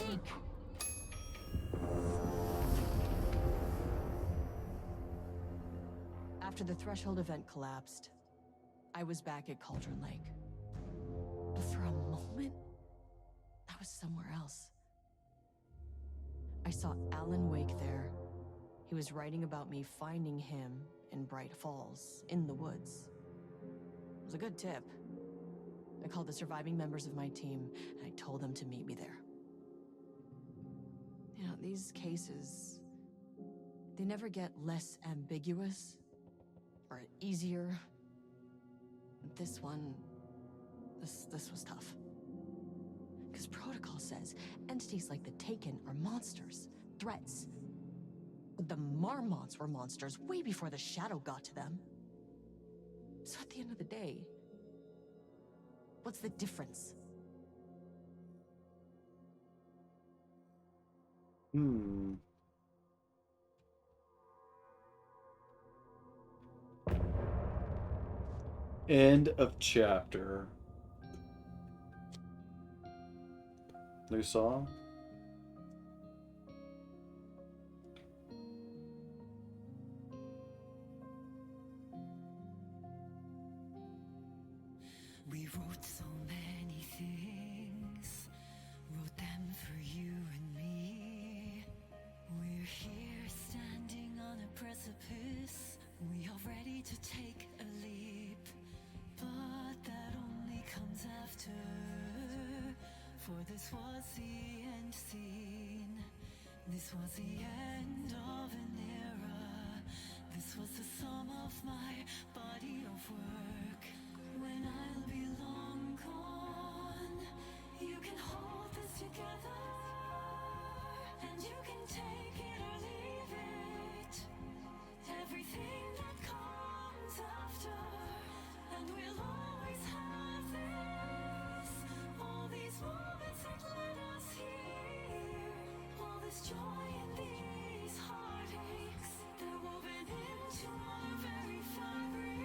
After the threshold event collapsed, I was back at Cauldron Lake. But for a moment, I was somewhere else. I saw Alan Wake there. He was writing about me finding him in Bright Falls, in the woods. It was a good tip. I called the surviving members of my team, and I told them to meet me there. You know, these cases, they never get less ambiguous or easier. This one, this was tough. Because protocol says entities like the Taken are monsters, threats. The Marmonts were monsters way before the Shadow got to them. So at the end of the day, what's the difference? End of chapter. New song? We wrote so many things, wrote them for you and me. We're here standing on a precipice. We are ready to take a leap, but that only comes after. For this was the end scene. This was the end of an era. This was the sum of my body of work. When I'll be long gone, you can hold this together, and you can take it or leave it. Everything that comes after, and we'll always have this. All these moments that led us here, all this joy and these heartaches, they're woven into our very fabric.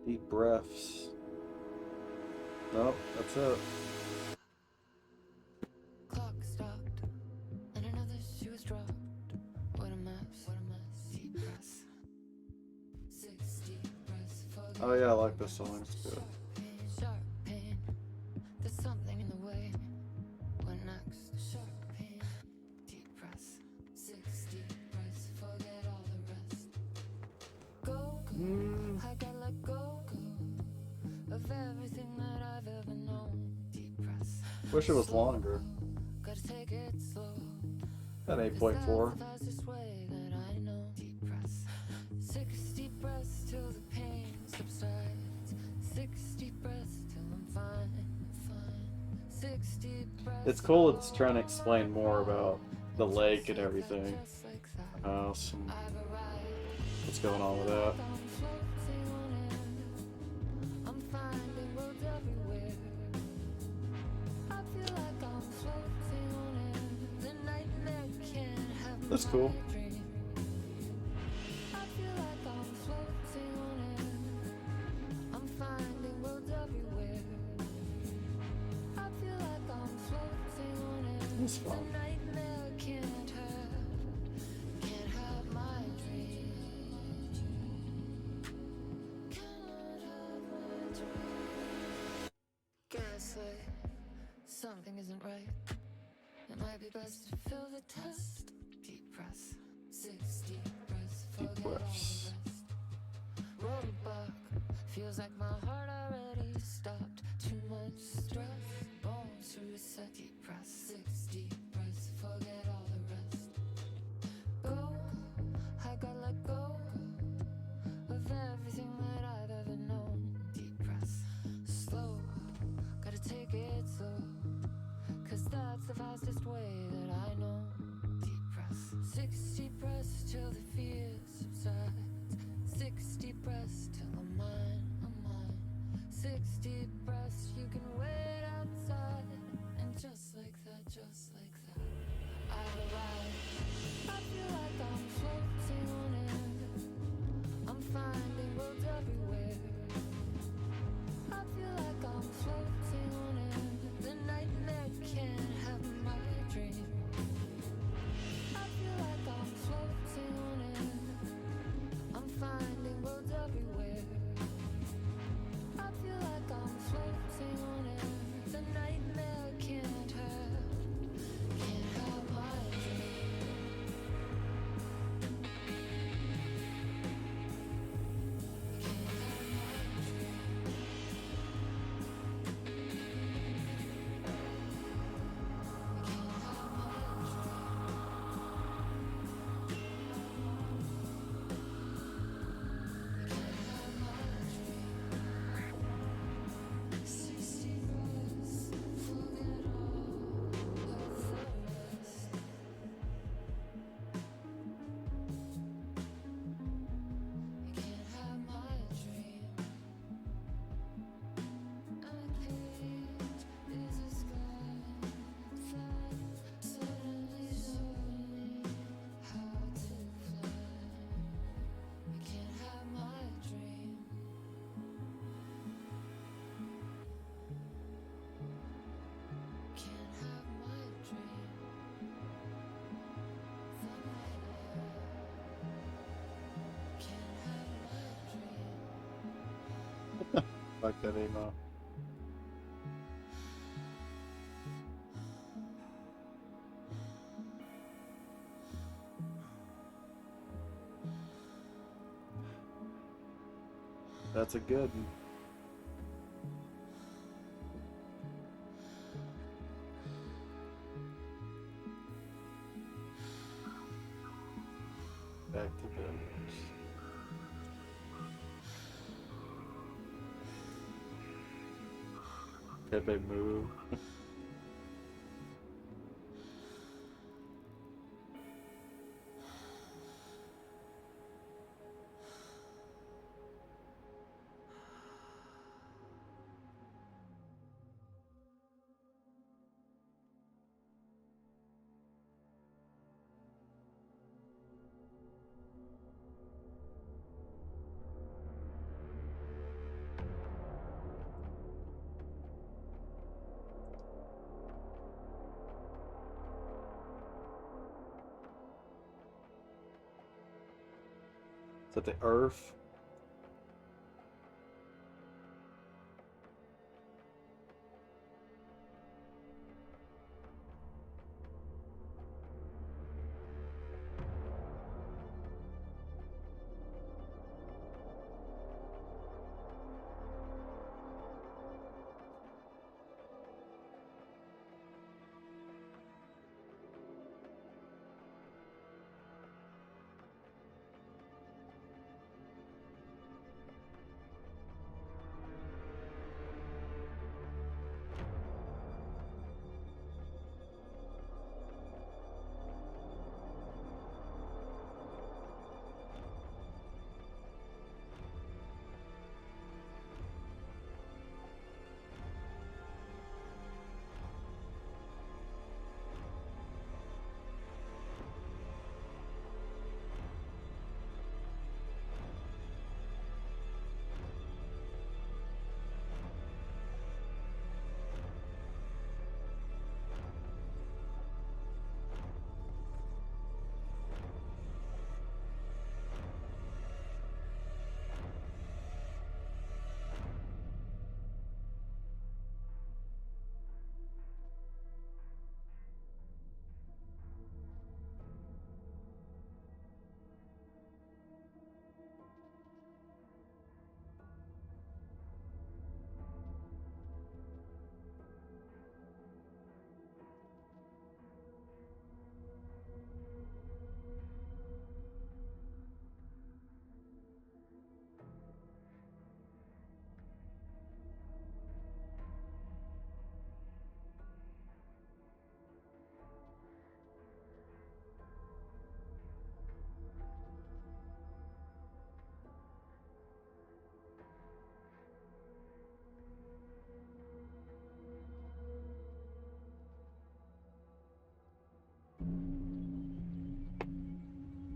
Deep breaths. Nope, that's it. Clock stopped, and another shoe was dropped. What a mess, deep breaths. 6 deep breaths, forget Oh yeah, I like this song. It's good. sharp pain. There's something in the way. What next? Sharp pain, deep breaths. 6 deep breaths, forget all the rest. Go, I gotta let go of everything that I've ever known. Deep breaths. Wish it was longer. Gotta take it slow. At 8.4. The fastest way that I know. Deep breaths. 6 deep breaths till the pain subsides. 6 deep breaths till I'm fine. 6 deep breaths. It's cool. It's trying to explain more about the lake and everything. Just like that. The house and I've arrived. what's going on with that. I'm floating on air. I'm finding roads everywhere. I feel like I'm floating on air. The nightmare can't have That's cool. my dream. I feel like I'm floating on air. I'm finding roads everywhere. I feel like I'm floating on air. That's The fun. nightmare can't have my dream. Cannot have my dream. Gaslight, something isn't right. It might be best to fill the test. Deep breaths, 6 deep breaths, Deep forget all breaths. the rest. Roadblock, feels like my heart already stopped. Too much stress, bones to reset. Deep breaths, 6 deep breaths, forget all the rest. Go, I gotta let go of everything that I've ever known. Deep breaths, slow, gotta take it slow, 'cause that's the fastest way that I know. Deep breaths, 6 deep breaths till the fear subsides. 6 deep breaths till I'm mine, I'm mine. 6 deep breaths, you can wait outside. And just like that, I've arrived. I feel like I'm floating on air. I'm finding roads everywhere. I feel like I'm floating on air. The nightmare can't have my dream. I feel like I'm floating on air. I'm finding roads everywhere. I feel like I'm floating on air. The nightmare can't have my dream. Like that emo. That's a good one. Back to business. Pepe move. Is that the Earth?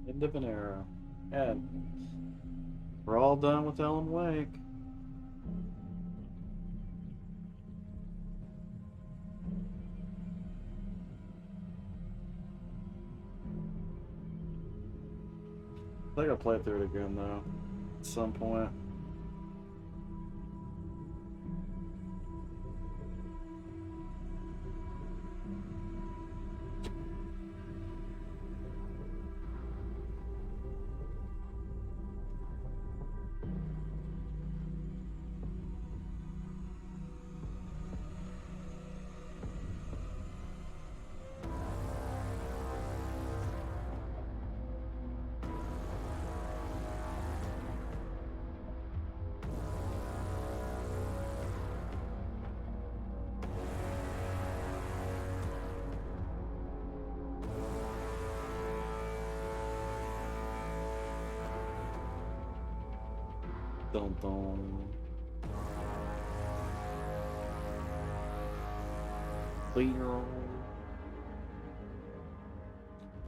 End of an era. And we're all done with Alan Wake. I think I'll play through it again though, at some point. Dun dun.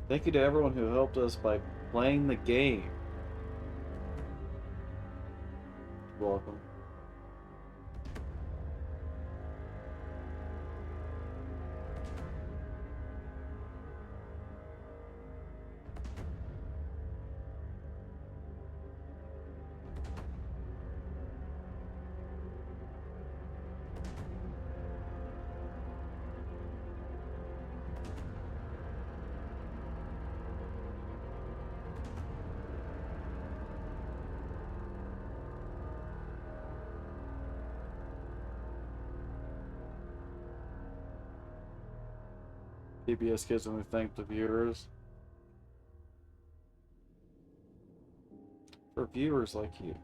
Thank you to everyone who helped us by playing the game. Welcome. PBS Kids only thank the viewers. For viewers like you.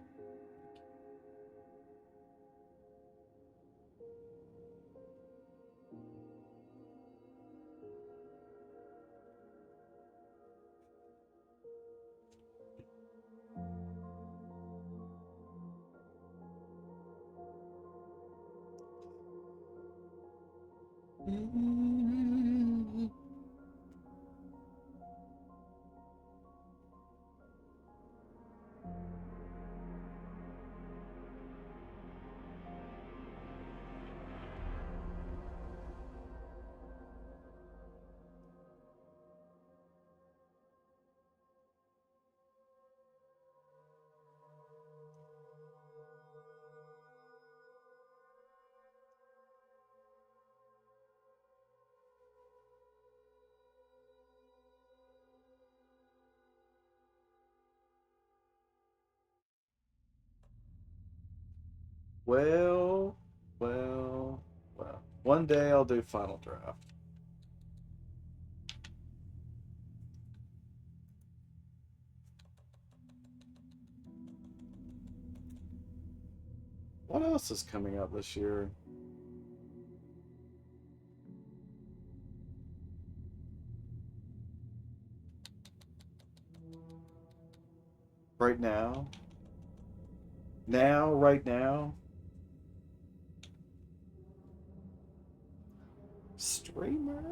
Well, well, well. One day I'll do Final Draft. What else is coming out this year? Right now? Now, right now? Streamer?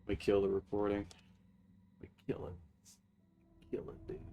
We kill the recording. We kill it. Kill it, dude.